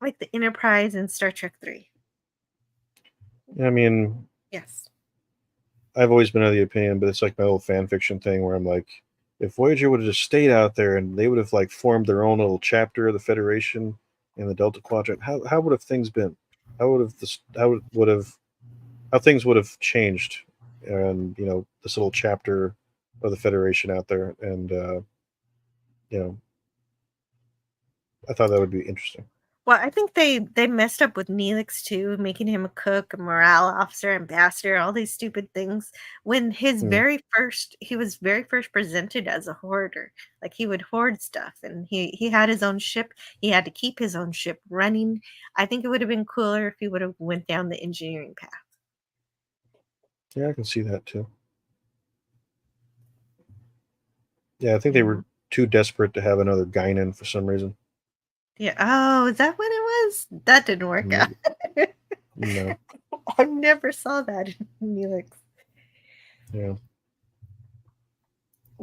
like the Enterprise in Star Trek 3. I mean, Yes. I've always been of the opinion, but it's like my old fan fiction thing where I'm like, if Voyager would have just stayed out there and they would have like formed their own little chapter of the Federation in the Delta Quadrant, how would have things been? How would have this? How things would have changed? And this little chapter of the Federation out there, and you know, I thought that would be interesting. Well, I think they messed up with Neelix too, making him a cook, a morale officer, ambassador, all these stupid things. When Hmm. he was very first presented as a hoarder. Like he would hoard stuff, and he had his own ship. He had to keep his own ship running. I think it would have been cooler if he would have went down the engineering path. Yeah, I can see that too. Yeah, I think they Yeah. were too desperate to have another Guinan for some reason. Yeah. Oh, is that what it was? That didn't work out. No. I never saw that in Neelix. Yeah.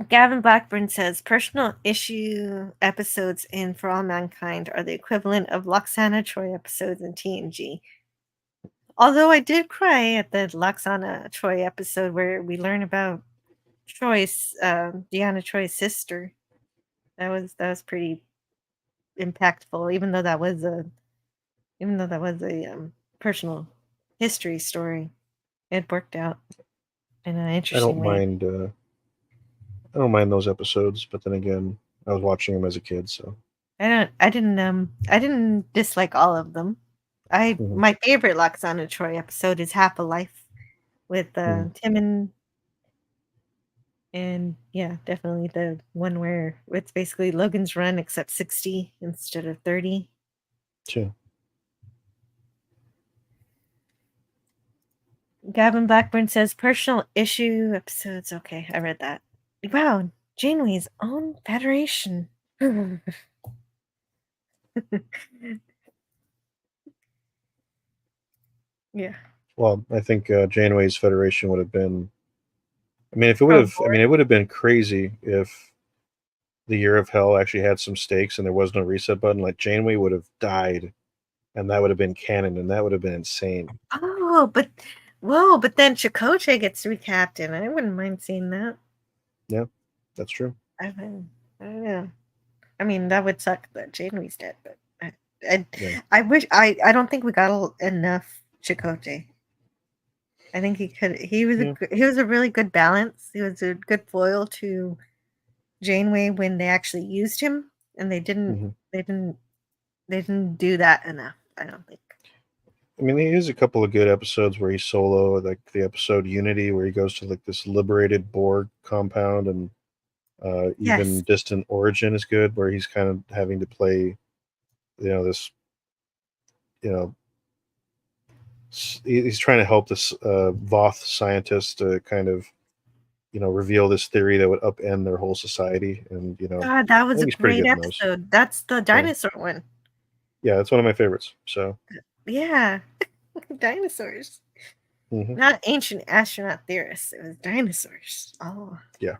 Gavin Blackburn says personal issue episodes in For All Mankind are the equivalent of Loxana Troy episodes in TNG. Although I did cry at the Loxana Troy episode where we learn about Deanna Troy's sister. That was pretty impactful, even though that was a personal history story. It worked out in an I interesting don't way. mind. I don't mind those episodes, but then again, I was watching them as a kid, so. I didn't dislike all of them. Mhm. My favorite Loxana Troy episode is Half a Life with Mhm. Tim and yeah, definitely the one where it's basically Logan's Run except 60 instead of 30. Sure. Gavin Blackburn says personal issue episodes. Okay, I read that. Wow, Janeway's own federation. Yeah. Well, I think Janeway's Federation would have been. I mean, if it would Oh have. I boy. mean, it would have been crazy if the Year of Hell actually had some stakes and there was no reset button. Like Janeway would have died, and that would have been canon, and that would have been insane. Oh, but then Chakotay gets recapped, and I wouldn't mind seeing that. Yeah, that's true. I don't know. I mean, that would suck that Janeway's dead, but I, Yeah. I wish I don't think we got enough Chakotay. I think he could. He was Yeah. he was a really good balance. He was a good foil to Janeway when they actually used him, and they didn't. Mhm. They didn't do that enough. I don't think. I mean, he has a couple of good episodes where he's solo, like the episode Unity, where he goes to like this liberated Borg compound, and even Yes. Distant Origin is good, where he's kind of having to play, this, you know, he's trying to help this Voth scientist to kind of, reveal this theory that would upend their whole society, and God, that I was think a he's pretty great good in those. episode. That's the dinosaur one. Yeah, that's one of my favorites. So, Yeah, dinosaurs. mhm. Not ancient astronaut theorists. It was dinosaurs. Oh, Yeah,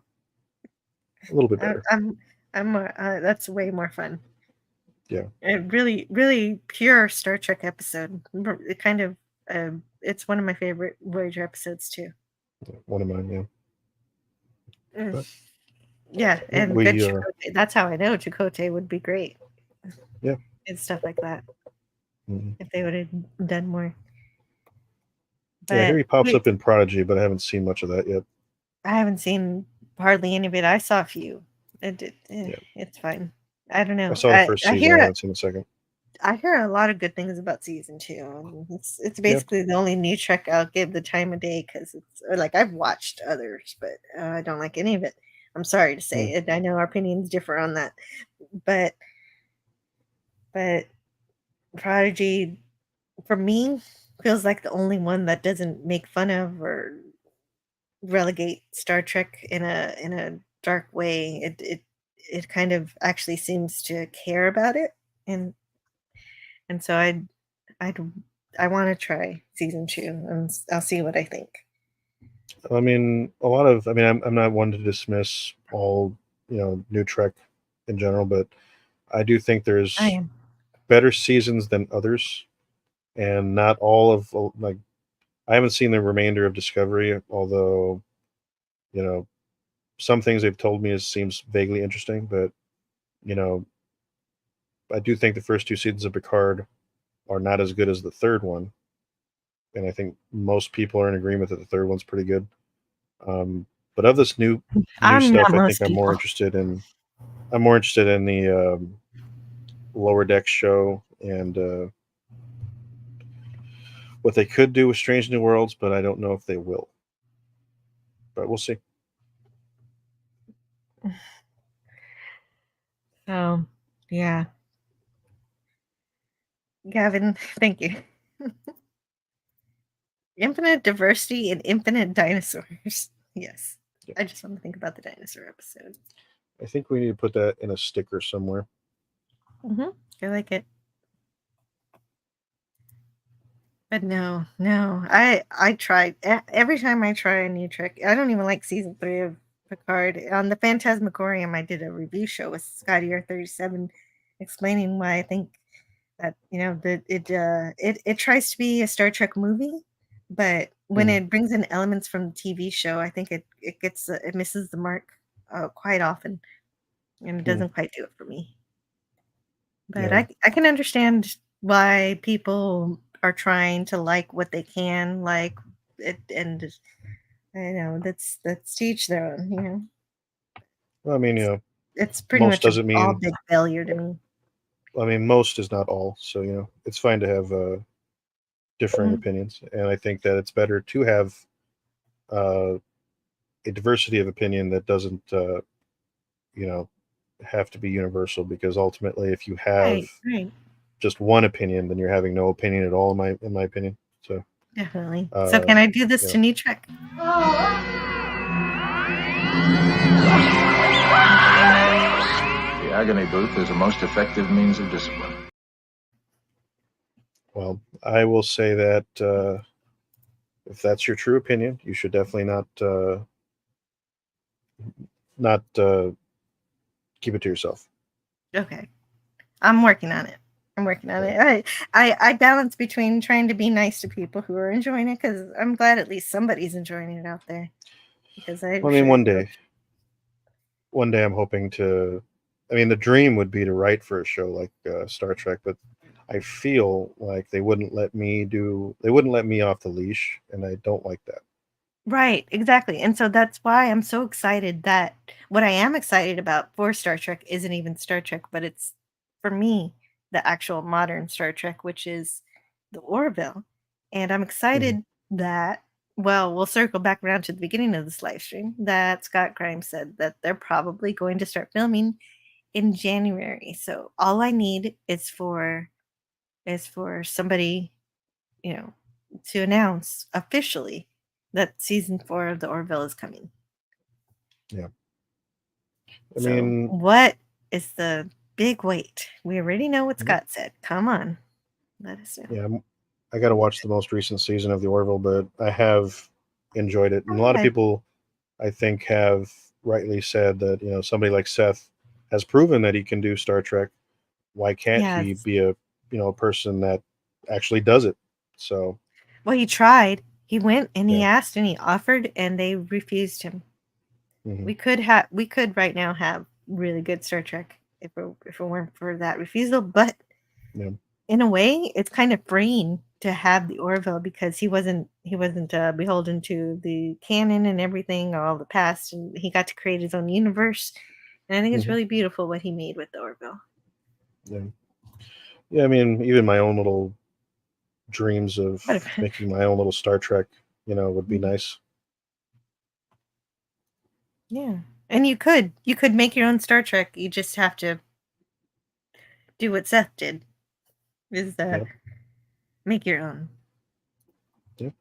a little bit better. I'm that's way more fun. Yeah. And really, really pure Star Trek episode. It kind of, it's one of my favorite Voyager episodes too. One of mine. Yeah. Mm. But Yeah, and we, then Chakotay. That's how I know Chakotay would be great. Yeah. And stuff like that. Mhm. If they would have done more. Yeah, here But he pops up in Prodigy, but I haven't seen much of that yet. I haven't seen hardly any of it. I saw a few. It's fine. I don't know. I saw the first I season. I haven't seen the second. I hear a lot of good things about season 2. And it's Yep. basically the only new Trek I'll give the time of day because it's like I've watched others, but I don't like any of it. I'm sorry to say it. I know our opinions differ on that, but Prodigy for me feels like the only one that doesn't make fun of or relegate Star Trek in a dark way. It kind of actually seems to care about it, and so I want to try season 2, and I'll see what I think. I mean, I'm not one to dismiss all, new Trek in general, but I do think there's I am. better seasons than others, and not all of, like, I haven't seen the remainder of Discovery, although, some things they've told me seems vaguely interesting, but, I do think the first 2 seasons of Picard are not as good as the third one, and I think most people are in agreement that the third one's pretty good. But of this new I'm stuff, not I most think I'm more people. interested in. I'm more interested in the Lower Deck show and what they could do with Strange New Worlds, but I don't know if they will. But we'll see. So, yeah. Gavin, thank you. Infinite diversity and infinite dinosaurs. Yes. Yeah. I just want to think about the dinosaur episode. I think we need to put that in a sticker somewhere. I like it. But no. I tried. Every time I try a new Trek, I don't even like season 3 of Picard. On the Phantasmagorium, I did a review show with Scotty R37 explaining why I think that, that it tries to be a Star Trek movie, but when it brings in elements from the TV show, I think it misses the mark quite often, and it doesn't quite do it for me. But Yeah. I can understand why people are trying to like what they can like it, and I know that's to each their own. Well, I mean, It's pretty most much doesn't all mean. big failure to me. I mean, most is not all. So it's fine to have differing opinions, and I think that it's better to have a diversity of opinion that doesn't, have to be universal. Because ultimately, if you have Right. just one opinion, then you're having no opinion at all. In my opinion. So Definitely. So can I do this to new Trek? The agony booth is a most effective means of discipline. Well, I will say that if that's your true opinion, you should definitely not keep it to yourself. Okay. I'm working on it. I balance between trying to be nice to people who are enjoying it, because I'm glad at least somebody's enjoying it out there. Because one day I'm hoping to. I mean, the dream would be to write for a show like Star Trek, but I feel like they wouldn't let me off the leash, and I don't like that. Right, exactly. And so that's why I'm so excited that what I am excited about for Star Trek isn't even Star Trek, but it's for me the actual modern Star Trek, which is the Orville. And I'm Mhm. excited that, well, we'll circle back around to the beginning of this live stream that Scott Grimes said that they're probably going to start filming in January. So all I need is for somebody, you know, to announce officially that season 4 of the Orville is coming. Yeah. I So, mean, what is the big wait? We already know what yeah, Scott said. Come on, let us know. yeah, I got to watch the most recent season of the Orville, but I have enjoyed it, and a lot of Okay. people, I think, have rightly said that somebody like Seth has proven that he can do Star Trek. Why can't he Yes. be a person that actually does it? So Well, he tried. He went and he yeah, asked and he offered, and they refused him. hmm We could right now have really good Star Trek if it weren't for that refusal. But yeah, in a way, it's kind of freeing to have the Orville because he wasn't beholden to the canon and everything, all the past, and he got to create his own universe. And I think it's hmm really beautiful what he made with the Orville. yeah, yeah. I mean, even my own little dreams of But if, making my own little Star Trek, would be nice. yeah, and you could make your own Star Trek. You just have to do what Seth did, is Yep, make your own. yep,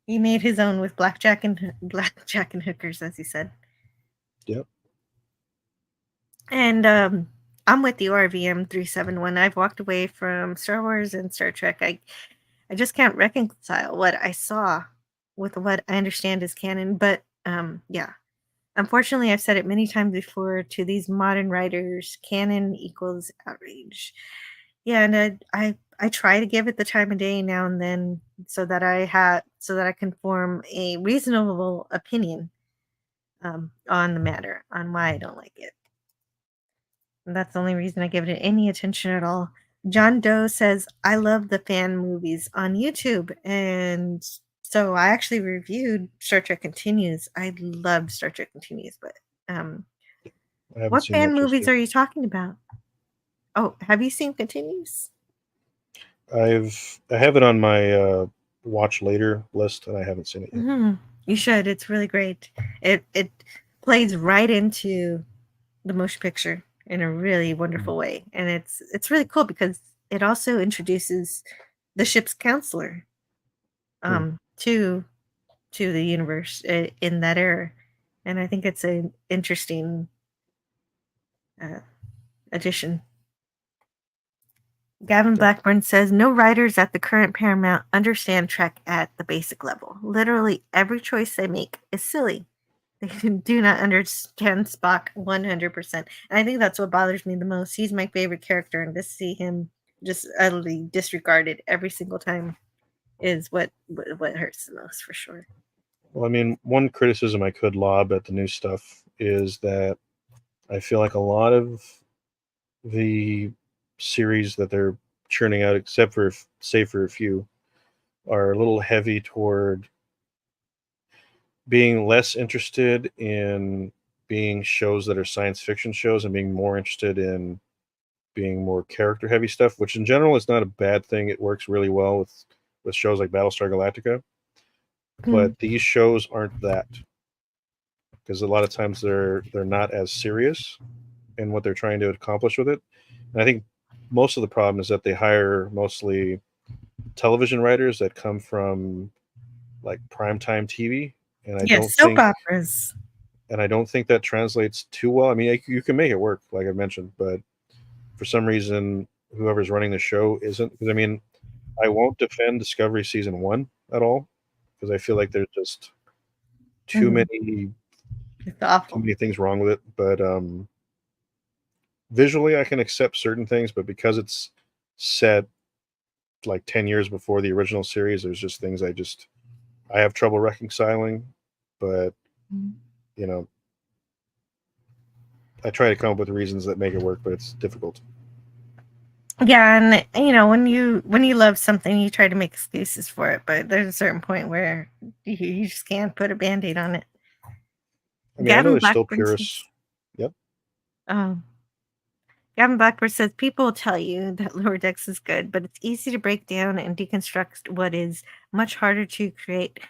He made his own with blackjack and hookers, as he said. yep. And I'm with the RVM 371. I've walked away from Star Wars and Star Trek. I just can't reconcile what I saw with what I understand is canon. But yeah, unfortunately, I've said it many times before to these modern writers: canon equals outrage. Yeah, and I try to give it the time of day now and then, so that I can form a reasonable opinion on the matter, on why I don't like it. And that's the only reason I give it any attention at all. John Doe says, I love the fan movies on YouTube. And so I actually reviewed Star Trek Continues. I loved Star Trek Continues, but um, I haven't what seen fan that just movies yet. are you talking about? Oh, have you seen Continues? I have it on my watch later list, and I haven't seen it yet. You should. It's really great. It plays right into the motion picture in a really Mhm. wonderful way, and it's really cool because it also introduces the ship's counselor Hmm. to the universe in that era, and I think it's an interesting uh, addition. Gavin Yep. Blackburn says no writers at the current Paramount understand Trek at the basic level. Literally every choice they make is silly. They do not understand Spock 100%. And I think that's what bothers me the most. He's my favorite character, and to see him just utterly disregarded every single time is what hurts the most for sure. Well, I mean, one criticism I could lob at the new stuff is that I feel like a lot of the series that they're churning out, except for say for a few, are a little heavy toward being less interested in being shows that are science fiction shows and being more interested in being more character heavy stuff, which in general is not a bad thing. It works really well with shows like Battlestar Galactica, Hmm. but these shows aren't that because a lot of times they're not as serious in what they're trying to accomplish with it. And I think most of the problem is that they hire mostly television writers that come from like primetime TV, and I Yes, don't soap think operas. and I don't think that translates too well. I mean, you can make it work, like I mentioned, but for some reason, whoever's running the show isn't. Because I mean, I won't defend Discovery season one at all because I feel like there's just too Mhm. many It's too awful. many things wrong with it. But visually, I can accept certain things, but because it's set like 10 years before the original series, there's just things I have trouble reconciling. But Mhm. you know, I try to come up with reasons that make it work, but it's difficult. Yeah, and when you love something, you try to make excuses for it, but there's a certain point where you just can't put a band-aid on it. I mean, I know Gavin there's still Blackburn purists. says, Yep. oh, Gavin Blackburn says people will tell you that Lower Decks is good, but it's easy to break down and deconstruct what is much harder to create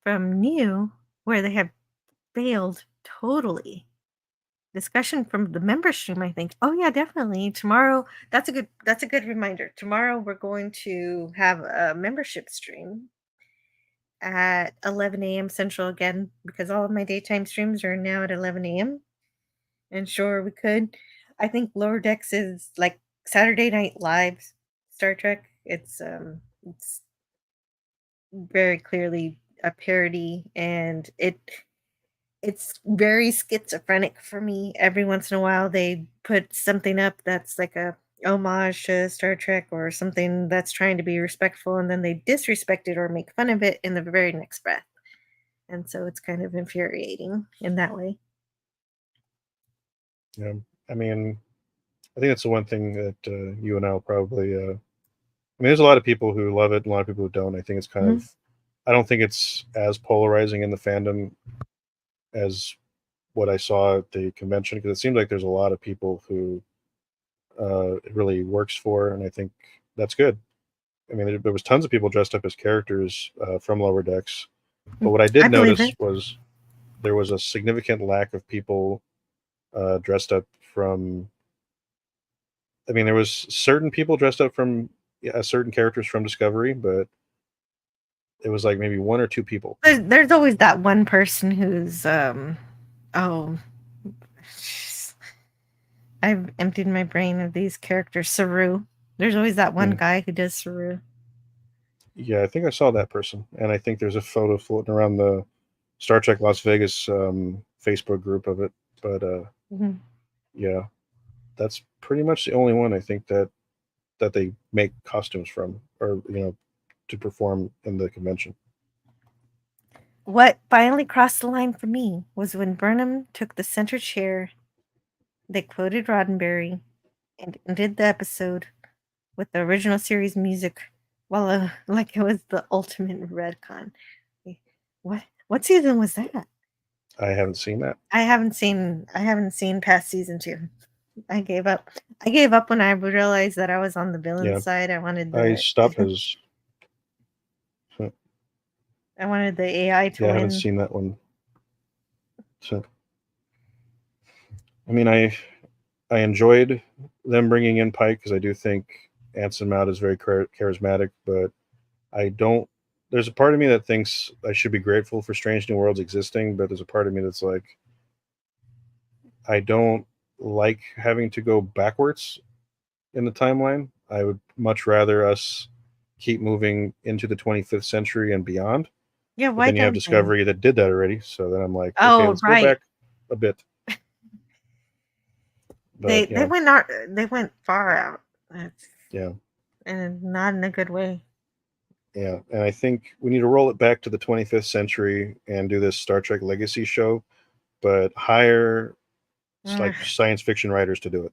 from new, where they have failed totally. Discussion from the member stream, I think. Oh yeah, definitely. Tomorrow, that's a good reminder. Tomorrow we're going to have a membership stream at 11 a.m. Central again, because all of my daytime streams are now at 11 a.m. And sure, we could. I think Lower Decks is like Saturday Night Live Star Trek. It's very clearly a parody, and it's very schizophrenic for me. Every once in a while, they put something up that's like a homage to Star Trek or something that's trying to be respectful, and then they disrespect it or make fun of it in the very next breath. And so it's kind of infuriating in that way. Yeah. I mean, I think that's the one thing that you and I will probably. I mean, there's a lot of people who love it and a lot of people who don't. I think it's kind Mhm. of. I don't think it's as polarizing in the fandom as what I saw at the convention, because it seems like there's a lot of people who it really works for, and I think that's good. I mean, there was tons of people dressed up as characters from Lower Decks, but what I I did believe notice it. was there was a significant lack of people dressed up from. I mean, there was certain people dressed up from certain characters from Discovery, but it was like maybe one or two people. There's always that one person who's oh, jeez. I've emptied my brain of these characters. Saru. There's always that one Mm. guy who does Saru. Yeah, I think I saw that person, and I think there's a photo floating around the Star Trek Las Vegas Facebook group of it. But Mhm. yeah, that's pretty much the only one I think that they make costumes from, or to perform in the convention. What finally crossed the line for me was when Burnham took the center chair. They quoted Roddenberry and ended the episode with the original series music, while like it was the ultimate retcon. What season was that? I haven't seen that. I haven't seen past season 2. I gave up. I gave up when I realized that I was on the villain Yeah, side. I wanted I the stopped as I wanted the AI to yeah, I haven't win. seen that one. So I mean, I enjoyed them bringing in Pike because I do think Anson Mount is very charismatic, but I don't. There's a part of me that thinks I should be grateful for Strange New Worlds existing, but there's a part of me that's like, I don't like having to go backwards in the timeline. I would much rather us keep moving into the 25th century and beyond. Yeah, But why then you have don't they? Discovery that did that already. So then I'm like, okay, Oh, let's go right. back a bit. They But they went not they went far out. That's yeah, and not in a good way. yeah. And I think we need to roll it back to the 25th century and do this Star Trek Legacy show, but hire Ugh. like science fiction writers to do it.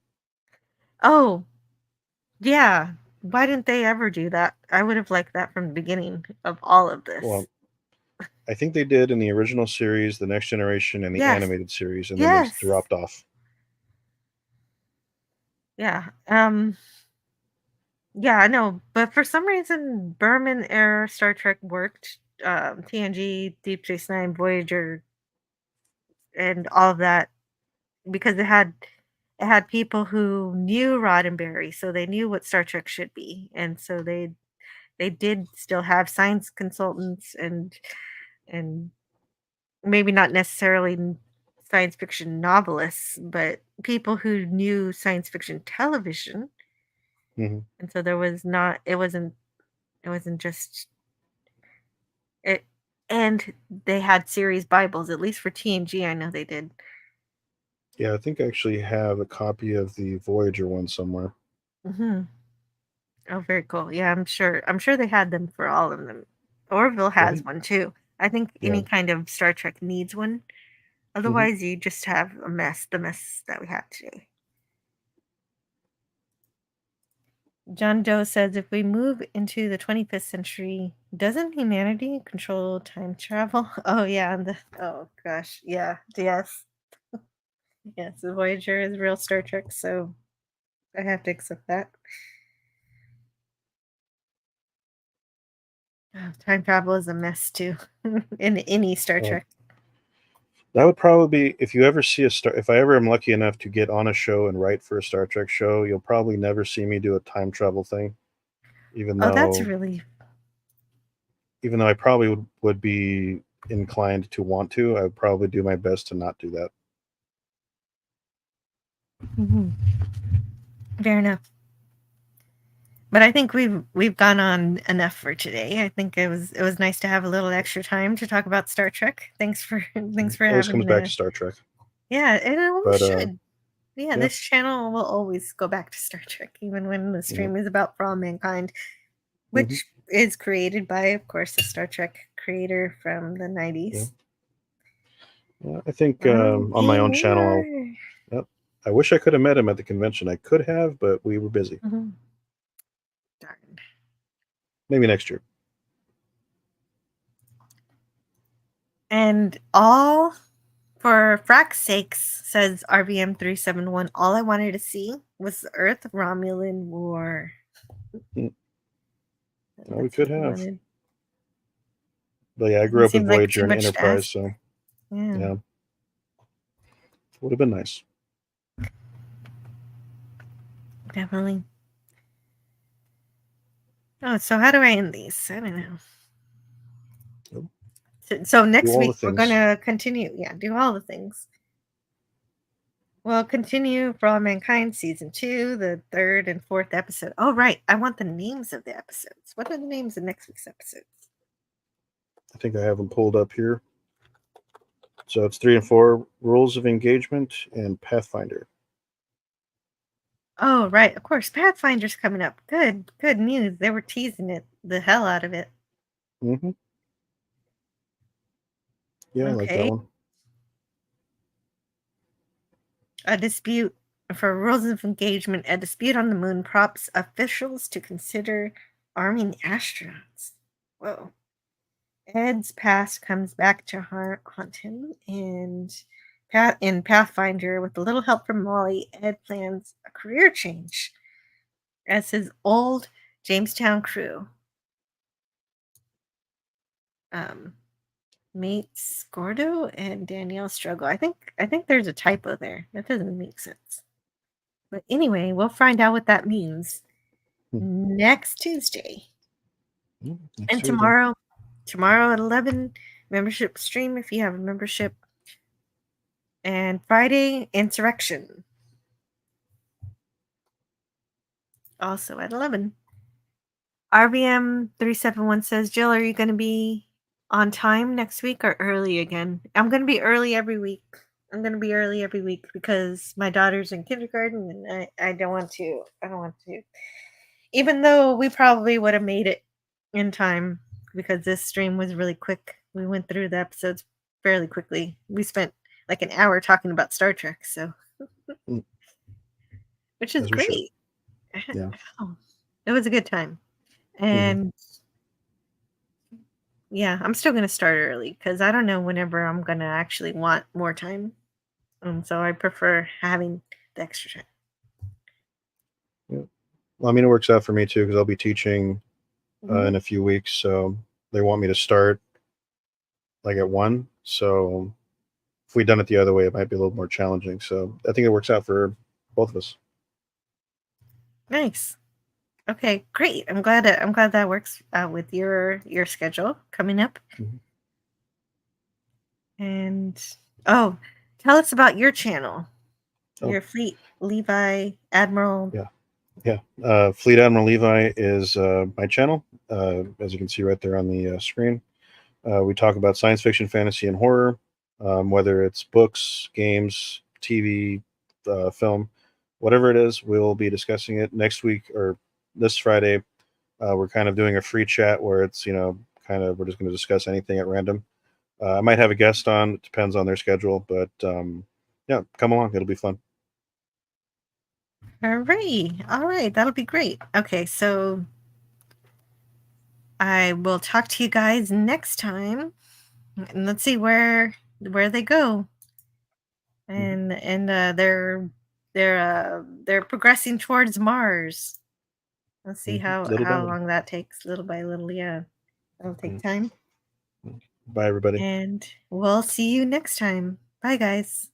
Oh, yeah. Why didn't they ever do that? I would have liked that from the beginning of all of this. Well, I think they did in the original series, the Next Generation, and the Yes. animated series, and then they Yes. dropped off. Yeah. Yeah, I know. But for some reason Berman era Star Trek worked. TNG, Deep Space Nine, Voyager, and all of that, because it had people who knew Roddenberry, so they knew what Star Trek should be. And so they did still have science consultants and maybe not necessarily science fiction novelists, but people who knew science fiction television. Hmm. And so there was not it wasn't just it and they had series Bibles, at least for TNG, I know they did. Yeah, I think I actually have a copy of the Voyager one somewhere. Hmm. Oh, very cool. Yeah, I'm sure they had them for all of them. Orville Yeah, I has think, one too. I think yeah. any kind of Star Trek needs one. Hmm. Otherwise, you just have the mess that we have today. John Doe says, if we move into the 25th century, doesn't humanity control time travel? Oh, yeah. Oh, gosh. Yeah. Yes. Yes. The Voyager is real Star Trek, so I have to accept that. Time travel is a mess, too, in any Star Trek. That would probably be if you ever see a star. If I ever am lucky enough to get on a show and write for a Star Trek show, you'll probably never see me do a time travel thing, even Oh, that's though really. even though I probably would be inclined to want to. I would probably do my best to not do that. Mhm. Fair enough. But I think we've gone on enough for today. I think it was nice to have a little extra time to talk about Star Trek. Thanks for Always having comes back to Star Trek. Yeah, and it always But should. Yeah, yeah. this channel will always go back to Star Trek, even when the stream is about For All Mankind, which is created by, of course, the Star Trek creator from the 90s. Yeah, I think on my own channel, I wish I could have met him at the convention. I could have, but we were busy. Darn. Maybe next year. And all for frack's sakes, says RVM 371, all I wanted to see was the Earth Romulan War. Well, we could have. Wanted. But yeah, I grew up with Voyager and Enterprise, so yeah. Would have been nice. Definitely. Oh, so how do I end these? I don't know. So next week we're going to continue. Yeah, do all the things. We'll continue For All Mankind Season 2, the 3rd and 4th episode. Oh, right. I want the names of the episodes. What are the names of next week's episodes? I think I have them pulled up here. So it's 3 and 4, Rules of Engagement and Pathfinder. Oh, right. Of course, Pathfinder's coming up. Good news. They were teasing it, the hell out of it. Mm-hmm. Yeah, I like that one. A dispute for Rules of Engagement. A dispute on the moon prompts officials to consider arming astronauts. Whoa. Ed's past comes back to haunt him, and in Pathfinder, with a little help from Molly, Ed plans a career change as his old Jamestown crew mates Gordo and Danielle struggle. I think there's a typo there. That doesn't make sense. But anyway, we'll find out what that means next Tuesday. And tomorrow at 11, membership stream if you have a membership. And Friday, Insurrection. Also at 11. RVM 371 says, Jill, are you going to be on time next week or early again? I'm going to be early every week. Because my daughter's in kindergarten and I don't want to. Even though we probably would have made it in time because this stream was really quick. We went through the episodes fairly quickly. We spent like an hour talking about Star Trek, so which is great. Yeah. Oh, it was a good time. And yeah, I'm still going to start early because I don't know whenever I'm going to actually want more time. So I prefer having the extra time. Yeah. Well, I mean, it works out for me too because I'll be teaching in a few weeks. So they want me to start like at 1. So if we'd done it the other way, it might be a little more challenging. So I think it works out for both of us. Nice. Okay, great. I'm glad that works with your schedule coming up. And tell us about your channel. Your Fleet Levi Admiral. Yeah. Fleet Admiral Levi is my channel, as you can see right there on the screen. We talk about science fiction, fantasy, and horror, whether it's books, games, TV, film, whatever it is. We'll be discussing it next week or this Friday. We're kind of doing a free chat where it's, we're just going to discuss anything at random. I might have a guest on. It depends on their schedule, but yeah, come along. It'll be fun. All right, that'll be great. Okay, so I will talk to you guys next time, and let's see where they go. And they're progressing towards Mars. Let's see how long that takes, little by little. Yeah, that'll take time. Bye, everybody. And we'll see you next time. Bye, guys.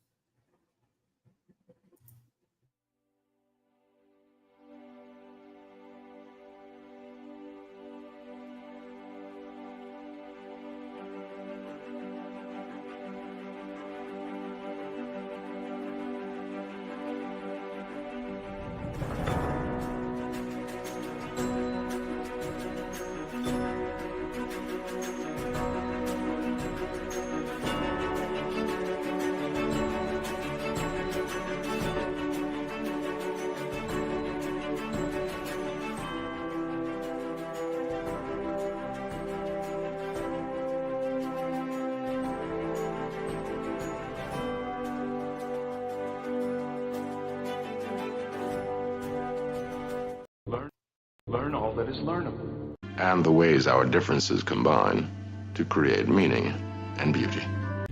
Learn all that is learnable. And the ways our differences combine to create meaning and beauty.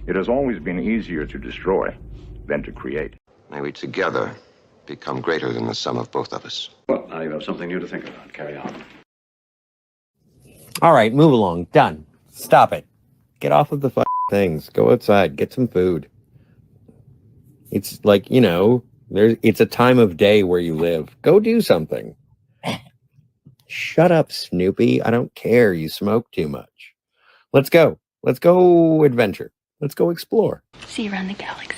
It has always been easier to destroy than to create. May we together become greater than the sum of both of us. Well, now you have something new to think about. Carry on. All right, move along. Done. Stop it. Get off of the things. Go outside. Get some food. It's like, it's a time of day where you live. Go do something. Shut up, Snoopy. I don't care. You smoke too much. Let's go. Let's go adventure. Let's go explore. See you around the galaxy.